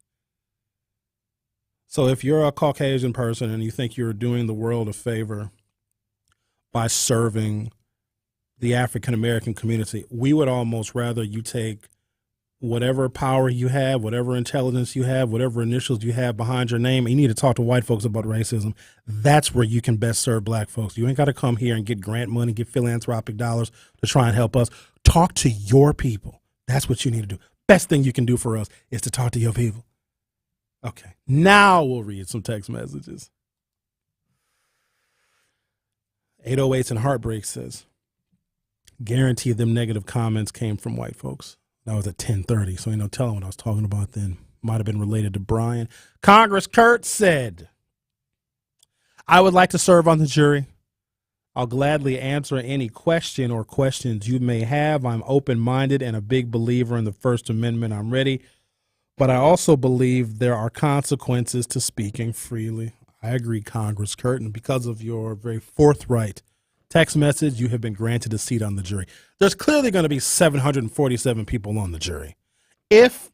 So if you're a Caucasian person and you think you're doing the world a favor by serving the African American community, we would almost rather you take whatever power you have, whatever intelligence you have, whatever initials you have behind your name. You need to talk to white folks about racism. That's where you can best serve black folks. You ain't got to come here and get grant money, get philanthropic dollars to try and help us. Talk to your people. That's what you need to do. Best thing you can do for us is to talk to your people. Okay, now we'll read some text messages. 808s and Heartbreak says, guarantee them negative comments came from white folks. That was at 10:30, so ain't no telling what I was talking about then. Might have been related to Brian. Congress Kurt said, I would like to serve on the jury. I'll gladly answer any question or questions you may have. I'm open-minded and a big believer in the First Amendment. I'm ready. But I also believe there are consequences to speaking freely. I agree, Congress Kurt, and because of your very forthright text message, you have been granted a seat on the jury. There's clearly going to be 747 people on the jury. If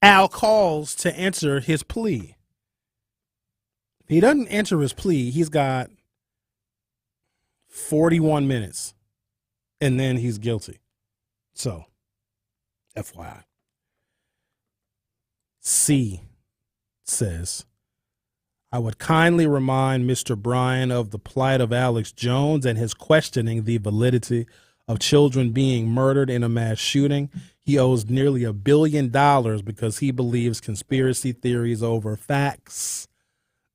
Al calls to enter his plea, if he doesn't enter his plea, he's got 41 minutes, and then he's guilty. So, FYI. C says, I would kindly remind Mr. Bryan of the plight of Alex Jones and his questioning the validity of children being murdered in a mass shooting. He owes nearly $1 billion because he believes conspiracy theories over facts.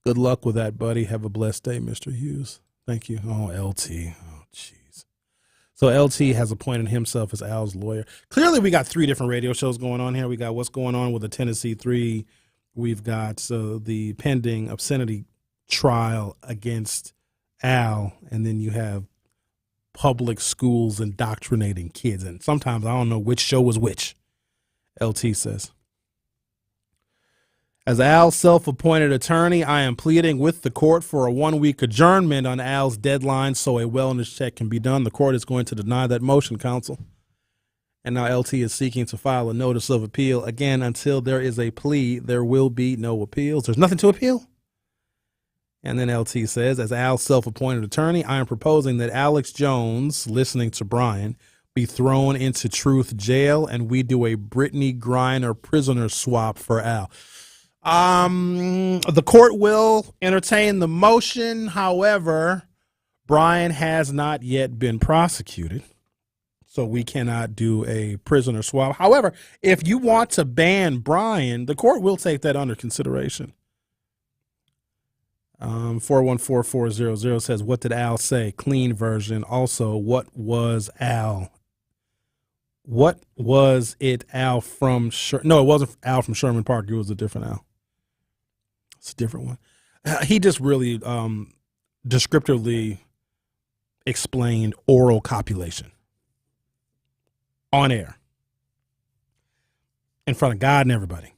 Good luck with that, buddy. Have a blessed day, Mr. Hughes. Thank you. Oh, LT. Oh, jeez. So LT has appointed himself as Al's lawyer. Clearly, we got 3 different radio shows going on here. We got what's going on with the Tennessee 3. We've got the pending obscenity trial against Al, and then you have public schools indoctrinating kids. And sometimes I don't know which show was which, LT says. As Al's self-appointed attorney, I am pleading with the court for a 1-week adjournment on Al's deadline so a wellness check can be done. The court is going to deny that motion, counsel. And now LT is seeking to file a notice of appeal. Again, until there is a plea, there will be no appeals. There's nothing to appeal. And then LT says, as Al's self-appointed attorney, I am proposing that Alex Jones, listening to Brian, be thrown into Truth Jail and we do a Brittany Griner prisoner swap for Al. The court will entertain the motion. However, Brian has not yet been prosecuted, so we cannot do a prisoner swap. However, if you want to ban Brian, the court will take that under consideration. 414400 says, what did Al say? Clean version. Also, what was Al? What was it Al from? No, it wasn't Al from Sherman Park. It was a different Al. It's a different one. He just really descriptively explained oral copulation on air in front of God and everybody.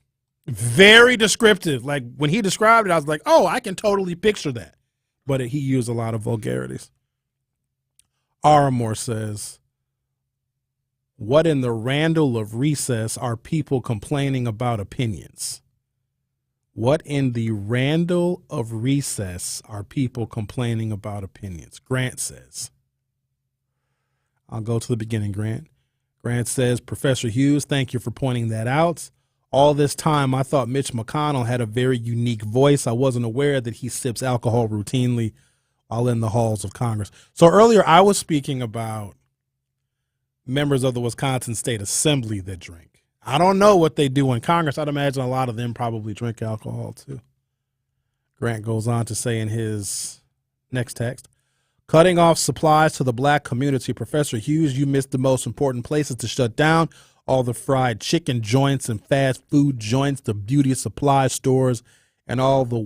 Very descriptive. Like when he described it, I was like, oh, I can totally picture that. But he used a lot of vulgarities. Aramore says, what in the Randall of recess are people complaining about opinions? What in the Randall of recess are people complaining about opinions? Grant says. I'll go to the beginning, Grant. Grant says, Professor Hughes, thank you for pointing that out. All this time, I thought Mitch McConnell had a very unique voice. I wasn't aware that he sips alcohol routinely while in the halls of Congress. So earlier, I was speaking about members of the Wisconsin State Assembly that drink. I don't know what they do in Congress. I'd imagine a lot of them probably drink alcohol, too. Grant goes on to say in his next text, cutting off supplies to the black community. Professor Hughes, you missed the most important places to shut down. All the fried chicken joints and fast food joints, the beauty supply stores, and all the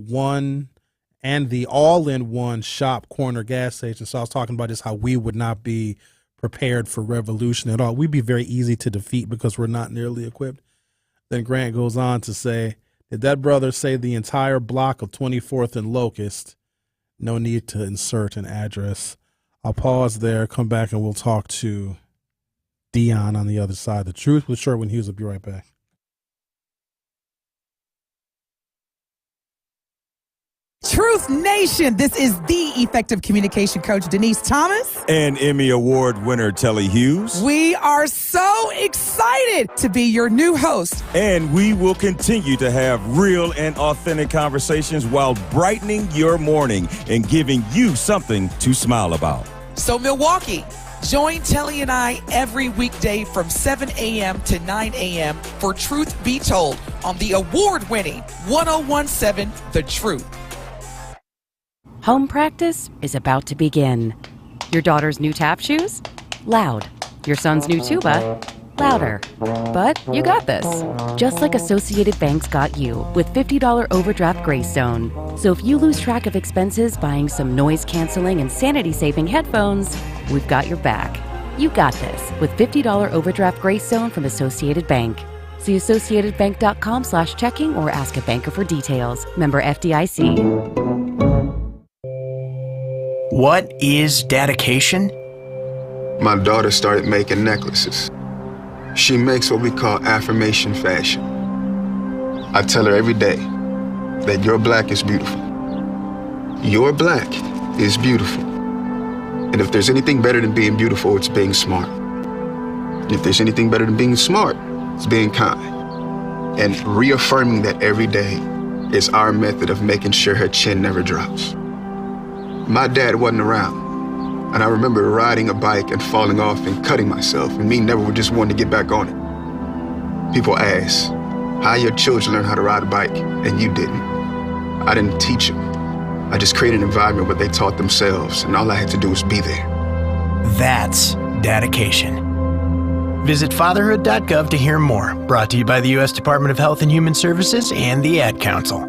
all-in-one shop corner gas stations. So I was talking about just how we would not be prepared for revolution at all. We'd be very easy to defeat because we're not nearly equipped. Then Grant goes on to say, did that brother say the entire block of 24th and Locust? No need to insert an address. I'll pause there, come back, and we'll talk to Dion on the other side. The Truth with Sherwin Hughes. Will be right back. Truth Nation, this is the effective communication coach, Denise Thomas. And Emmy Award winner, Telly Hughes. We are so excited to be your new host. And we will continue to have real and authentic conversations while brightening your morning and giving you something to smile about. So, Milwaukee, join Telly and I every weekday from 7 a.m. to 9 a.m. for Truth Be Told on the award-winning 1017 The Truth. Home practice is about to begin. Your daughter's new tap shoes? Loud. Your son's new tuba? Louder. But you got this. Just like Associated Bank's got you with $50 overdraft Greystone. So if you lose track of expenses buying some noise-canceling and sanity-saving headphones, we've got your back. You got this with $50 overdraft Greystone from Associated Bank. See AssociatedBank.com/checking or ask a banker for details. Member FDIC. What is dedication? My daughter started making necklaces. She makes what we call affirmation fashion. I tell her every day that your black is beautiful. Your black is beautiful. And if there's anything better than being beautiful, it's being smart. And if there's anything better than being smart, it's being kind. And reaffirming that every day is our method of making sure her chin never drops. My dad wasn't around, and I remember riding a bike and falling off and cutting myself, and me never just wanting to get back on it. People ask, how your children learn how to ride a bike, and you didn't? I didn't teach them. I just created an environment where they taught themselves, and all I had to do was be there. That's dedication. Visit fatherhood.gov to hear more. Brought to you by the U.S. Department of Health and Human Services and the Ad Council.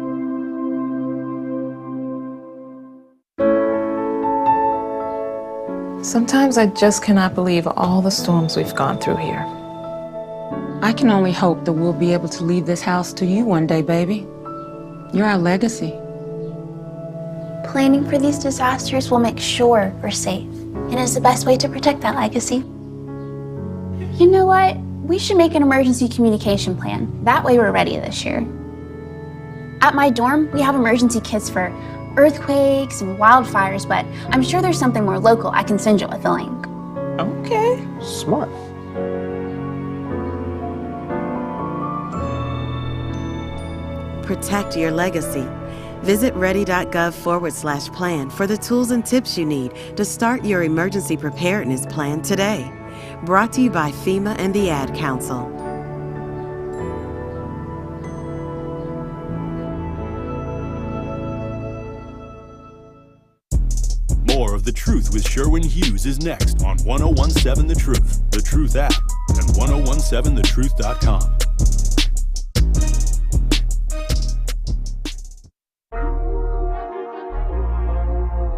Sometimes I just cannot believe all the storms we've gone through here. I can only hope that we'll be able to leave this house to you one day, baby. You're our legacy. Planning for these disasters will make sure we're safe, and is the best way to protect that legacy. You know what? We should make an emergency communication plan. That way we're ready this year. At my dorm, we have emergency kits for earthquakes and wildfires, but I'm sure there's something more local I can send you with a link. Okay, smart. Protect your legacy. Visit ready.gov/plan for the tools and tips you need to start your emergency preparedness plan today. Brought to you by FEMA and the Ad Council. More of The Truth with Sherwin Hughes is next on 1017 The Truth, The Truth app, and 1017thetruth.com.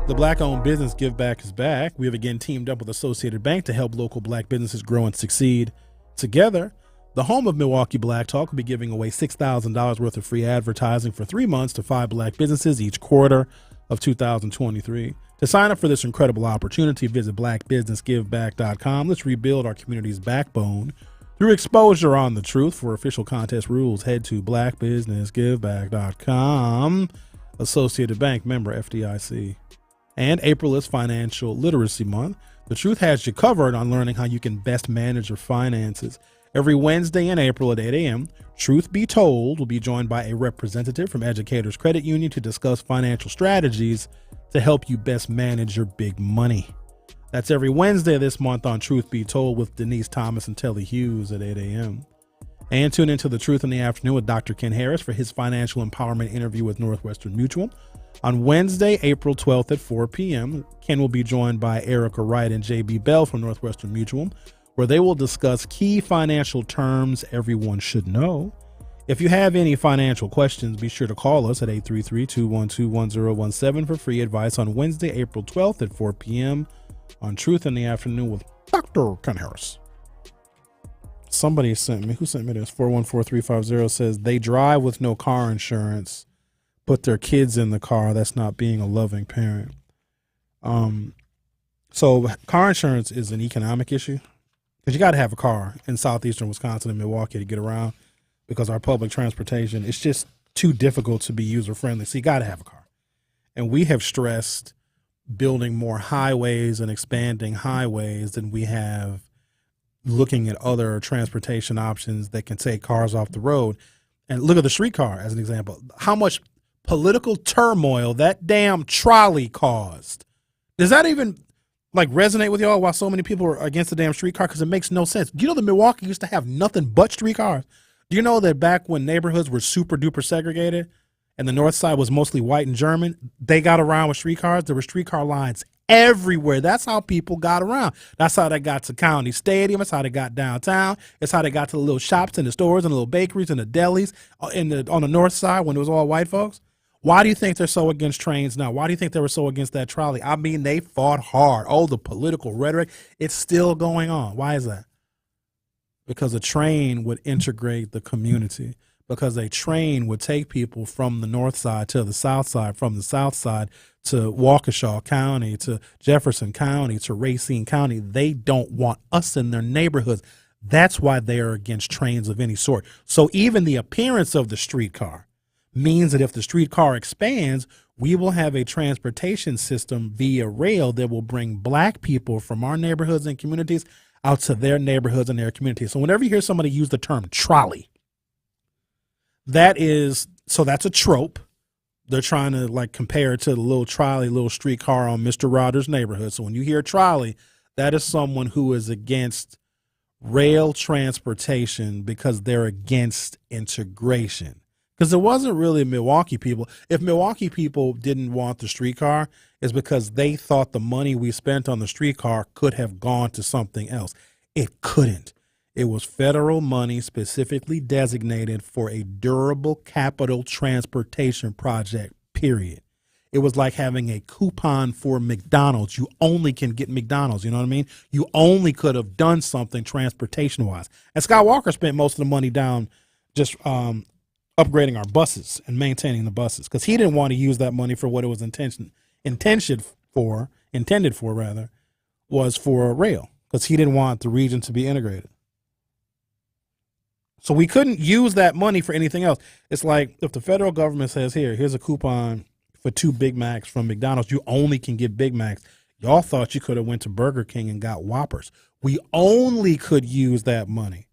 The Black-owned business Give Back is back. We have again teamed up with Associated Bank to help local black businesses grow and succeed. Together, the home of Milwaukee Black Talk will be giving away $6,000 worth of free advertising for 3 months to 5 black businesses each quarter of 2023. To sign up for this incredible opportunity, visit blackbusinessgiveback.com. Let's rebuild our community's backbone through exposure on the truth. For official contest rules, head to blackbusinessgiveback.com. Associated Bank, member FDIC. And April is Financial Literacy Month. The Truth has you covered on learning how you can best manage your finances. Every Wednesday in April at 8 a.m., Truth Be Told will be joined by a representative from Educators Credit Union to discuss financial strategies to help you best manage your big money. That's every Wednesday this month on Truth Be Told with Denise Thomas and Telly Hughes at 8 a.m. And tune into The Truth in the Afternoon with Dr. Ken Harris for his financial empowerment interview with Northwestern Mutual. On Wednesday, April 12th at 4 p.m., Ken will be joined by Erica Wright and J.B. Bell from Northwestern Mutual, where they will discuss key financial terms everyone should know. If you have any financial questions, be sure to call us at 833-212-1017 for free advice on Wednesday, April 12th at 4 p.m. on Truth in the Afternoon with Dr. Ken Harris. Somebody sent me, who sent me this? 414350 says they drive with no car insurance, put their kids in the car. That's not being a loving parent. So car insurance is an economic issue. Because you got to have a car in southeastern Wisconsin and Milwaukee to get around because our public transportation is just too difficult to be user-friendly. So you got to have a car. And we have stressed building more highways and expanding highways than we have looking at other transportation options that can take cars off the road. And look at the streetcar as an example. How much political turmoil that damn trolley caused. Does that even resonate with y'all why so many people are against the damn streetcar? Because it makes no sense. Do you know that Milwaukee used to have nothing but streetcars? Do you know that back when neighborhoods were super duper segregated and the north side was mostly white and German, they got around with streetcars? There were streetcar lines everywhere. That's how people got around. That's how they got to County Stadium. That's how they got downtown. It's how they got to the little shops and the stores and the little bakeries and the delis on the north side when it was all white folks. Why do you think they're so against trains now? Why do you think they were so against that trolley? I mean, they fought hard. Oh, the political rhetoric, it's still going on. Why is that? Because a train would integrate the community. Because a train would take people from the north side to the south side, from the south side to Waukesha County, to Jefferson County, to Racine County. They don't want us in their neighborhoods. That's why they are against trains of any sort. So even the appearance of the streetcar means that if the streetcar expands, we will have a transportation system via rail that will bring black people from our neighborhoods and communities out to their neighborhoods and their communities. So whenever you hear somebody use the term trolley, that's a trope. They're trying to compare it to the little trolley, little streetcar on Mr. Rogers' neighborhood. So when you hear trolley, that is someone who is against rail transportation because they're against integration. Because it wasn't really Milwaukee people. If Milwaukee people didn't want the streetcar, it's because they thought the money we spent on the streetcar could have gone to something else. It couldn't. It was federal money specifically designated for a durable capital transportation project, period. It was like having a coupon for McDonald's. You only can get McDonald's, you know what I mean? You only could have done something transportation-wise. And Scott Walker spent most of the money down just upgrading our buses and maintaining the buses because he didn't want to use that money for what it was intended for, was for rail because he didn't want the region to be integrated. So we couldn't use that money for anything else. It's like if the federal government says, here's a coupon for 2 Big Macs from McDonald's, you only can get Big Macs. Y'all thought you could have went to Burger King and got Whoppers. We only could use that money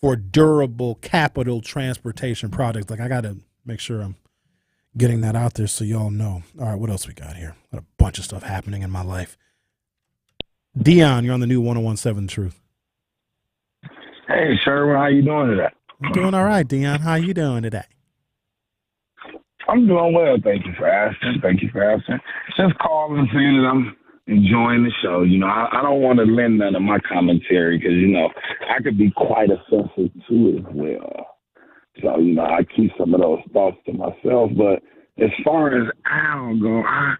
for durable capital transportation projects. I got to make sure I'm getting that out there so y'all know. All right, what else we got here? Got a bunch of stuff happening in my life. Dion, you're on the new 1017 Truth. Hey, Sherwin, how you doing today? I'm doing all right, Dion. How you doing today? I'm doing well. Thank you for asking. Just calling, saying that I'm enjoying the show. I don't want to lend none of my commentary because, I could be quite offensive too as well. So, I keep some of those thoughts to myself. But as far as Al go, I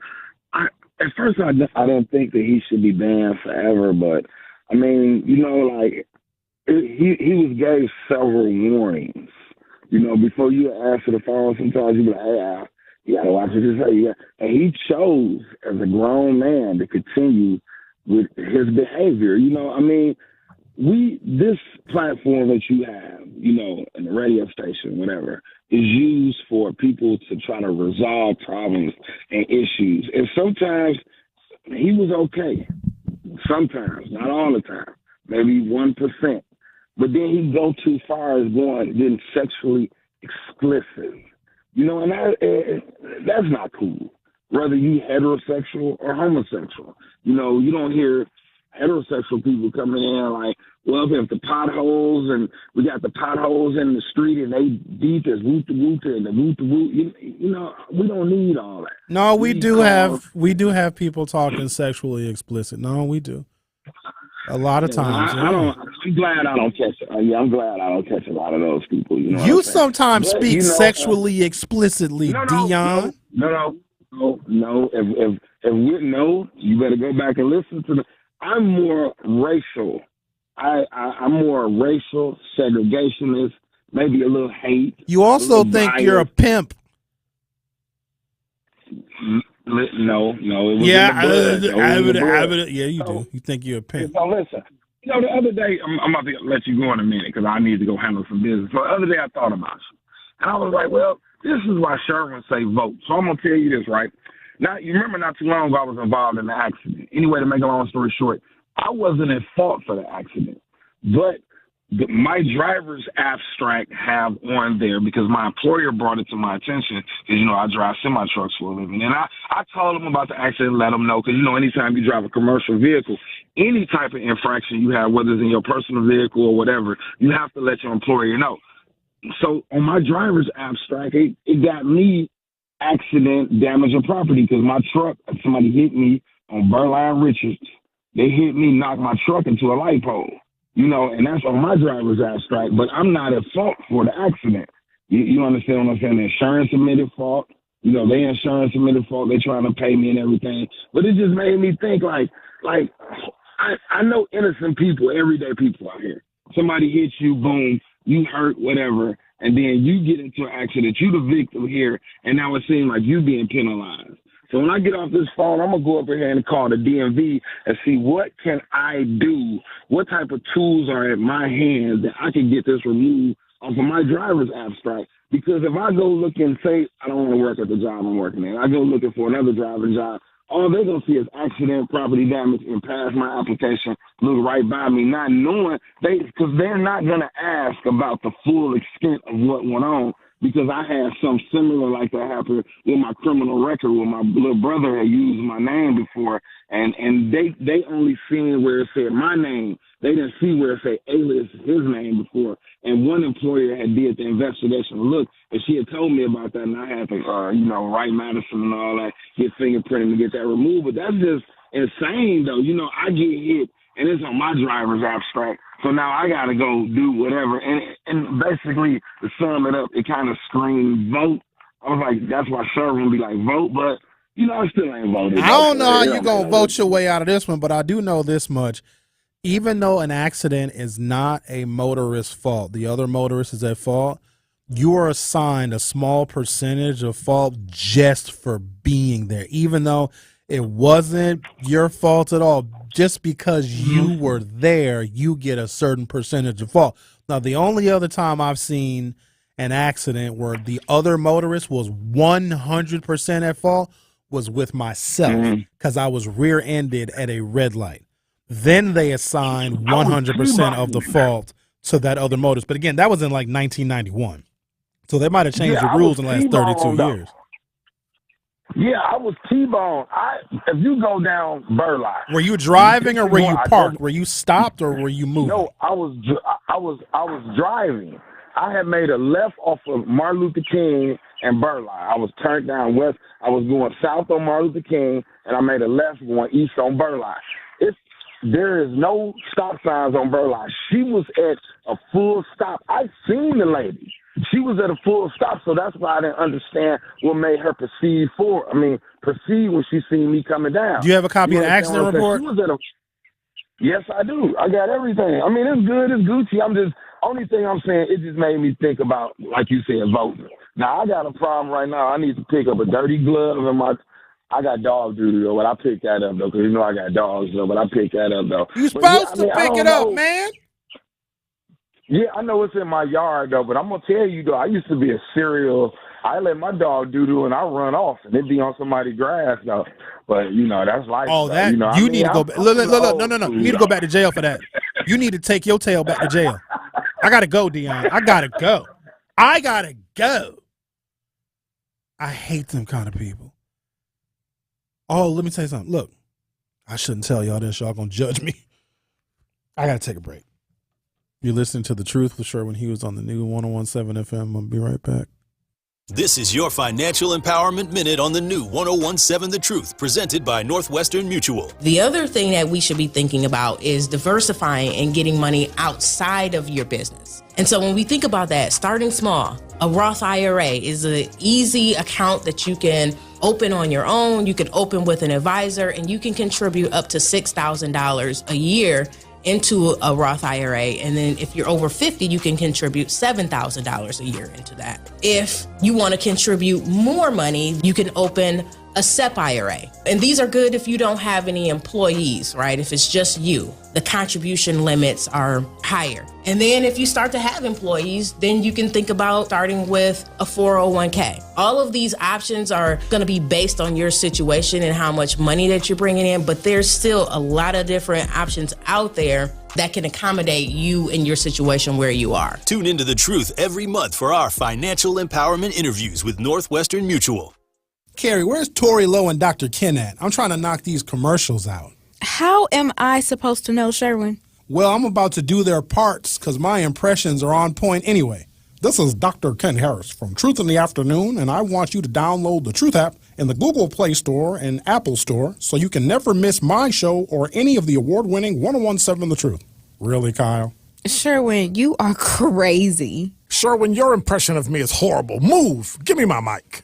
at first I didn't think that he should be banned forever. But, I mean, he was gave several warnings. Before you answer the phone, sometimes you be like, hey, Al, you got to watch what you say. Yeah. And he chose as a grown man to continue with his behavior. this platform that you have, in the radio station, whatever, is used for people to try to resolve problems and issues. And sometimes he was okay. Sometimes, not all the time, maybe 1%. But then he go too far as getting sexually explicit. And that's not cool. Whether you heterosexual or homosexual. You don't hear heterosexual people coming in like, well, if the potholes and we got the potholes in the street and they deep as woot-the-woot and the woot-the-woot, we don't need all that. No, we do have people talking sexually explicit. No, we do. A lot of times. I'm glad I don't catch it. I'm glad I don't catch a lot of those people. You sometimes speak sexually explicitly, Dion. No. If you better go back and listen to I'm more racial. I'm more racial, segregationist, maybe a little hate. You also think you're a pimp. No. It was yeah, you do. You think you're a pimp. So listen, the other day, I'm about to let you go in a minute because I need to go handle some business. So the other day I thought about you. And I was like, well, this is why Sherwin say vote. So I'm going to tell you this, right? Now, you remember not too long ago I was involved in an accident. Anyway, to make a long story short, I wasn't at fault for the accident. But my driver's abstract have on there because my employer brought it to my attention because, I drive semi-trucks for a living. And I told them about the accident, let them know because, anytime you drive a commercial vehicle, any type of infraction you have, whether it's in your personal vehicle or whatever, you have to let your employer know. So on my driver's abstract, it got me accident, damage of property because my truck, somebody hit me on Burline Richards. They hit me, knocked my truck into a light pole, and that's on my driver's abstract, but I'm not at fault for the accident. You understand what I'm saying? The insurance admitted fault. Their insurance admitted fault. They're trying to pay me and everything. But it just made me think like I know innocent people, everyday people out here. Somebody hits you, boom, you hurt, whatever, and then you get into an accident. You the victim here, and now it seems like you being penalized. So when I get off this phone, I'm going to go up here and call the DMV and see what can I do, what type of tools are at my hands that I can get this removed off of my driver's abstract. Because if I go look and say, I don't want to work at the job I'm working at, I go looking for another driving job, all they're going to see is accident, property damage, and pass my application, look right by me, not knowing, because they're not going to ask about the full extent of what went on. Because I had something similar like that happen with my criminal record, where my little brother had used my name before, and they only seen where it said my name. They didn't see where it said alias his name before. And one employer had did the investigation look, and she had told me about that, and I had to, write Madison and all that, get fingerprinting to get that removed. But that's just insane, though. I get hit, and it's on my driver's abstract. So now I got to go do whatever. And basically, to sum it up, it kind of screamed vote. I was like, that's why Sherwin be like, vote. But, I still ain't voted. I don't know how you're going to vote your way out of this one, but I do know this much. Even though an accident is not a motorist's fault, the other motorist is at fault, you are assigned a small percentage of fault just for being there, even though it wasn't your fault at all. Just because you were there, you get a certain percentage of fault. Now, the only other time I've seen an accident where the other motorist was 100% at fault was with myself because I was rear-ended at a red light. Then they assigned 100% of the fault to that other motorist. But again, that was in like 1991. So they might have changed the rules in the last 32 years. Yeah, I was T-boned. If you go down Burleigh, were you driving or were you parked? Were you stopped or were you moving? No, I was driving. I had made a left off of Martin Luther King and Burleigh. I was turned down west. I was going south on Martin Luther King, and I made a left going east on Burleigh. There is no stop signs on Burleigh. She was at a full stop. I seen the lady. She was at a full stop, so that's why I didn't understand what made her proceed when she seen me coming down. Do you have a copy of the accident report? Yes, I do. I got everything. I mean, it's good. It's Gucci. Only thing I'm saying, it just made me think about, like you said, voting. Now, I got a problem right now. I need to pick up a dirty glove in I got dog duty, though, but I picked that up, though, because I got dogs, though, but I picked that up, though. You supposed to pick it up, man. Yeah, I know it's in my yard, though, but I'm going to tell you, though, I used to be a serial. I let my dog doo-doo and I run off, and it'd be on somebody's grass, though. But, that's life. Oh, though. that You need to go back. Look, no. You need to go back to jail for that. You need to take your tail back to jail. I got to go, Dion. I got to go. I hate them kind of people. Oh, let me tell you something. Look, I shouldn't tell y'all this. Y'all going to judge me. I got to take a break. You're listening to The Truth with Sherwin Hughes on the new 101.7 FM. I'll be right back. This is your Financial Empowerment Minute on the new 101.7 The Truth, presented by Northwestern Mutual. The other thing that we should be thinking about is diversifying and getting money outside of your business. And so when we think about that, starting small, a Roth IRA is an easy account that you can open on your own. You can open with an advisor, and you can contribute up to $6,000 a year into a Roth IRA. And then if you're over 50, you can contribute $7,000 a year into that. If you want to contribute more money, you can open a SEP IRA. And these are good if you don't have any employees, right? If it's just you, the contribution limits are higher. And then if you start to have employees, then you can think about starting with a 401k. All of these options are going to be based on your situation and how much money that you're bringing in, but there's still a lot of different options out there that can accommodate you in your situation where you are. Tune into The Truth every month for our financial empowerment interviews with Northwestern Mutual. Carrie, where's Tori Lowe and Dr. Ken at? I'm trying to knock these commercials out. How am I supposed to know, Sherwin? Well, I'm about to do their parts because my impressions are on point anyway. This is Dr. Ken Harris from Truth in the Afternoon, and I want you to download the Truth app in the Google Play Store and Apple Store so you can never miss my show or any of the award-winning 101.7 The Truth. Really, Kyle? Sherwin, you are crazy. Sherwin, your impression of me is horrible. Move. Give me my mic.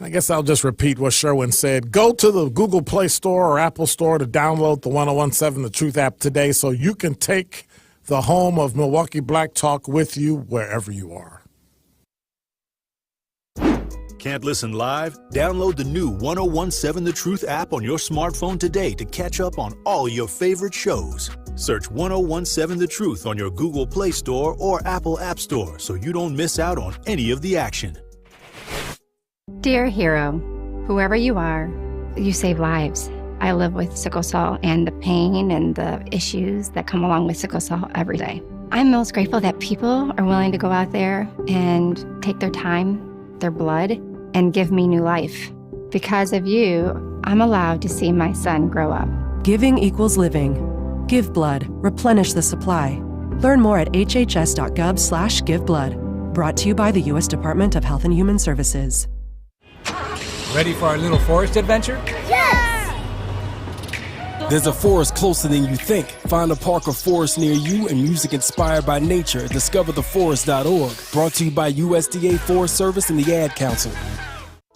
I guess I'll just repeat what Sherwin said. Go to the Google Play Store or Apple Store to download the 101.7 The Truth app today so you can take the home of Milwaukee Black Talk with you wherever you are. Can't listen live? Download the new 101.7 The Truth app on your smartphone today to catch up on all your favorite shows. Search 101.7 The Truth on your Google Play Store or Apple App Store so you don't miss out on any of the action. Dear hero, whoever you are, you save lives. I live with sickle cell and the pain and the issues that come along with sickle cell every day. I'm most grateful that people are willing to go out there and take their time, their blood, and give me new life. Because of you, I'm allowed to see my son grow up. Giving equals living. Give blood. Replenish the supply. Learn more at hhs.gov/giveblood. Brought to you by the U.S. Department of Health and Human Services. Ready for our little forest adventure? Yes! There's a forest closer than you think. Find a park or forest near you and music inspired by nature at discovertheforest.org. Brought to you by USDA Forest Service and the Ad Council.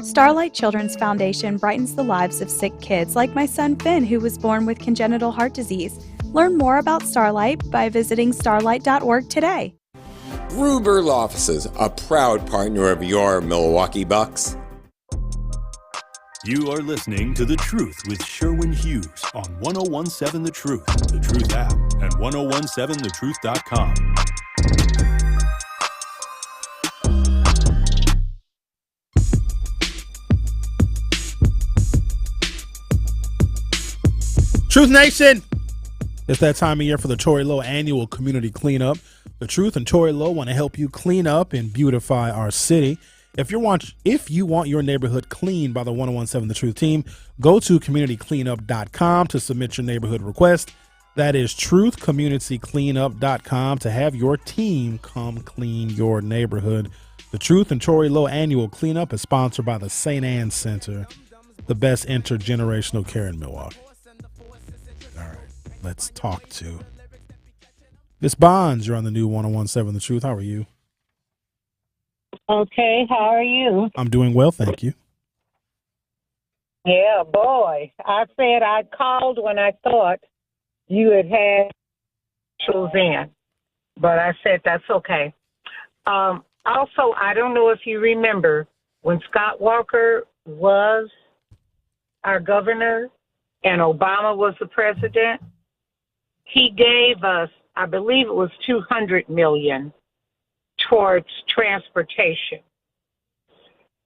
Starlight Children's Foundation brightens the lives of sick kids like my son Finn, who was born with congenital heart disease. Learn more about Starlight by visiting starlight.org today. Gruber Law Offices, a proud partner of your Milwaukee Bucks. You are listening to The Truth with Sherwin Hughes on 101.7 The Truth, The Truth app, and 1017thetruth.com. Truth Nation! It's that time of year for the Tori Lowe annual community cleanup. The Truth and Tori Lowe want to help you clean up and beautify our city. If you want your neighborhood cleaned by the 101.7 The Truth team, go to communitycleanup.com to submit your neighborhood request. That is truthcommunitycleanup.com to have your team come clean your neighborhood. The Truth and Tori Lowe annual cleanup is sponsored by the St. Anne Center, the best intergenerational care in Milwaukee. All right, let's talk to Miss Bonds. You're on the new 101.7 The Truth. How are you? Okay, how are you? I'm doing well, thank you. Yeah, boy. I said I called when I thought you had shows in, but I said that's okay. Also, I don't know if you remember when Scott Walker was our governor and Obama was the president, he gave us I believe it was $200 million towards transportation.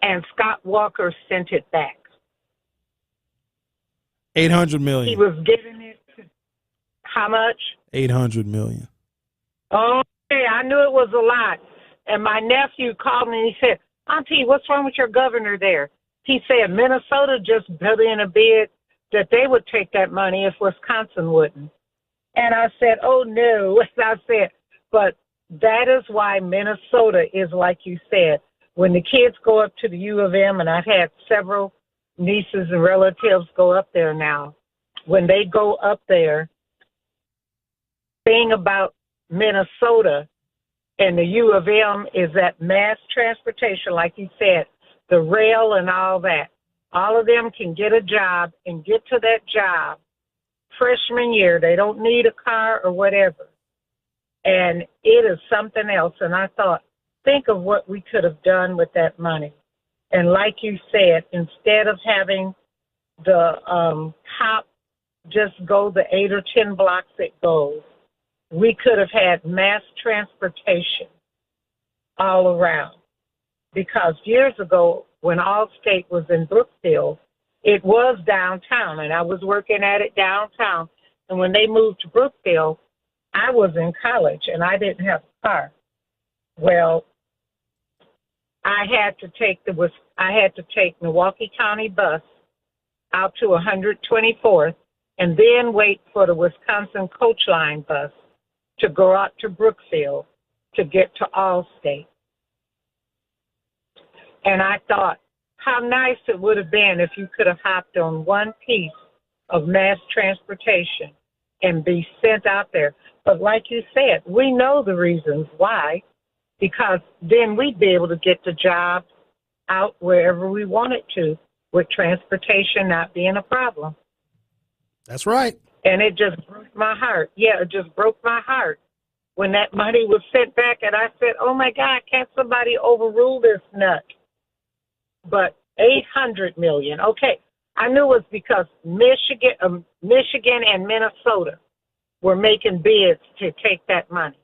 And Scott Walker sent it back. $800 million. He was giving it to how much? $800 million. Oh, okay, I knew it was a lot. And my nephew called me and he said, Auntie, what's wrong with your governor there? He said Minnesota just put in a bid that they would take that money if Wisconsin wouldn't. And I said, oh, no. I said, but that is why Minnesota is like you said. When the kids go up to the U of M, and I've had several nieces and relatives go up there now, when they go up there, thing about Minnesota and the U of M is that mass transportation, like you said, the rail and all that. All of them can get a job and get to that job freshman year. They don't need a car or whatever. And it is something else. And I thought, think of what we could have done with that money. And like you said, instead of having the hop just go the 8 or 10 blocks it goes, we could have had mass transportation all around. Because years ago, when Allstate was in Brookfield, it was downtown, and I was working at it downtown. And when they moved to Brookfield, I was in college, and I didn't have a car. Well, I had to take Milwaukee County bus out to 124th, and then wait for the Wisconsin Coach Line bus to go out to Brookfield to get to Allstate. And I thought, how nice it would have been if you could have hopped on one piece of mass transportation and be sent out there. But like you said, we know the reasons why, because then we'd be able to get the job out wherever we wanted to, with transportation not being a problem. That's right. And it just broke my heart. Yeah, it just broke my heart when that money was sent back. And I said, oh, my God, can't somebody overrule this nut? But $800 million. Okay, I knew it was because Michigan and Minnesota were making bids to take that money.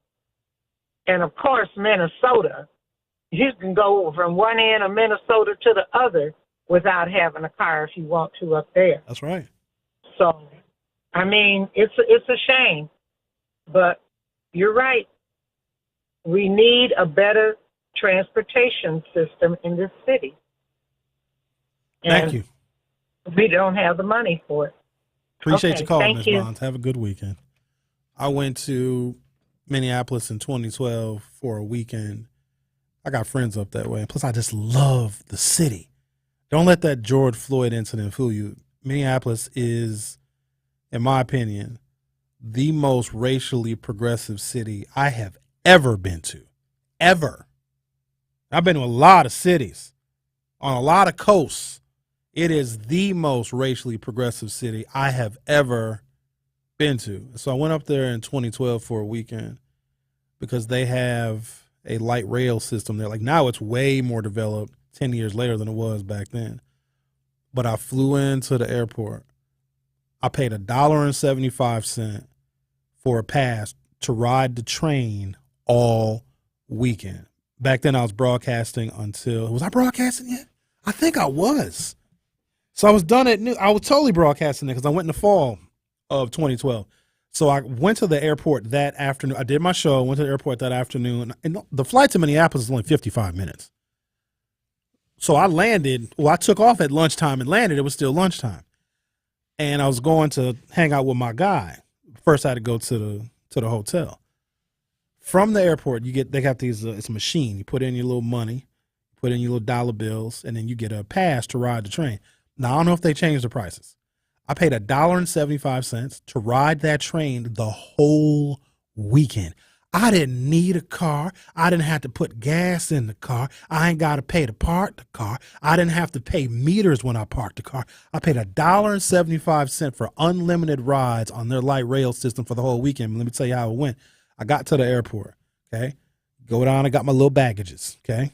And, of course, Minnesota, you can go from one end of Minnesota to the other without having a car if you want to up there. That's right. So, I mean, it's a shame. But you're right. We need a better transportation system in this city. Thank you. We don't have the money for it. Appreciate you calling, Ms. you. Bonds. Have a good weekend. I went to Minneapolis in 2012 for a weekend. I got friends up that way. Plus, I just love the city. Don't let that George Floyd incident fool you. Minneapolis is, in my opinion, the most racially progressive city I have ever been to. Ever. I've been to a lot of cities, on a lot of coasts. It is the most racially progressive city I have ever been to. So I went up there in 2012 for a weekend because they have a light rail system there. Like now it's way more developed 10 years later than it was back then. But I flew into the airport. I paid $1.75 for a pass to ride the train all weekend. Back then I was broadcasting was I broadcasting yet? I think I was. So I was done at noon. I was totally broadcasting it because I went in the fall of 2012. So I went to the airport that afternoon. I did my show, went to the airport that afternoon. And the flight to Minneapolis is only 55 minutes. So I landed. Well, I took off at lunchtime and landed. It was still lunchtime. And I was going to hang out with my guy. First, I had to go to the hotel. From the airport, they got these, it's a machine. You put in your little money, put in your little dollar bills, and then you get a pass to ride the train. Now, I don't know if they changed the prices. I paid $1.75 to ride that train the whole weekend. I didn't need a car. I didn't have to put gas in the car. I ain't got to pay to park the car. I didn't have to pay meters when I parked the car. I paid $1.75 for unlimited rides on their light rail system for the whole weekend. Let me tell you how it went. I got to the airport, okay? Go down, I got my little baggages, okay?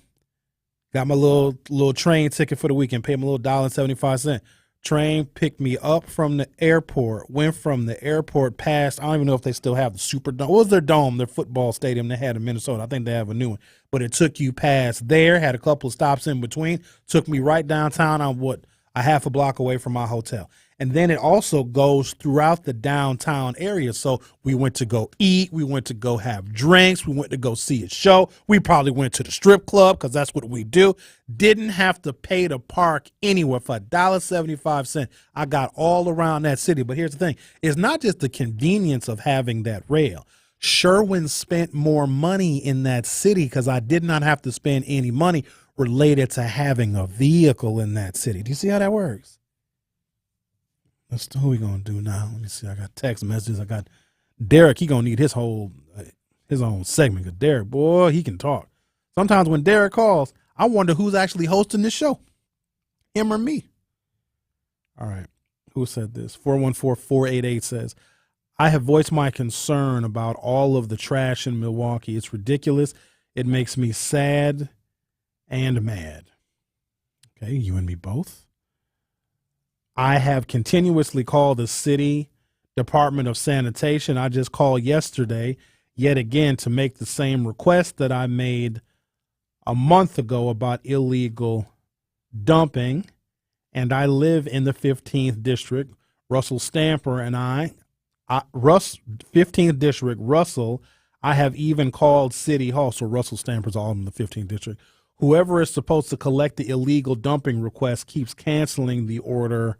Got my little train ticket for the weekend, paid my little $1.75. Train picked me up from the airport, went from the airport past, I don't even know if they still have the Superdome. What was their dome, their football stadium they had in Minnesota? I think they have a new one. But it took you past there, had a couple of stops in between, took me right downtown on a half a block away from my hotel. And then it also goes throughout the downtown area. So we went to go eat. We went to go have drinks. We went to go see a show. We probably went to the strip club because that's what we do. Didn't have to pay to park anywhere for $1.75. I got all around that city. But here's the thing. It's not just the convenience of having that rail. Sherwin spent more money in that city because I did not have to spend any money related to having a vehicle in that city. Do you see how that works? What are we going to do now? Let me see. I got text messages. I got Derek. He going to need his own segment. Because Derek, boy, he can talk. Sometimes when Derek calls, I wonder who's actually hosting this show, him or me. All right. Who said this? 414-488 says, I have voiced my concern about all of the trash in Milwaukee. It's ridiculous. It makes me sad and mad. Okay, you and me both. I have continuously called the city Department of Sanitation. I just called yesterday yet again to make the same request that I made a month ago about illegal dumping. And I live in the 15th District. Russell Stamper and I 15th District, Russell, I have even called City Hall. So Russell Stamper's all in the 15th District. Whoever is supposed to collect the illegal dumping request keeps canceling the order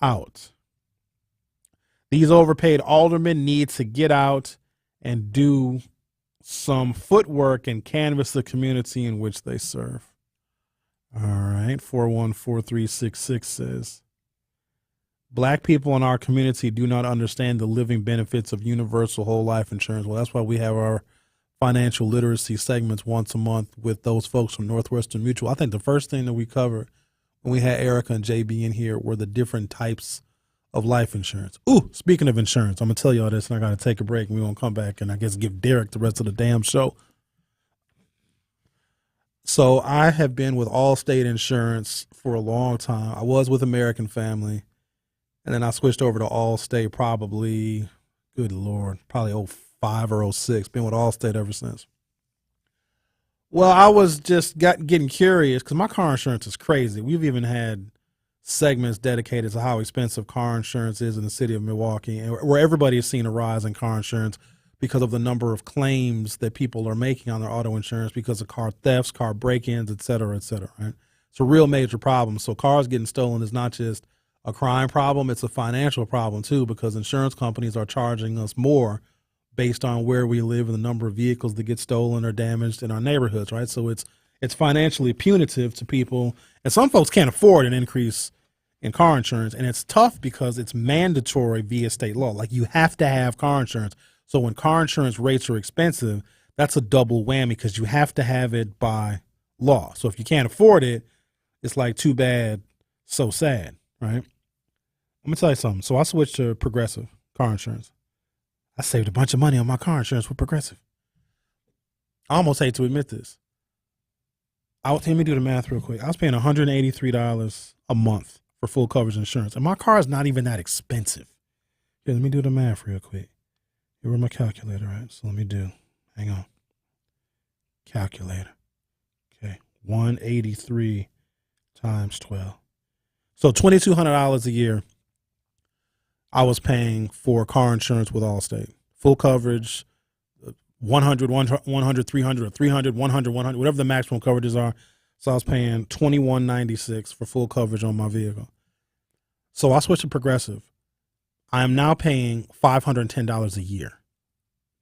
out. These overpaid aldermen need to get out and do some footwork and canvass the community in which they serve. All right, 414366 says, Black people in our community do not understand the living benefits of universal whole life insurance. Well, that's why we have our financial literacy segments once a month with those folks from Northwestern Mutual. I think the first thing that we covered when we had Erica and JB in here were the different types of life insurance. Ooh, speaking of insurance, I'm going to tell y'all this, and I got to take a break, and we're going to come back and I guess give Derek the rest of the damn show. So I have been with Allstate Insurance for a long time. I was with American Family, and then I switched over to Allstate probably, good Lord, probably 05 or 06. Been with Allstate ever since. Well, I was just getting curious because my car insurance is crazy. We've even had segments dedicated to how expensive car insurance is in the city of Milwaukee, and where everybody has seen a rise in car insurance because of the number of claims that people are making on their auto insurance because of car thefts, car break-ins, et cetera, right? It's a real major problem. So cars getting stolen is not just a crime problem, it's a financial problem too, because insurance companies are charging us more based on where we live and the number of vehicles that get stolen or damaged in our neighborhoods, right? So it's financially punitive to people, and some folks can't afford an increase in car insurance, and it's tough because it's mandatory via state law. Like, you have to have car insurance. So when car insurance rates are expensive, that's a double whammy because you have to have it by law. So if you can't afford it, it's like too bad, so sad, right? Let me tell you something. So I switched to Progressive car insurance. I saved a bunch of money on my car insurance with Progressive. I almost hate to admit this. Let me do the math real quick. I was paying $183 a month for full coverage insurance, and my car is not even that expensive. Here, let me do the math real quick. Here, where my calculator at? So let me do. Hang on. Calculator. Okay, 183 times 12. So $2,200 a year I was paying for car insurance with Allstate. Full coverage, 100, 300, or 300, 100, whatever the maximum coverages are. So I was paying $21.96 for full coverage on my vehicle. So I switched to Progressive. I am now paying $510 a year.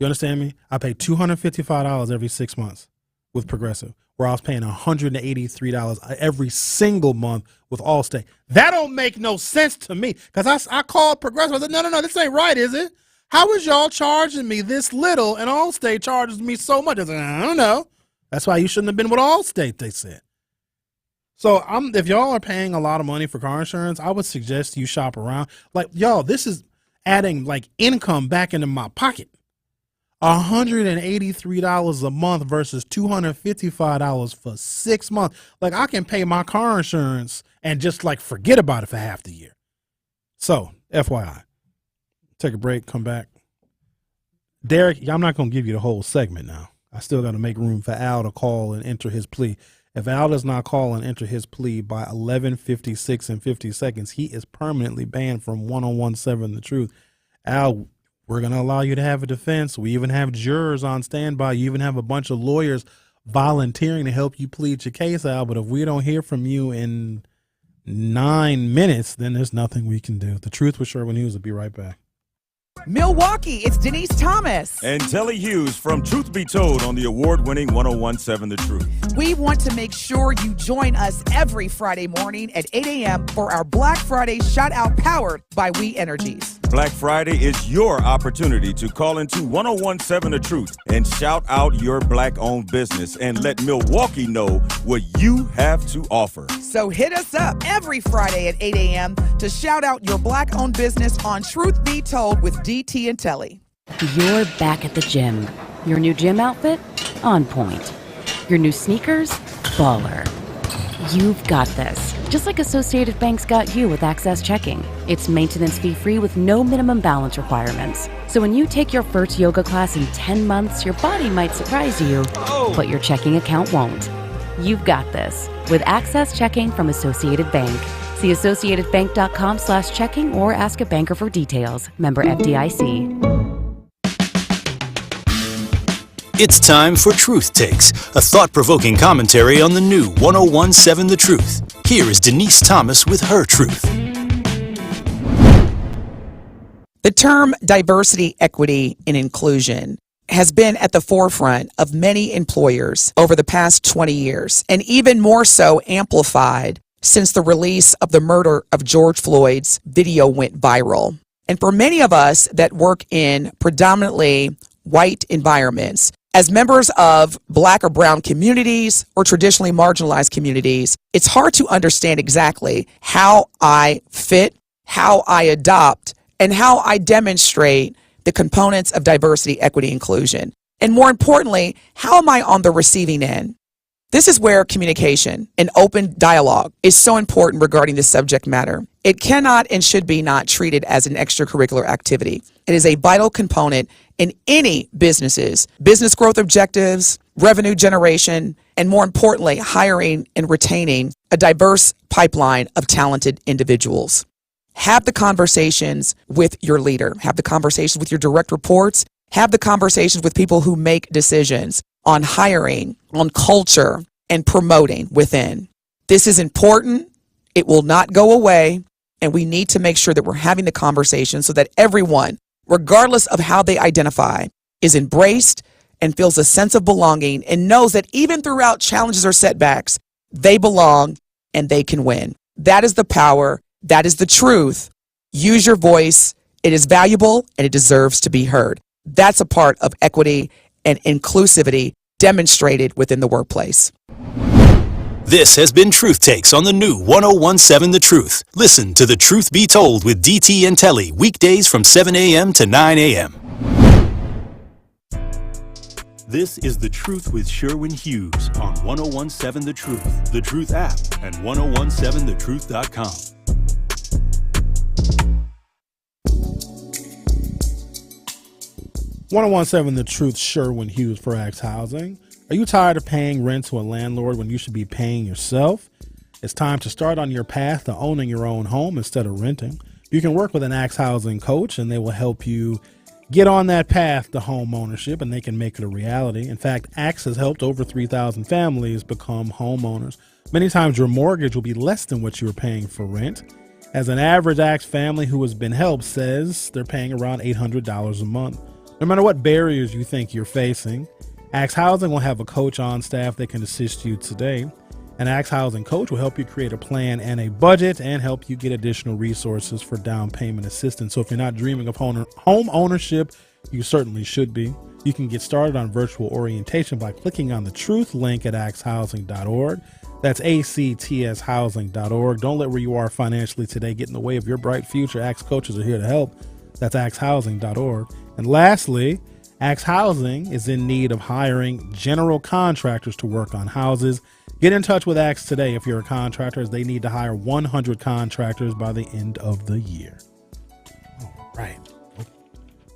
You understand me? I pay $255 every 6 months with Progressive, where I was paying $183 every single month with Allstate. That don't make no sense to me, because I called Progressive. I said, no, this ain't right, is it? How is y'all charging me this little and Allstate charges me so much? I said, I don't know. That's why you shouldn't have been with Allstate, they said. So if y'all are paying a lot of money for car insurance, I would suggest you shop around. Like, y'all, this is adding like income back into my pocket. $183 a month versus $255 for 6 months. Like, I can pay my car insurance and just like forget about it for half the year. So, FYI, take a break, come back. Derek, I'm not going to give you the whole segment now. I still got to make room for Al to call and enter his plea. If Al does not call and enter his plea by 11:56 and 50 seconds, he is permanently banned from 1017 The Truth. Al, we're going to allow you to have a defense. We even have jurors on standby. You even have a bunch of lawyers volunteering to help you plead your case, Al. But if we don't hear from you in 9 minutes, then there's nothing we can do. The Truth with Sherwin Hughes will be right back. Milwaukee, it's Denise Thomas. And Telly Hughes from Truth Be Told on the award-winning 1017 The Truth. We want to make sure you join us every Friday morning at 8 a.m. for our Black Friday shout-out powered by We Energies. Black Friday is your opportunity to call into 1017 The Truth and shout out your black-owned business and let Milwaukee know what you have to offer. So hit us up every Friday at 8 a.m. to shout out your black-owned business on Truth Be Told with DT and Telly. You're back at the gym. Your new gym outfit? On point. Your new sneakers? Baller. You've got this. Just like Associated Bank's got you with Access Checking. It's maintenance fee-free with no minimum balance requirements. So when you take your first yoga class in 10 months, your body might surprise you, but your checking account won't. You've got this with Access Checking from Associated Bank. See associatedbank.com/checking or ask a banker for details. Member FDIC. It's time for Truth Takes, a thought-provoking commentary on the new 1017 The Truth. Here is Denise Thomas with her truth. The term diversity, equity, and inclusion has been at the forefront of many employers over the past 20 years, and even more so amplified since the release of the murder of George Floyd's video went viral. And for many of us that work in predominantly white environments, as members of Black or brown communities or traditionally marginalized communities, it's hard to understand exactly how I fit, how I adopt, and how I demonstrate the components of diversity, equity, inclusion. And more importantly, how am I on the receiving end? This is where communication and open dialogue is so important regarding this subject matter. It cannot and should be not treated as an extracurricular activity. It is a vital component in any business's business growth objectives, revenue generation, and more importantly, hiring and retaining a diverse pipeline of talented individuals. Have the conversations with your leader. Have the conversations with your direct reports. Have the conversations with people who make decisions on hiring, on culture, and promoting within. This is important. It will not go away. And we need to make sure that we're having the conversation so that everyone, regardless of how they identify, is embraced and feels a sense of belonging and knows that even throughout challenges or setbacks, they belong and they can win. That is the power. That is the truth. Use your voice. It is valuable and it deserves to be heard. That's a part of equity and inclusivity demonstrated within the workplace. This has been Truth Takes on the new 1017 The Truth. Listen to The Truth Be Told with DT and Telly weekdays from 7 a.m. to 9 a.m. This is The Truth with Sherwin Hughes on 1017 The Truth, The Truth app, and 1017thetruth.com. The Truth, Sherwin Hughes for Axe Housing. Are you tired of paying rent to a landlord when you should be paying yourself? It's time to start on your path to owning your own home instead of renting. You can work with an Axe Housing coach and they will help you get on that path to home ownership, and they can make it a reality. In fact, Axe has helped over 3,000 families become homeowners. Many times your mortgage will be less than what you were paying for rent. As an average Axe family who has been helped says, they're paying around $800 a month. No matter what barriers you think you're facing, Axe Housing will have a coach on staff that can assist you today. An Axe Housing coach will help you create a plan and a budget and help you get additional resources for down payment assistance. So if you're not dreaming of home ownership, you certainly should be. You can get started on virtual orientation by clicking on the Truth link at axhousing.org. That's ACTShousing.org. Don't let where you are financially today get in the way of your bright future. Axe coaches are here to help. That's axhousing.org. And lastly, Axe Housing is in need of hiring general contractors to work on houses. Get in touch with Axe today if you're a contractor, as they need to hire 100 contractors by the end of the year. All right.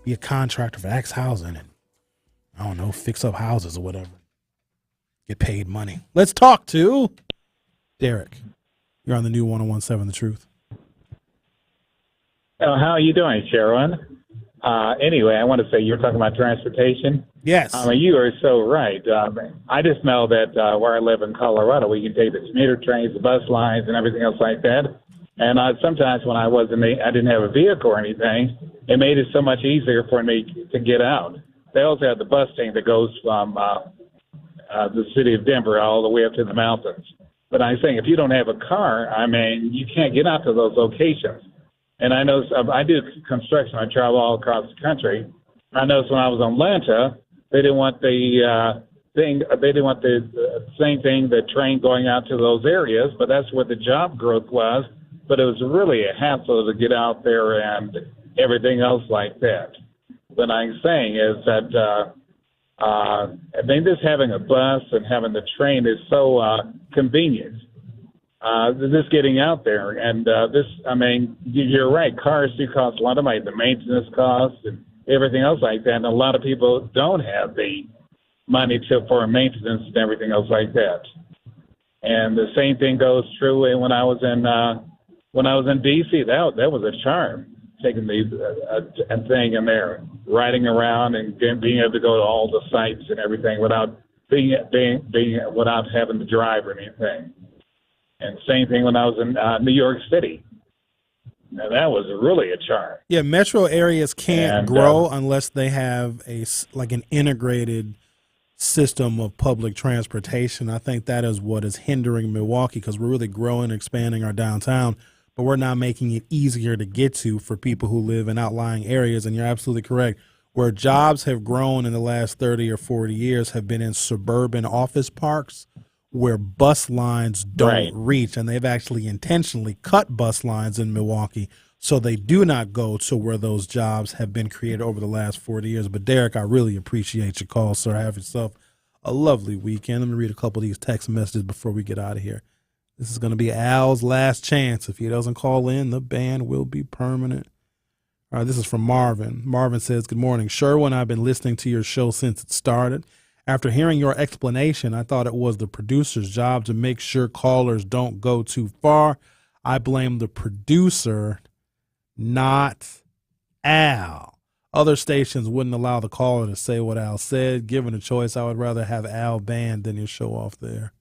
Be a contractor for Axe Housing and, I don't know, fix up houses or whatever. Get paid money. Let's talk to Derek. You're on the new 101.7 The Truth. How are you doing, Sherwin? Anyway, I want to say you're talking about transportation. Yes. You are so right. I just know that where I live in Colorado, we can take the commuter trains, the bus lines, and everything else like that. And sometimes when I didn't have a vehicle or anything, it made it so much easier for me to get out. They also have the bus thing that goes from the city of Denver all the way up to the mountains. But I'm saying if you don't have a car, you can't get out to those locations. And I know I do construction. I travel all across the country. I noticed when I was in Atlanta, they didn't want the thing. They didn't want the same thing, the train going out to those areas. But that's where the job growth was. But it was really a hassle to get out there and everything else like that. What I'm saying is that just having a bus and having the train is so convenient. Just getting out there, and you're right. Cars do cost a lot of money, the maintenance costs and everything else like that. And a lot of people don't have the money for maintenance and everything else like that. And the same thing goes true when I was in D.C. That was a charm, taking the thing in there, riding around and being able to go to all the sites and everything without without having to drive or anything. And same thing when I was in New York City. Now, that was really a charm. Yeah, metro areas can't grow unless they have an integrated system of public transportation. I think that is what is hindering Milwaukee, because we're really growing and expanding our downtown, but we're not making it easier to get to for people who live in outlying areas. And you're absolutely correct. Where jobs have grown in the last 30 or 40 years have been in suburban office parks, where bus lines don't reach, and they've actually intentionally cut bus lines in Milwaukee so they do not go to where those jobs have been created over the last 40 years. But Derek, I really appreciate your call, sir. Have yourself a lovely weekend. Let me read a couple of these text messages before we get out of here. This is going to be Al's last chance. If he doesn't call in, the ban will be permanent. All right, this is from Marvin. Marvin says, good morning, Sherwin. I've been listening to your show since it started. After hearing your explanation, I thought it was the producer's job to make sure callers don't go too far. I blame the producer, not Al. Other stations wouldn't allow the caller to say what Al said. Given a choice, I would rather have Al banned than your show off there.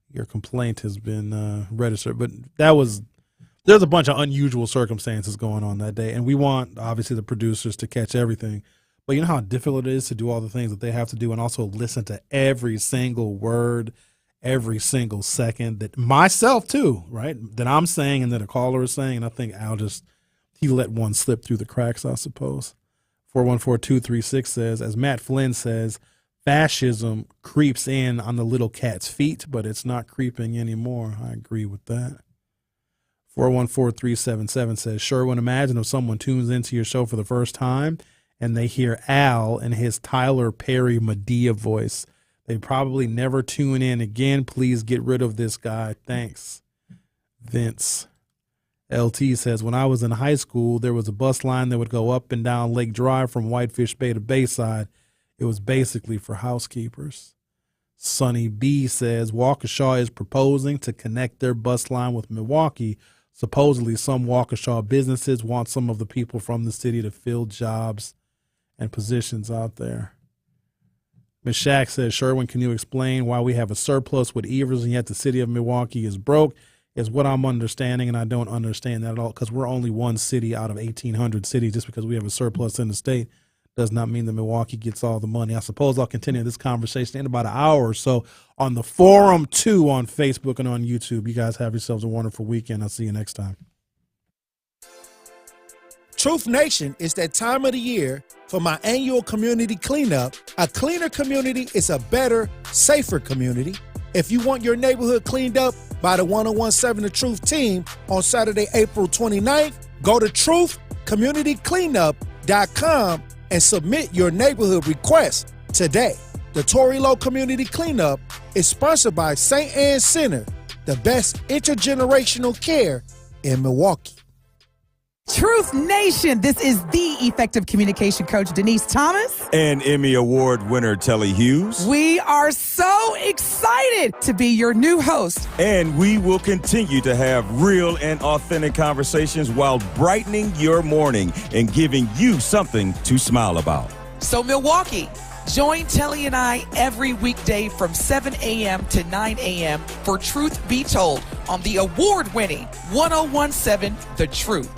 Your complaint has been registered, but there's a bunch of unusual circumstances going on that day, and we want, obviously, the producers to catch everything. But you know how difficult it is to do all the things that they have to do and also listen to every single word, every single second, that myself too, right, that I'm saying and that a caller is saying. And I think Al he let one slip through the cracks, I suppose. 414-236 says, as Matt Flynn says, fascism creeps in on the little cat's feet, but it's not creeping anymore. I agree with that. 414-377 says, Sherwin, imagine if someone tunes into your show for the first time and they hear Al in his Tyler Perry Madea voice. They probably never tune in again. Please get rid of this guy. Thanks, Vince. LT says, when I was in high school, there was a bus line that would go up and down Lake Drive from Whitefish Bay to Bayside. It was basically for housekeepers. Sonny B says, Waukesha is proposing to connect their bus line with Milwaukee. Supposedly, some Waukesha businesses want some of the people from the city to fill jobs and positions out there. Ms. Shack says, Sherwin, can you explain why we have a surplus with Evers and yet the city of Milwaukee is broke? Is what I'm understanding, and I don't understand that at all, because we're only one city out of 1,800 cities. Just because we have a surplus in the state does not mean that Milwaukee gets all the money. I suppose I'll continue this conversation in about an hour or so on the Forum 2 on Facebook and on YouTube. You guys have yourselves a wonderful weekend. I'll see you next time. Truth Nation, it's that time of the year for my annual community cleanup. A cleaner community is a better, safer community. If you want your neighborhood cleaned up by the 101.7 The Truth team on Saturday, April 29th, go to truthcommunitycleanup.com and submit your neighborhood request today. The Tory Low Community Cleanup is sponsored by St. Anne's Center, the best intergenerational care in Milwaukee. Truth Nation, this is the effective communication coach, Denise Thomas. And Emmy Award winner, Telly Hughes. We are so excited to be your new host. And we will continue to have real and authentic conversations while brightening your morning and giving you something to smile about. So, Milwaukee, join Telly and I every weekday from 7 a.m. to 9 a.m. for Truth Be Told on the award-winning 1017 The Truth.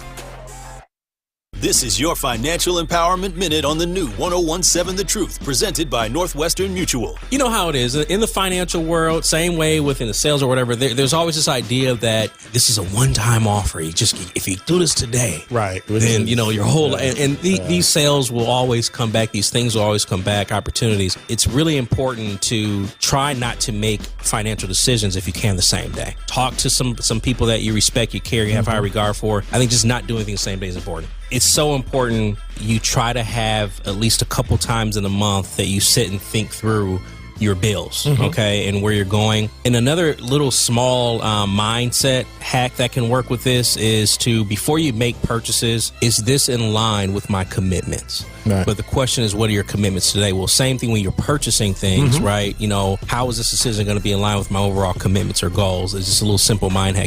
This is your Financial Empowerment Minute on the new 1017 The Truth, presented by Northwestern Mutual. You know how it is in the financial world, same way within the sales or whatever, there's always this idea that this is a one-time offer. If you do this today, right, then your whole these sales will always come back. These things will always come back, opportunities. It's really important to try not to make financial decisions if you can the same day. Talk to some people that you respect, you care, you have high regard for. I think just not doing things the same day is important. It's so important you try to have at least a couple times in a month that you sit and think through your bills, okay, and where you're going. And another little small mindset hack that can work with this is to, before you make purchases, is this in line with my commitments? Right. But the question is, what are your commitments today? Well, same thing when you're purchasing things, right? How is this decision going to be in line with my overall commitments or goals? It's just a little simple mind hack.